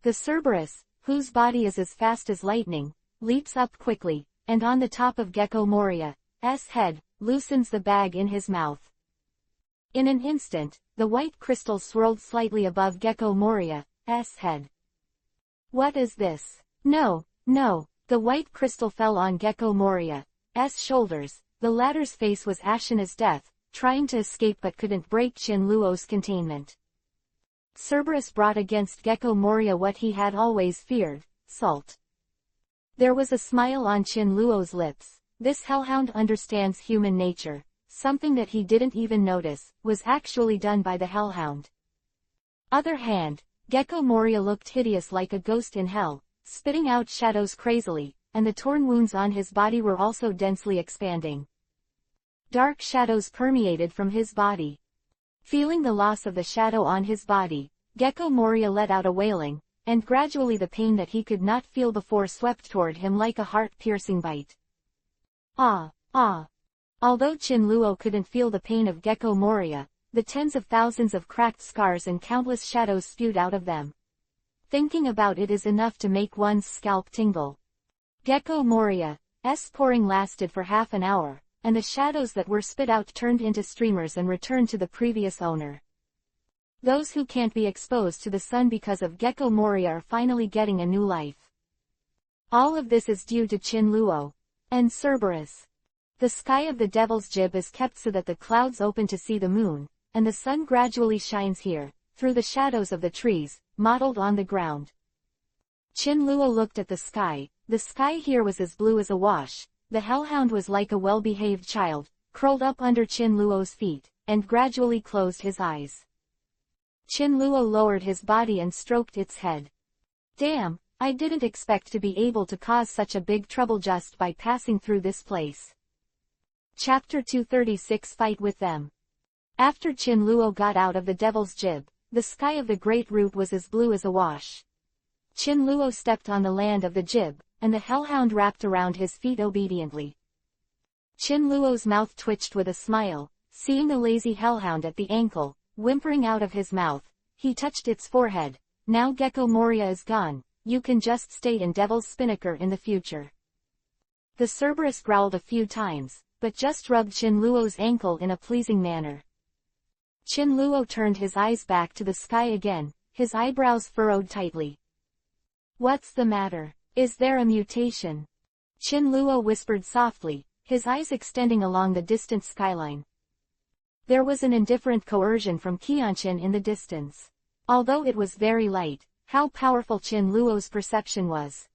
The Cerberus, whose body is as fast as lightning, leaps up quickly, and on the top of Gecko Moria's head, loosens the bag in his mouth. In an instant, the white crystal swirled slightly above Gecko Moria's head. What is this? No, the white crystal fell on Gecko Moria's shoulders. The latter's face was ashen as death, trying to escape but couldn't break Chin Luo's containment. Cerberus brought against Gecko Moria what he had always feared, salt. There was a smile on Chin Luo's lips. This hellhound understands human nature. Something that he didn't even notice was actually done by the hellhound. Other hand, Gecko Moria looked hideous like a ghost in hell, spitting out shadows crazily, and the torn wounds on his body were also densely expanding. Dark shadows permeated from his body. Feeling the loss of the shadow on his body, Gecko Moria let out a wailing, and gradually the pain that he could not feel before swept toward him like a heart-piercing bite. Ah, ah. Although Chin Luo couldn't feel the pain of Gecko Moria, the tens of thousands of cracked scars and countless shadows spewed out of them. Thinking about it is enough to make one's scalp tingle. Gecko Moria's pouring lasted for half an hour, and the shadows that were spit out turned into streamers and returned to the previous owner. Those who can't be exposed to the sun because of Gecko Moria are finally getting a new life. All of this is due to Chin Luo and Cerberus. The sky of the Devil's Jib is kept so that the clouds open to see the moon, and the sun gradually shines here, through the shadows of the trees, mottled on the ground. Chin Luo looked at the sky. The sky here was as blue as a wash. The hellhound was like a well-behaved child, curled up under Chin Luo's feet, and gradually closed his eyes. Chin Luo lowered his body and stroked its head. Damn, I didn't expect to be able to cause such a big trouble just by passing through this place. Chapter 236 Fight with Them. After Chin Luo got out of the Devil's Jib, the sky of the Great Root was as blue as a wash. Chin Luo stepped on the land of the jib, and the hellhound wrapped around his feet obediently. Chin Luo's mouth twitched with a smile, seeing the lazy hellhound at the ankle, whimpering out of his mouth. He touched its forehead. Now Gecko Moria is gone, you can just stay in Devil's Spinnaker in the future. The Cerberus growled a few times, but just rubbed Chin Luo's ankle in a pleasing manner. Chin Luo turned his eyes back to the sky again, his eyebrows furrowed tightly. What's the matter? Is there a mutation? Chin Luo whispered softly, his eyes extending along the distant skyline. There was an indifferent coercion from Qianchin in the distance. Although it was very light, how powerful Chin Luo's perception was.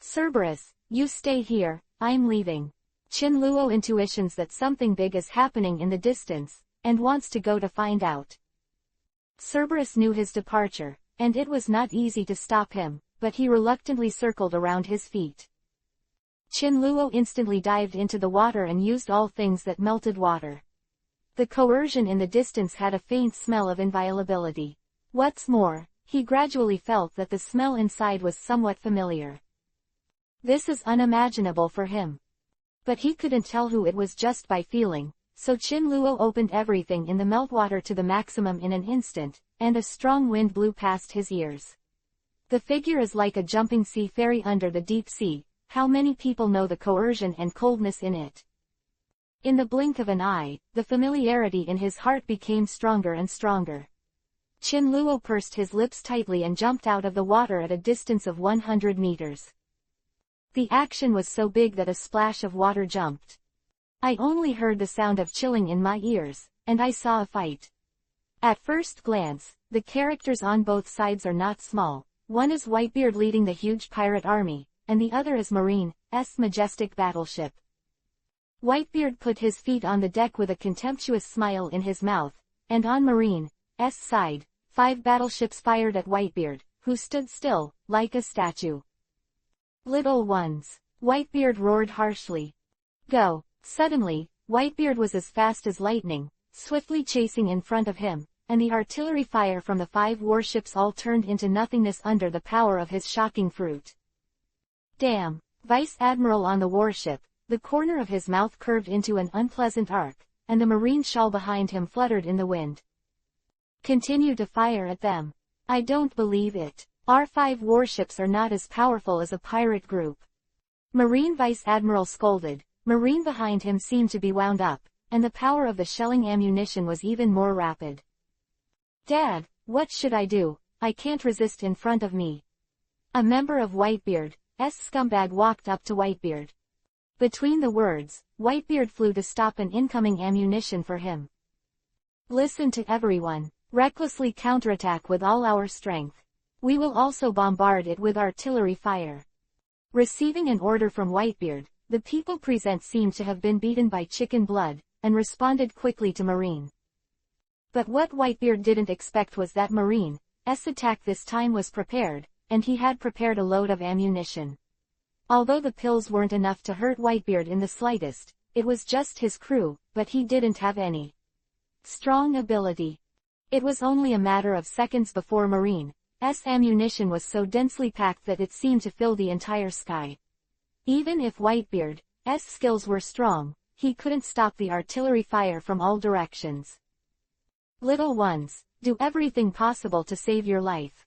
Cerberus, you stay here, I'm leaving. Chin Luo intuitions that something big is happening in the distance, and wants to go to find out. Cerberus knew his departure, and it was not easy to stop him, but he reluctantly circled around his feet. Chin Luo instantly dived into the water and used all things that melted water. The coercion in the distance had a faint smell of inviolability. What's more, he gradually felt that the smell inside was somewhat familiar. This is unimaginable for him. But he couldn't tell who it was just by feeling, so Chin Luo opened everything in the meltwater to the maximum in an instant, and a strong wind blew past his ears. The figure is like a jumping sea fairy under the deep sea. How many people know the coercion and coldness in it? In the blink of an eye, the familiarity in his heart became stronger and stronger. Chin Luo pursed his lips tightly and jumped out of the water at a distance of 100 meters. The action was so big that a splash of water jumped. I only heard the sound of chilling in my ears, and I saw a fight. At first glance, the characters on both sides are not small. One is Whitebeard leading the huge pirate army, and the other is Marine's majestic battleship. Whitebeard put his feet on the deck with a contemptuous smile in his mouth, and on Marine's side, 5 battleships fired at Whitebeard, who stood still, like a statue. Little ones, Whitebeard roared harshly. Go! Suddenly, Whitebeard was as fast as lightning, swiftly chasing in front of him, and the artillery fire from the 5 warships all turned into nothingness under the power of his shocking fruit. Damn! Vice Admiral on the warship, the corner of his mouth curved into an unpleasant arc, and the marine shawl behind him fluttered in the wind. Continue to fire at them. I don't believe it. Our 5 warships are not as powerful as a pirate group. Marine Vice Admiral scolded. Marine behind him seemed to be wound up, and the power of the shelling ammunition was even more rapid. Dad, what should I do? I can't resist in front of me. A member of Whitebeard's scumbag walked up to Whitebeard. Between the words, Whitebeard flew to stop an incoming ammunition for him. Listen to everyone. Recklessly counterattack with all our strength. We will also bombard it with artillery fire. Receiving an order from Whitebeard, the people present seemed to have been beaten by chicken blood, and responded quickly to Marine's. But what Whitebeard didn't expect was that Marine's attack this time was prepared, and he had prepared a load of ammunition. Although the pills weren't enough to hurt Whitebeard in the slightest, it was just his crew, but he didn't have any strong ability. It was only a matter of seconds before Marine's ammunition was so densely packed that it seemed to fill the entire sky. Even if Whitebeard's skills were strong, he couldn't stop the artillery fire from all directions. Little ones, do everything possible to save your life.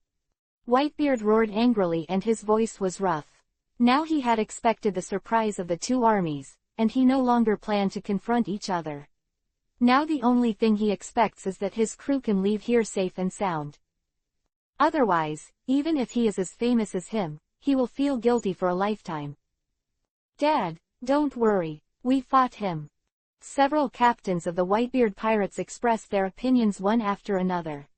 Whitebeard roared angrily and his voice was rough. Now he had expected the surprise of the two armies, and he no longer planned to confront each other. Now the only thing he expects is that his crew can leave here safe and sound. Otherwise, even if he is as famous as him, he will feel guilty for a lifetime. Dad, don't worry, we fought him. Several captains of the Whitebeard pirates expressed their opinions one after another.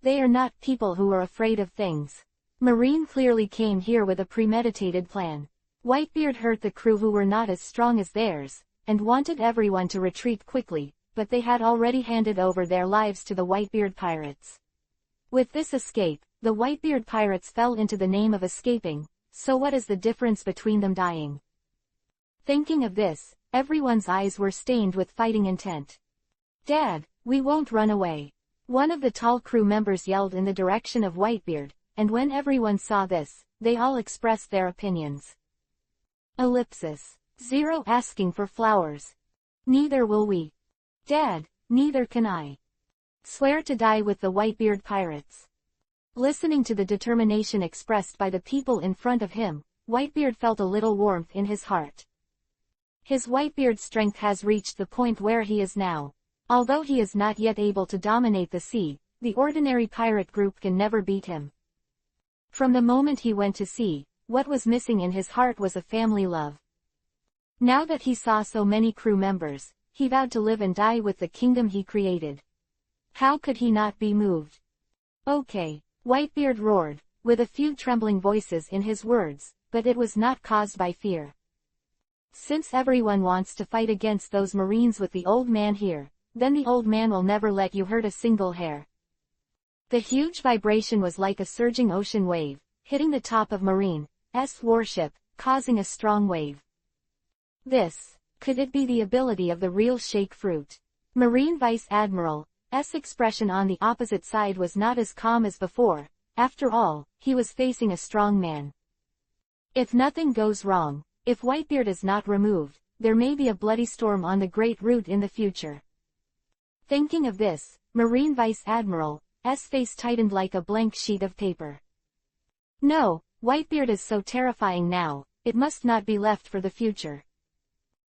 They are not people who are afraid of things. Marine clearly came here with a premeditated plan. Whitebeard hurt the crew who were not as strong as theirs, and wanted everyone to retreat quickly, but they had already handed over their lives to the Whitebeard pirates. With this escape, the Whitebeard pirates fell into the name of escaping, so what is the difference between them dying? Thinking of this, everyone's eyes were stained with fighting intent. Dad, we won't run away. One of the tall crew members yelled in the direction of Whitebeard, and when everyone saw this, they all expressed their opinions. Ellipsis. 0 asking for flowers. Neither will we. Dad, neither can I. Swear to die with the Whitebeard pirates. Listening to the determination expressed by the people in front of him, Whitebeard felt a little warmth in his heart. His Whitebeard strength has reached the point where he is now. Although he is not yet able to dominate the sea, the ordinary pirate group can never beat him. From the moment he went to sea, what was missing in his heart was a family love. Now that he saw so many crew members, he vowed to live and die with the kingdom he created. How could he not be moved? Okay, Whitebeard roared, with a few trembling voices in his words, but it was not caused by fear. Since everyone wants to fight against those Marines with the old man here, then the old man will never let you hurt a single hair. The huge vibration was like a surging ocean wave, hitting the top of Marine's warship, causing a strong wave. Could it be the ability of the real shake fruit? Marine Vice Admiral's expression on the opposite side was not as calm as before. After all, he was facing a strong man. If nothing goes wrong, if Whitebeard is not removed, there may be a bloody storm on the Great Route in the future. Thinking of this, Marine Vice Admiral's face tightened like a blank sheet of paper. No, Whitebeard is so terrifying now, it must not be left for the future.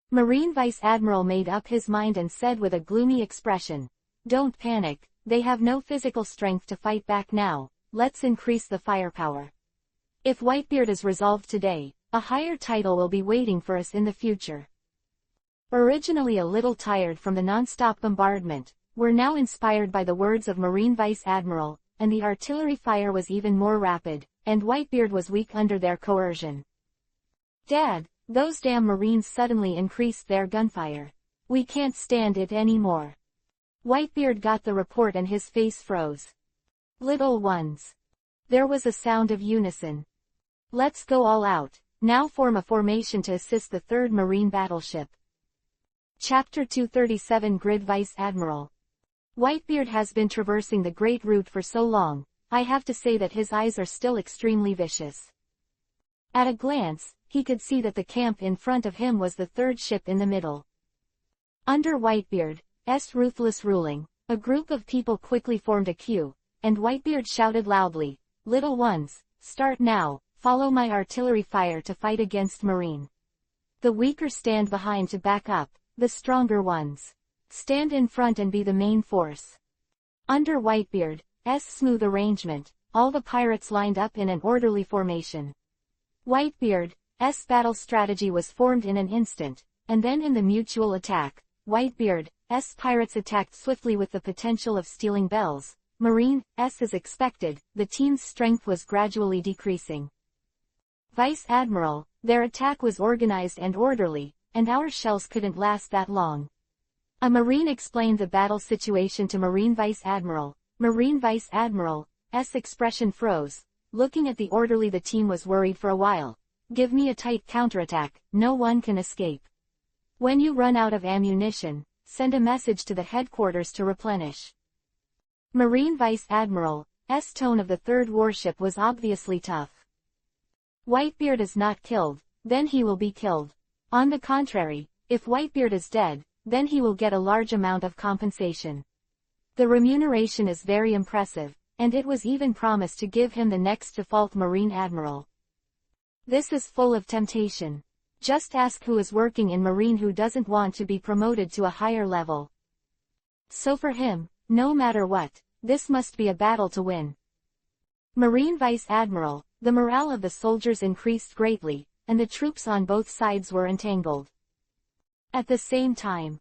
Marine Vice Admiral made up his mind and said with a gloomy expression, "Don't panic, they have no physical strength to fight back now, let's increase the firepower. If Whitebeard is resolved today, a higher title will be waiting for us in the future." Originally a little tired from the non-stop bombardment, were now inspired by the words of Marine Vice Admiral, and the artillery fire was even more rapid, and Whitebeard was weak under their coercion. Dad, those damn Marines suddenly increased their gunfire. We can't stand it anymore. Whitebeard got the report and his face froze. Little ones. There was a sound of unison. Let's go all out, now form a formation to assist the 3rd Marine battleship. Chapter 237 Grid Vice Admiral. Whitebeard has been traversing the Great Route for so long, I have to say that his eyes are still extremely vicious. At a glance, he could see that the camp in front of him was the 3rd ship in the middle. Under Whitebeard's ruthless ruling, a group of people quickly formed a queue, and Whitebeard shouted loudly, "Little ones, start now, follow my artillery fire to fight against Marine. The weaker stand behind to back up, the stronger ones. Stand in front and be the main force." Under Whitebeard's smooth arrangement, all the pirates lined up in an orderly formation. Whitebeard's battle strategy was formed in an instant, and then in the mutual attack, Whitebeard's pirates attacked swiftly with the potential of stealing bells. Marine's as expected, the team's strength was gradually decreasing. Vice Admiral, their attack was organized and orderly, and our shells couldn't last that long. A Marine explained the battle situation to Marine Vice Admiral. Marine Vice Admiral's expression froze. Looking at the orderly, the team was worried for a while. "Give me a tight counterattack, no one can escape." When you run out of ammunition, send a message to the headquarters to replenish. Marine Vice Admiral's tone of the third warship was obviously tough. Whitebeard is not killed, then he will be killed. On the contrary, if Whitebeard is dead, then he will get a large amount of compensation. The remuneration is very impressive, and it was even promised to give him the next default Marine Admiral. This is full of temptation. Just ask who is working in Marine who doesn't want to be promoted to a higher level. So for him, no matter what, this must be a battle to win. Marine Vice Admiral, the morale of the soldiers increased greatly, and the troops on both sides were entangled. At the same time,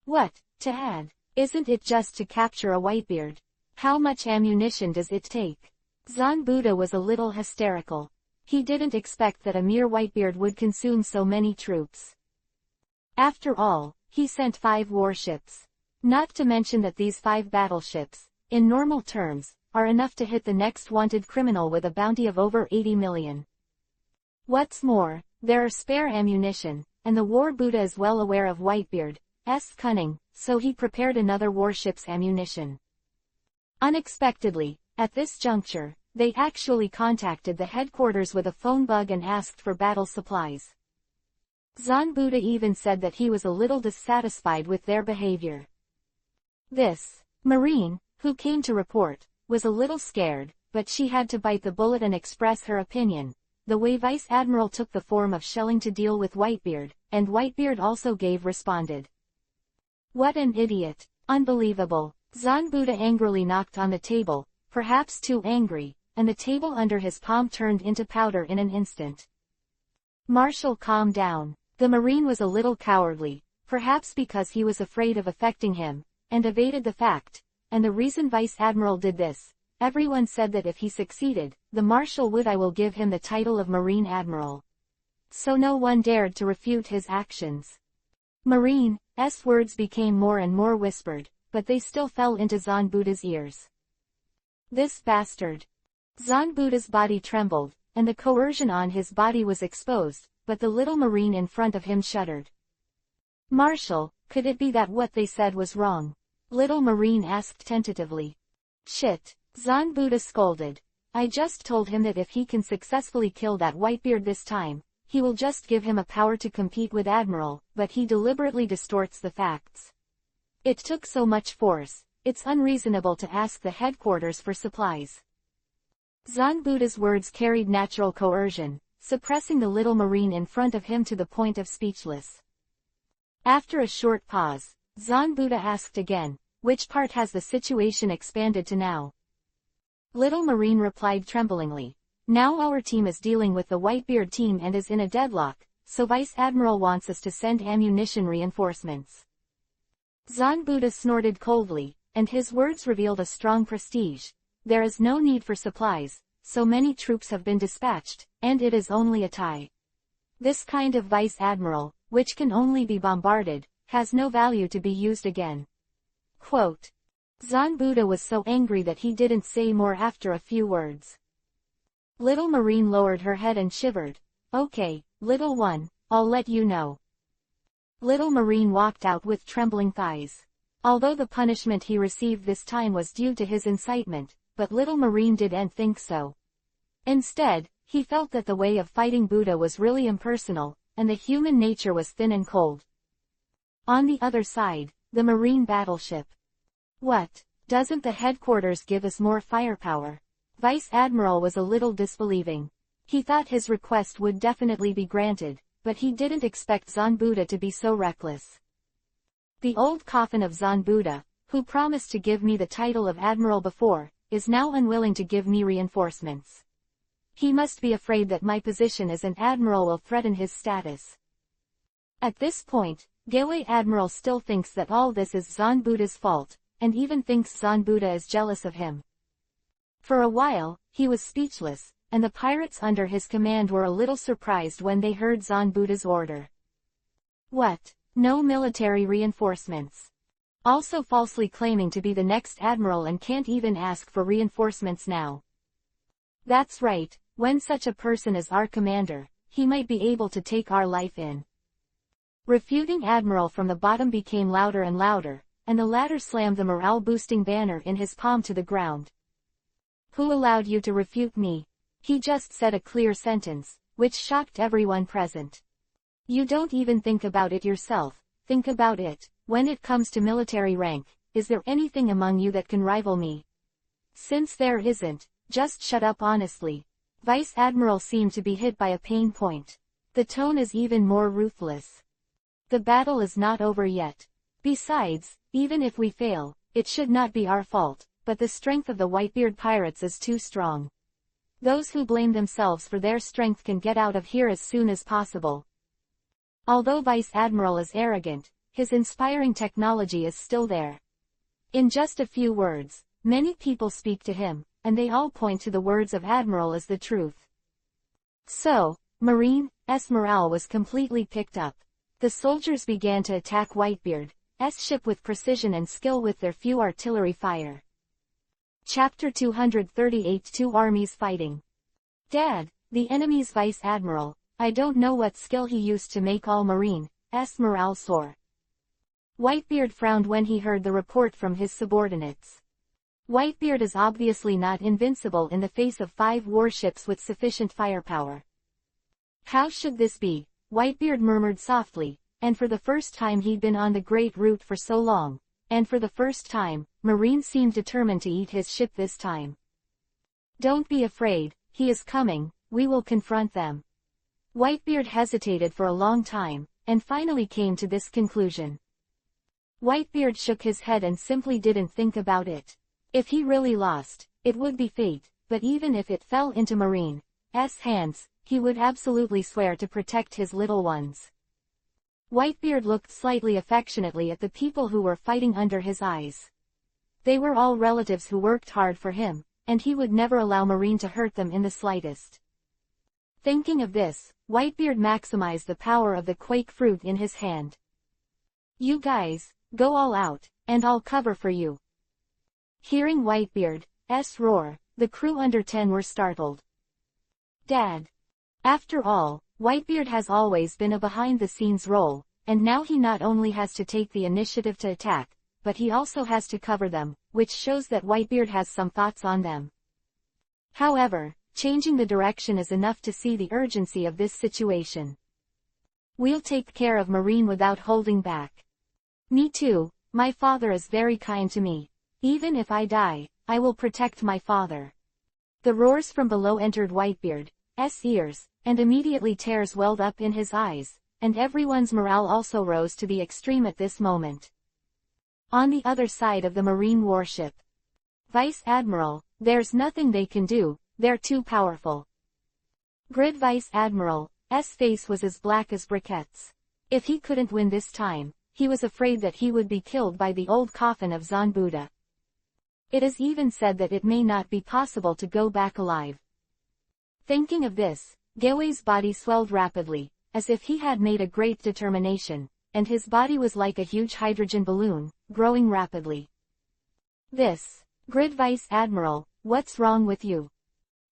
what to add? Isn't it just to capture a Whitebeard? How much ammunition does it take? Zanbuda was a little hysterical. He didn't expect that a mere Whitebeard would consume so many troops. After all, he sent 5 warships. Not to mention that these 5 battleships, in normal terms, are enough to hit the next wanted criminal with a bounty of over 80 million. What's more, there are spare ammunition, and the War Buddha is well aware of Whitebeard's cunning, so he prepared another warship's ammunition. Unexpectedly, at this juncture, they actually contacted the headquarters with a phone bug and asked for battle supplies. Zanbuda even said that he was a little dissatisfied with their behavior. This Marine, who came to report, was a little scared, but she had to bite the bullet and express her opinion. The way Vice Admiral took the form of shelling to deal with Whitebeard, and Whitebeard also responded. What an idiot! Unbelievable! Zanbuda angrily knocked on the table, perhaps too angry, and the table under his palm turned into powder in an instant. Marshal, calm down. The Marine was a little cowardly, perhaps because he was afraid of affecting him, and evaded the fact, and the reason Vice Admiral did this. Everyone said that if he succeeded, the Marshal would I will give him the title of Marine Admiral. So no one dared to refute his actions. Marine's words became more and more whispered, but they still fell into Zanbuda's ears. This bastard! Zanbuda's body trembled, and the coercion on his body was exposed, but the little Marine in front of him shuddered. Marshal, could it be that what they said was wrong? Little Marine asked tentatively. Shit! Zanbuda scolded. I just told him that if he can successfully kill that Whitebeard this time, he will just give him a power to compete with Admiral, but he deliberately distorts the facts. It took so much force, it's unreasonable to ask the headquarters for supplies. Zanbuda's words carried natural coercion, suppressing the little Marine in front of him to the point of speechless. After a short pause, Zanbuda asked again, which part has the situation expanded to now? Little Marine replied tremblingly, now our team is dealing with the Whitebeard team and is in a deadlock, so Vice Admiral wants us to send ammunition reinforcements. Zanbuda snorted coldly, and his words revealed a strong prestige. There is no need for supplies, so many troops have been dispatched, and it is only a tie. This kind of Vice Admiral, which can only be bombarded, has no value to be used again. Quote. Zanbuda was so angry that he didn't say more after a few words. Little Marine lowered her head and shivered. Okay, little one, I'll let you know. Little Marine walked out with trembling thighs. Although the punishment he received this time was due to his incitement, but little Marine didn't think so. Instead, he felt that the way of fighting Buddha was really impersonal, and the human nature was thin and cold. On the other side, the Marine battleship. What? Doesn't the headquarters give us more firepower? Vice Admiral was a little disbelieving. He thought his request would definitely be granted, but he didn't expect Zanbuda to be so reckless. The old coffin of Zanbuda, who promised to give me the title of Admiral before, is now unwilling to give me reinforcements. He must be afraid that my position as an admiral will threaten his status. At this point, Gateway Admiral still thinks that all this is Zanbuda's fault, and even thinks Zanbuda is jealous of him. For a while, he was speechless, and the pirates under his command were a little surprised when they heard Zanbuda's order. What? No military reinforcements? Also falsely claiming to be the next admiral and can't even ask for reinforcements now. That's right, when such a person is our commander, he might be able to take our life in. Refuting Admiral from the bottom became louder and louder, and the latter slammed the morale-boosting banner in his palm to the ground. "Who allowed you to refute me?" He just said a clear sentence, which shocked everyone present. "You don't even think about it yourself. Think about it. When it comes to military rank, is there anything among you that can rival me? Since there isn't, just shut up honestly." Vice Admiral seemed to be hit by a pain point. The tone is even more ruthless. "The battle is not over yet. Besides, even if we fail, it should not be our fault, but the strength of the Whitebeard pirates is too strong. Those who blame themselves for their strength can get out of here as soon as possible." Although Vice Admiral is arrogant, his inspiring technology is still there. In just a few words, many people speak to him, and they all point to the words of Admiral as the truth. So, Marine's morale was completely picked up. The soldiers began to attack Whitebeard's ship with precision and skill with their few artillery fire. Chapter 238 Two Armies Fighting. "Dad, the enemy's Vice Admiral, I don't know what skill he used to make all Marine's morale soar." Whitebeard frowned when he heard the report from his subordinates. Whitebeard is obviously not invincible in the face of 5 warships with sufficient firepower. "How should this be?" Whitebeard murmured softly, and for the first time he'd been on the great route for so long, and for the first time, Marine seemed determined to eat his ship this time. "Don't be afraid, he is coming, we will confront them." Whitebeard hesitated for a long time, and finally came to this conclusion. Whitebeard shook his head and simply didn't think about it. If he really lost, it would be fate, but even if it fell into Marine's hands, he would absolutely swear to protect his little ones. Whitebeard looked slightly affectionately at the people who were fighting under his eyes. They were all relatives who worked hard for him, and he would never allow Marine to hurt them in the slightest. Thinking of this, Whitebeard maximized the power of the quake fruit in his hand. "You guys, go all out, and I'll cover for you." Hearing Whitebeard's roar, the crew under 10 were startled. "Dad." After all, Whitebeard has always been a behind-the-scenes role, and now he not only has to take the initiative to attack, but he also has to cover them, which shows that Whitebeard has some thoughts on them. However, changing the direction is enough to see the urgency of this situation. "We'll take care of Marine without holding back." "Me too, my father is very kind to me. Even if I die, I will protect my father." The roars from below entered Whitebeard's ears, and immediately tears welled up in his eyes, and everyone's morale also rose to the extreme at this moment. On the other side of the Marine warship, "Vice Admiral, there's nothing they can do, they're too powerful." Grid Vice Admiral's face was as black as briquettes. If he couldn't win this time, he was afraid that he would be killed by the old coffin of Zanbuda. It is even said that it may not be possible to go back alive. Thinking of this, Gewei's body swelled rapidly, as if he had made a great determination, and his body was like a huge hydrogen balloon, growing rapidly. Grid Vice Admiral, what's wrong with you?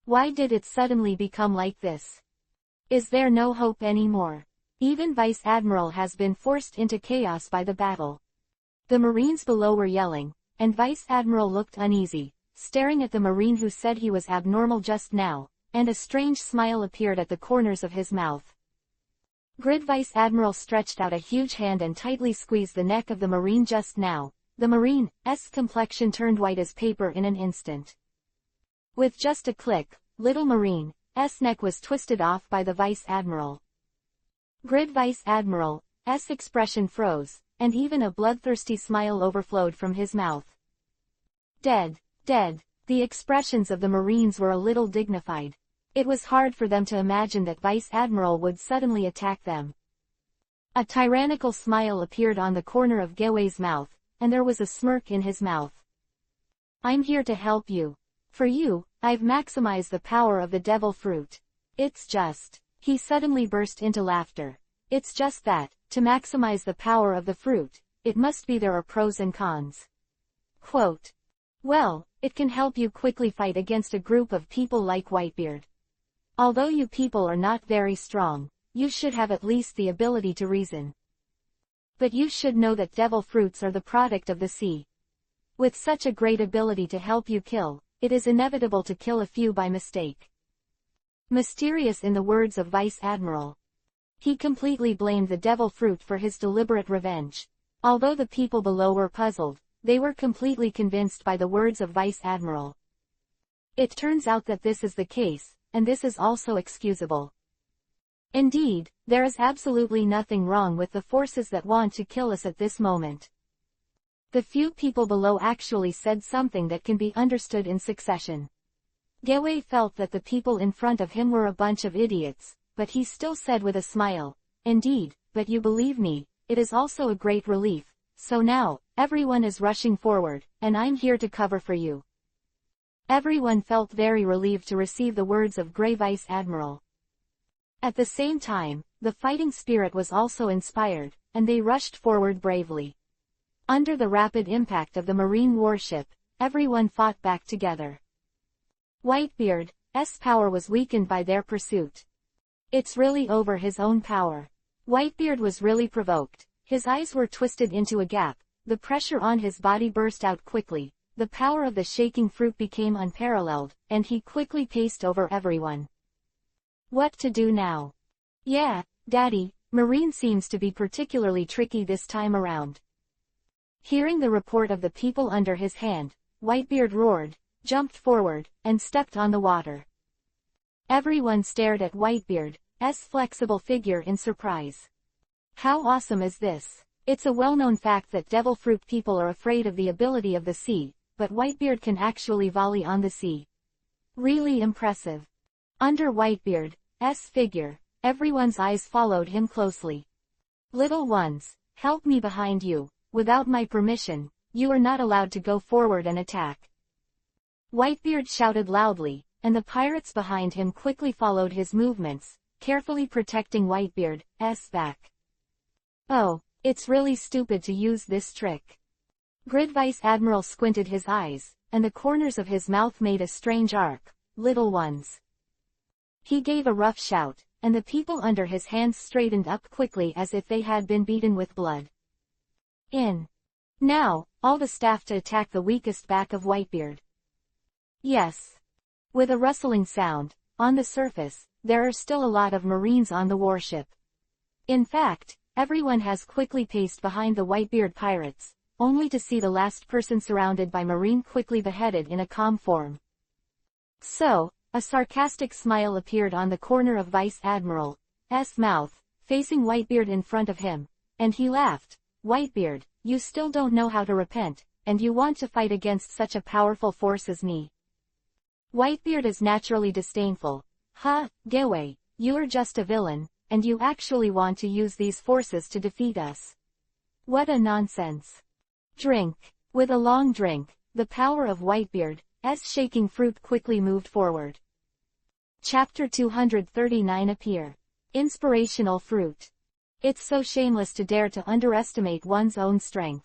Why did it suddenly become like this? Is there no hope anymore? Even Vice Admiral has been forced into chaos by the battle." The Marines below were yelling, and Vice Admiral looked uneasy, staring at the Marine who said he was abnormal just now, and a strange smile appeared at the corners of his mouth. Grid Vice Admiral stretched out a huge hand and tightly squeezed the neck of the Marine just now. The Marine's complexion turned white as paper in an instant. With just a click, little Marine's neck was twisted off by the Vice Admiral. Grid Vice Admiral's expression froze, and even a bloodthirsty smile overflowed from his mouth. "Dead, dead." The expressions of the Marines were a little dignified. It was hard for them to imagine that Vice Admiral would suddenly attack them. A tyrannical smile appeared on the corner of Gewei's mouth, and there was a smirk in his mouth. "I'm here to help you. For you, I've maximized the power of the devil fruit. It's just..." He suddenly burst into laughter. "It's just that, to maximize the power of the fruit, it must be there are pros and cons. Quote. Well, it can help you quickly fight against a group of people like Whitebeard. Although you people are not very strong, you should have at least the ability to reason. But you should know that devil fruits are the product of the sea. With such a great ability to help you kill, it is inevitable to kill a few by mistake. Mysterious in the words of Vice Admiral. He completely blamed the devil fruit for his deliberate revenge. Although the people below were puzzled, they were completely convinced by the words of Vice Admiral. It turns out that this is the case, and this is also excusable. Indeed, there is absolutely nothing wrong with the forces that want to kill us at this moment. The few people below actually said something that can be understood in succession. Gewei felt that the people in front of him were a bunch of idiots, but he still said with a smile, "Indeed, but you believe me, it is also a great relief, so now, everyone is rushing forward, and I'm here to cover for you." Everyone felt very relieved to receive the words of Grey Vice Admiral. At the same time, the fighting spirit was also inspired, and they rushed forward bravely. Under the rapid impact of the marine warship, everyone fought back together. Whitebeard's power was weakened by their pursuit. It's really over his own power. Whitebeard was really provoked. His eyes were twisted into a gap, the pressure on his body burst out quickly, the power of the shaking fruit became unparalleled, and he quickly paced over everyone. What to do now? Yeah, Daddy, marine seems to be particularly tricky this time around. Hearing the report of the people under his hand, Whitebeard roared, jumped forward, and stepped on the water. Everyone stared at Whitebeard's flexible figure in surprise. How awesome is this? It's a well-known fact that devil fruit people are afraid of the ability of the sea, but Whitebeard can actually volley on the sea. Really impressive. Under Whitebeard's figure, everyone's eyes followed him closely. Little ones, help me behind you. Without my permission, you are not allowed to go forward and attack. Whitebeard shouted loudly, and the pirates behind him quickly followed his movements, carefully protecting Whitebeard's back. Oh, it's really stupid to use this trick. Grid Vice Admiral squinted his eyes, and the corners of his mouth made a strange arc. Little ones. He gave a rough shout, and the people under his hands straightened up quickly as if they had been beaten with blood. Now, all the staff to attack the weakest back of Whitebeard. Yes. With a rustling sound, on the surface, there are still a lot of Marines on the warship. In fact, everyone has quickly paced behind the Whitebeard pirates, only to see the last person surrounded by Marine quickly beheaded in a calm form. So, a sarcastic smile appeared on the corner of Vice Admiral's mouth, facing Whitebeard in front of him, and he laughed. Whitebeard, you still don't know how to repent, and you want to fight against such a powerful force as me. Whitebeard is naturally disdainful. Ha, Gewei, you are just a villain, and you actually want to use these forces to defeat us. What a nonsense. Drink. With a long drink, the power of Whitebeard's shaking fruit quickly moved forward. Chapter 239 Appear. Inspirational fruit. It's so shameless to dare to underestimate one's own strength.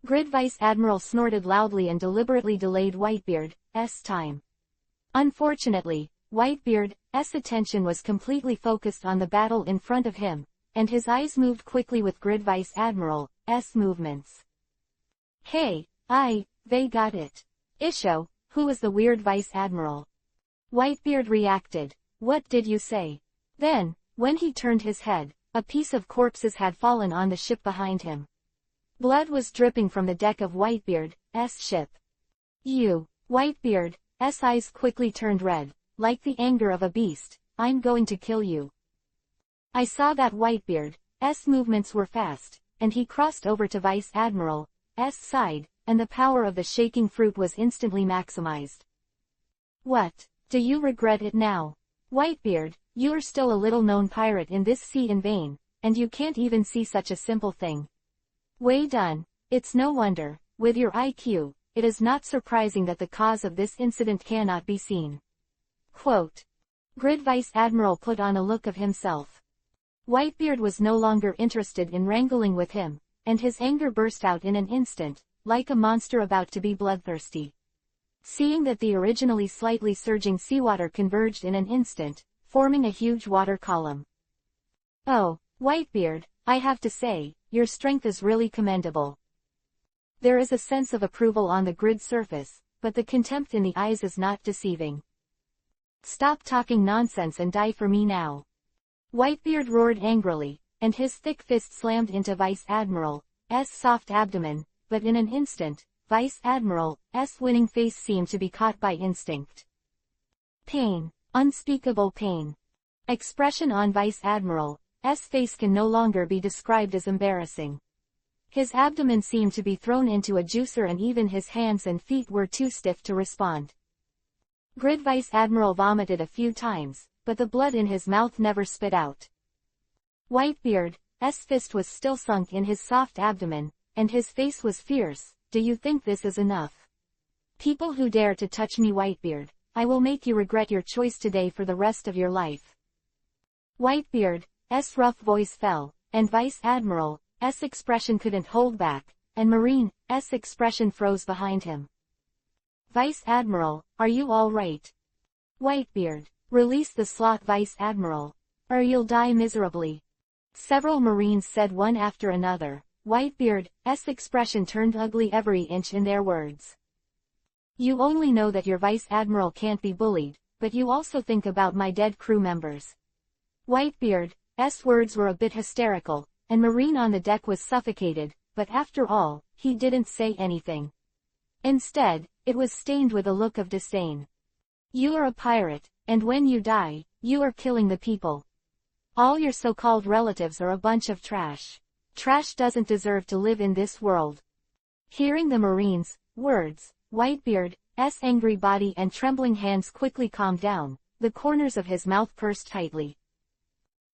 Grid Vice Admiral snorted loudly and deliberately delayed Whitebeard's time. Unfortunately, Whitebeard's attention was completely focused on the battle in front of him, and his eyes moved quickly with Grid Vice Admiral's movements. Hey, they got it. Isho, who was the weird Vice Admiral? Whitebeard reacted. What did you say? Then, when he turned his head, a piece of corpses had fallen on the ship behind him. Blood was dripping from the deck of Whitebeard's ship. Whitebeard's eyes quickly turned red, like the anger of a beast. I'm going to kill you. I saw that Whitebeard's movements were fast, and he crossed over to Vice Admiral's side, and the power of the shaking fruit was instantly maximized. What? Do you regret it now? Whitebeard, you are still a little-known pirate in this sea in vain, and you can't even see such a simple thing. Way done. It's no wonder, with your IQ, it is not surprising that the cause of this incident cannot be seen. Quote. Grid Vice Admiral put on a look of himself. Whitebeard was no longer interested in wrangling with him, and his anger burst out in an instant, like a monster about to be bloodthirsty. Seeing that the originally slightly surging seawater converged in an instant, forming a huge water column. Oh, Whitebeard, I have to say, your strength is really commendable. There is a sense of approval on the grid surface, but the contempt in the eyes is not deceiving. Stop talking nonsense and die for me now. Whitebeard roared angrily, and his thick fist slammed into Vice Admiral's soft abdomen, but in an instant, Vice Admiral's winning face seemed to be caught by instinct. Pain. Unspeakable pain. Expression on Vice Admiral's face can no longer be described as embarrassing. His abdomen seemed to be thrown into a juicer and even his hands and feet were too stiff to respond. Grid Vice Admiral vomited a few times, but the blood in his mouth never spit out. Whitebeard's fist was still sunk in his soft abdomen, and his face was fierce. Do you think this is enough? People who dare to touch me, Whitebeard, I will make you regret your choice today for the rest of your life. Whitebeard's rough voice fell, and Vice Admiral's expression couldn't hold back, and Marine's expression froze behind him. Vice Admiral, are you all right? Whitebeard, release the slot, Vice Admiral, or you'll die miserably. Several Marines said one after another. Whitebeard's expression turned ugly every inch in their words. You only know that your Vice Admiral can't be bullied, but you also think about my dead crew members. Whitebeard's words were a bit hysterical, and Marine on the deck was suffocated, but after all, he didn't say anything. Instead, it was stained with a look of disdain. You are a pirate, and when you die, you are killing the people. All your so-called relatives are a bunch of trash. Trash doesn't deserve to live in this world. Hearing the Marine's words, Whitebeard's angry body and trembling hands quickly calmed down, the corners of his mouth pursed tightly.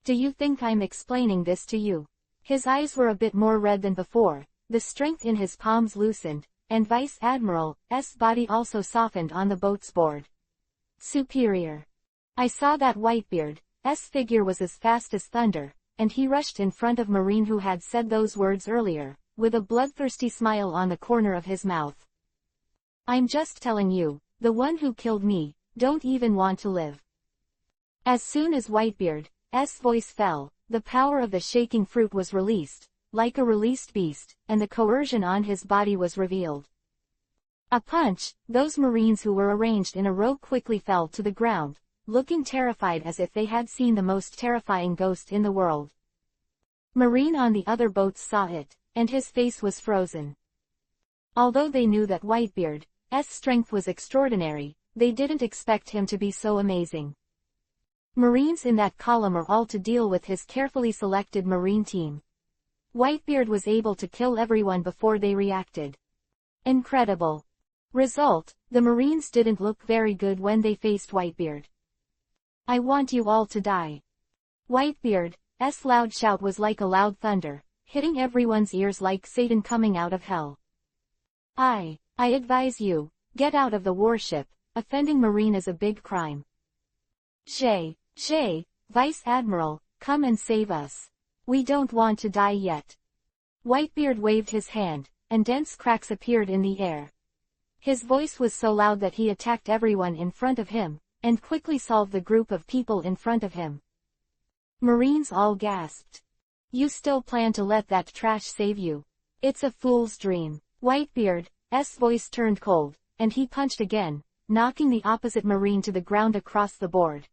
Do you think I'm explaining this to you? His eyes were a bit more red than before, the strength in his palms loosened, and Vice Admiral's body also softened on the boat's board. Superior. I saw that Whitebeard's figure was as fast as thunder, and he rushed in front of Marine who had said those words earlier, with a bloodthirsty smile on the corner of his mouth. I'm just telling you, the one who killed me, don't even want to live. As soon as Whitebeard's voice fell, the power of the shaking fruit was released, like a released beast, and the coercion on his body was revealed. A punch, those Marines who were arranged in a row quickly fell to the ground, looking terrified as if they had seen the most terrifying ghost in the world. Marine on the other boats saw it, and his face was frozen. Although they knew that Whitebeard's strength was extraordinary, they didn't expect him to be so amazing. Marines in that column are all to deal with his carefully selected Marine team. Whitebeard was able to kill everyone before they reacted. Incredible. Result, the Marines didn't look very good when they faced Whitebeard. I want you all to die. Whitebeard's loud shout was like a loud thunder, hitting everyone's ears like Satan coming out of hell. I advise you, get out of the warship, offending Marine is a big crime. Vice Admiral, come and save us. We don't want to die yet. Whitebeard waved his hand, and dense cracks appeared in the air. His voice was so loud that he attacked everyone in front of him, and quickly solved the group of people in front of him. Marines all gasped. You still plan to let that trash save you? It's a fool's dream. Whitebeard's voice turned cold, and he punched again, knocking the opposite Marine to the ground across the board.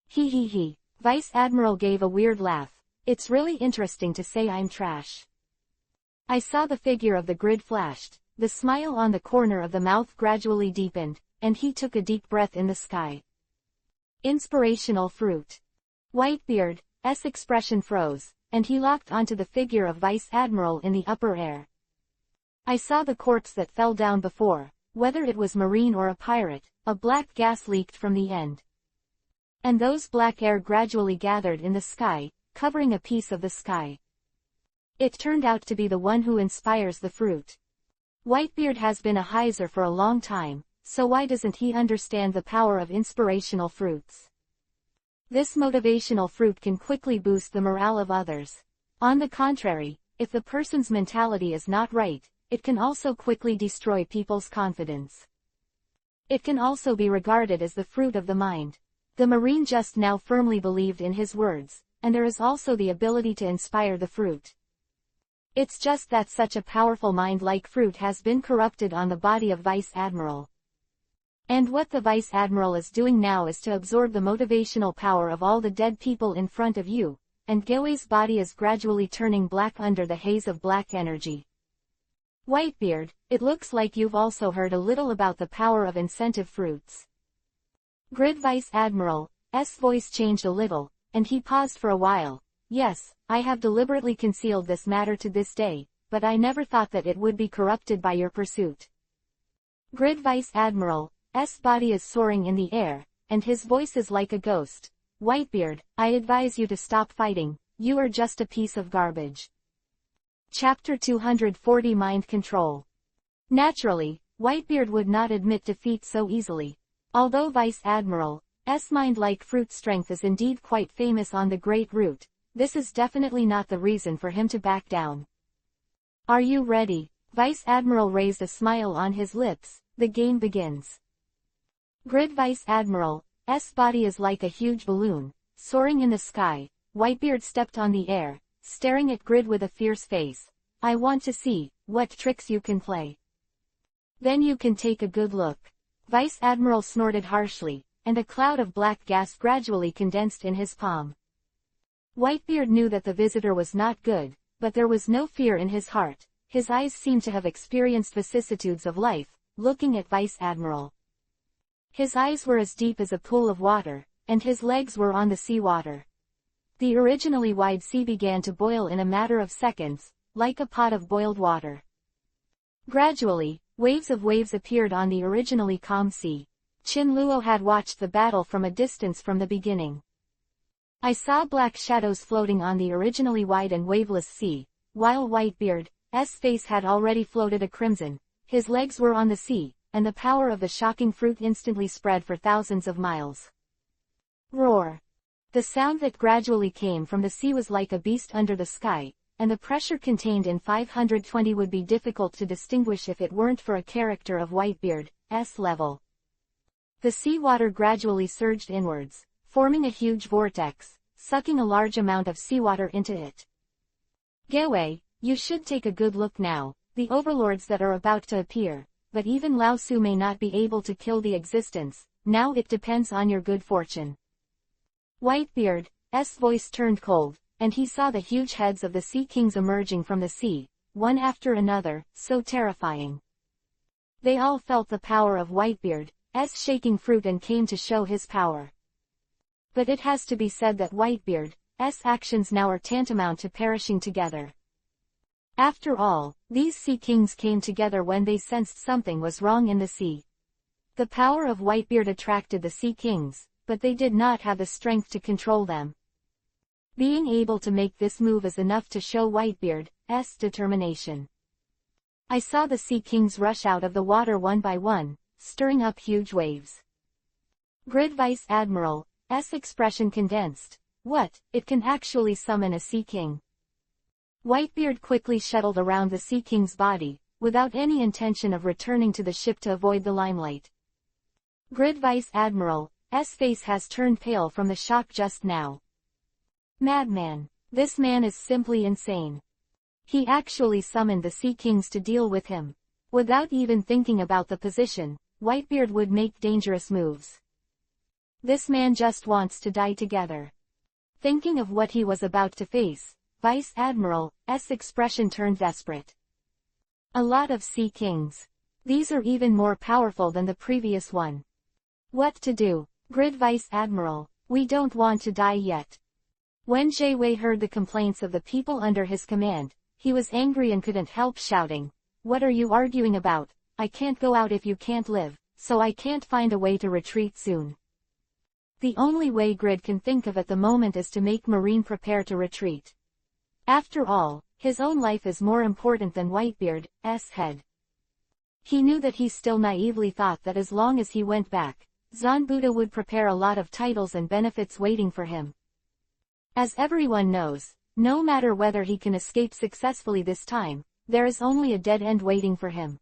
He. Vice Admiral gave a weird laugh. It's really interesting to say I'm trash. I saw the figure of the grid flashed, the smile on the corner of the mouth gradually deepened, and he took a deep breath in the sky. Inspirational fruit. Whitebeard's expression froze, and he locked onto the figure of Vice Admiral in the upper air. I saw the corpse that fell down before, whether it was Marine or a pirate, a black gas leaked from the end. And those black air gradually gathered in the sky, covering a piece of the sky. It turned out to be the one who inspires the fruit. Whitebeard has been a heiser for a long time, so why doesn't he understand the power of inspirational fruits? This motivational fruit can quickly boost the morale of others. On the contrary, if the person's mentality is not right, it can also quickly destroy people's confidence. It can also be regarded as the fruit of the mind. The Marine just now firmly believed in his words, and there is also the ability to inspire the fruit. It's just that such a powerful mind like fruit has been corrupted on the body of Vice Admiral. And what the Vice Admiral is doing now is to absorb the motivational power of all the dead people in front of you, and Gewei's body is gradually turning black under the haze of black energy. Whitebeard, it looks like you've also heard a little about the power of incentive fruits. Grid Vice Admiral's voice changed a little, and he paused for a while. Yes, I have deliberately concealed this matter to this day, but I never thought that it would be corrupted by your pursuit. Grid Vice Admiral's body is soaring in the air, and his voice is like a ghost. Whitebeard, I advise you to stop fighting, you are just a piece of garbage. Chapter 240 Mind Control. Naturally, Whitebeard would not admit defeat so easily. Although Vice Admiral's mind like fruit strength is indeed quite famous on the Great Route, this is definitely not the reason for him to back down. Are you ready? Vice Admiral raised a smile on his lips. The game begins. Grid Vice Admiral's body is like a huge balloon, soaring in the sky. Whitebeard stepped on the air, staring at Grid with a fierce face. I want to see what tricks you can play. Then you can take a good look. Vice Admiral snorted harshly, and a cloud of black gas gradually condensed in his palm. Whitebeard knew that the visitor was not good, but there was no fear in his heart. His eyes seemed to have experienced vicissitudes of life, looking at Vice Admiral. His eyes were as deep as a pool of water, and his legs were on the sea water. The originally wide sea began to boil in a matter of seconds, like a pot of boiled water. Gradually, waves of waves appeared on the originally calm sea. Qin Luo had watched the battle from a distance from the beginning. I saw black shadows floating on the originally wide and waveless sea, while Whitebeard's face had already floated a crimson. His legs were on the sea, and the power of the shocking fruit instantly spread for thousands of miles. Roar! The sound that gradually came from the sea was like a beast under the sky, and the pressure contained in 520 would be difficult to distinguish if it weren't for a character of Whitebeard's level. The sea water gradually surged inwards, forming a huge vortex, sucking a large amount of seawater into it. Gewei, you should take a good look now, the overlords that are about to appear, but even Lao Su may not be able to kill the existence, now it depends on your good fortune. Whitebeard's voice turned cold, and he saw the huge heads of the Sea Kings emerging from the sea, one after another, so terrifying. They all felt the power of Whitebeard's shaking fruit and came to show his power. But it has to be said that Whitebeard's actions now are tantamount to perishing together. After all, these Sea Kings came together when they sensed something was wrong in the sea. The power of Whitebeard attracted the Sea Kings, but they did not have the strength to control them. Being able to make this move is enough to show Whitebeard's determination. I saw the Sea Kings rush out of the water one by one, stirring up huge waves. Grid Vice Admiral's expression condensed. What, it can actually summon a Sea King? Whitebeard quickly shuttled around the Sea King's body, without any intention of returning to the ship to avoid the limelight. Grid Vice Admiral's face has turned pale from the shock just now. Madman. This man is simply insane. He actually summoned the Sea Kings to deal with him. Without even thinking about the position, Whitebeard would make dangerous moves. This man just wants to die together. Thinking of what he was about to face, Vice Admiral's expression turned desperate. A lot of Sea Kings. These are even more powerful than the previous one. What to do? Grid Vice Admiral, we don't want to die yet. When Jie Wei heard the complaints of the people under his command, he was angry and couldn't help shouting. What are you arguing about? I can't go out if you can't live, so I can't find a way to retreat soon. The only way Grid can think of at the moment is to make Marine prepare to retreat. After all, his own life is more important than Whitebeard's head. He knew that he still naively thought that as long as he went back, Zanbuda would prepare a lot of titles and benefits waiting for him. As everyone knows, no matter whether he can escape successfully this time, there is only a dead end waiting for him.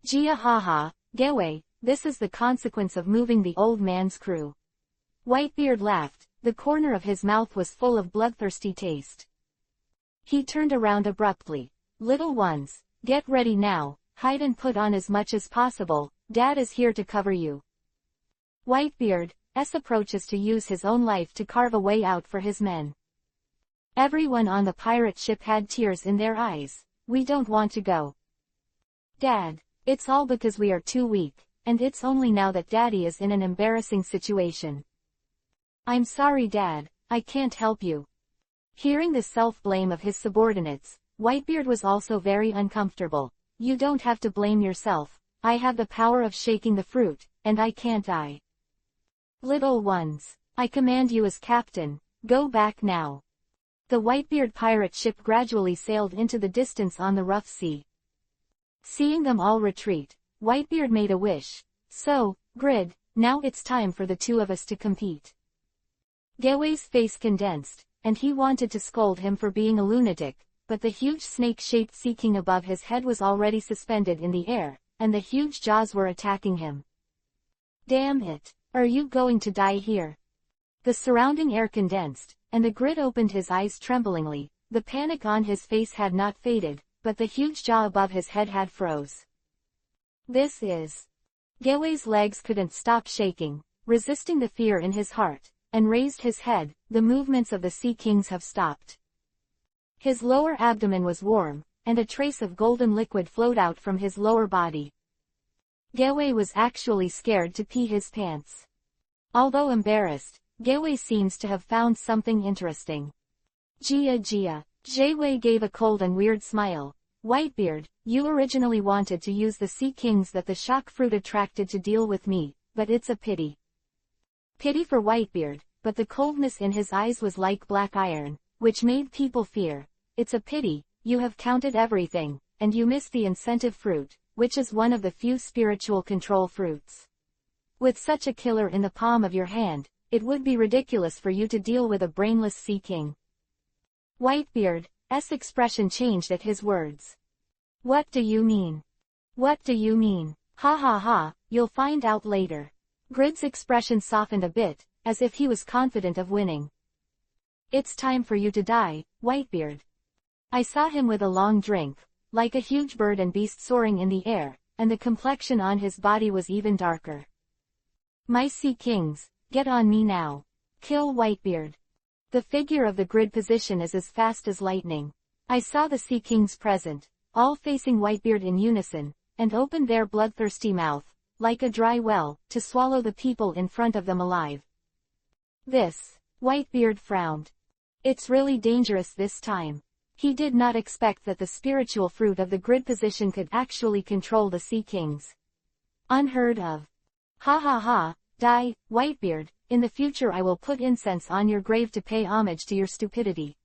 Jia haha, Gewei, this is the consequence of moving the old man's crew. Whitebeard laughed, the corner of his mouth was full of bloodthirsty taste. He turned around abruptly. Little ones, get ready now, hide and put on as much as possible, Dad is here to cover you. Whitebeard's approach is to use his own life to carve a way out for his men. Everyone on the pirate ship had tears in their eyes. We don't want to go. Dad, it's all because we are too weak, and it's only now that Daddy is in an embarrassing situation. I'm sorry Dad, I can't help you. Hearing the self-blame of his subordinates, Whitebeard was also very uncomfortable. You don't have to blame yourself, I have the power of shaking the fruit, and I can't die. Little ones, I command you as captain, go back now. The Whitebeard pirate ship gradually sailed into the distance on the rough sea. Seeing them all retreat, Whitebeard made a wish. So, Grid, now it's time for the two of us to compete. Geway's face condensed, and he wanted to scold him for being a lunatic, but the huge snake-shaped sea king above his head was already suspended in the air, and the huge jaws were attacking him. Damn it, are you going to die here? The surrounding air condensed, and the Grid opened his eyes tremblingly. The panic on his face had not faded, but the huge jaw above his head had froze. This is... Geway's legs couldn't stop shaking, resisting the fear in his heart, and raised his head. The movements of the sea kings have stopped. His lower abdomen was warm, and a trace of golden liquid flowed out from his lower body. Geway was actually scared to pee his pants. Although embarrassed, Geway seems to have found something interesting. Gia. Geway gave a cold and weird smile. Whitebeard, you originally wanted to use the sea kings that the shock fruit attracted to deal with me, but it's a pity. Pity for Whitebeard, but the coldness in his eyes was like black iron, which made people fear. It's a pity, you have counted everything, and you missed the incentive fruit, which is one of the few spiritual control fruits. With such a killer in the palm of your hand, it would be ridiculous for you to deal with a brainless sea king. Whitebeard's expression changed at his words. What do you mean? What do you mean? Ha ha ha, you'll find out later. Grid's expression softened a bit, as if he was confident of winning. It's time for you to die, Whitebeard. I saw him with a long drink, like a huge bird and beast soaring in the air, and the complexion on his body was even darker. My sea kings, get on me now. Kill Whitebeard. The figure of the Grid position is as fast as lightning. I saw the sea kings present, all facing Whitebeard in unison, and opened their bloodthirsty mouth, like a dry well, to swallow the people in front of them alive. Whitebeard frowned. It's really dangerous this time. He did not expect that the spiritual fruit of the Grid position could actually control the sea kings. Unheard of. Ha ha ha, die, Whitebeard, in the future I will put incense on your grave to pay homage to your stupidity.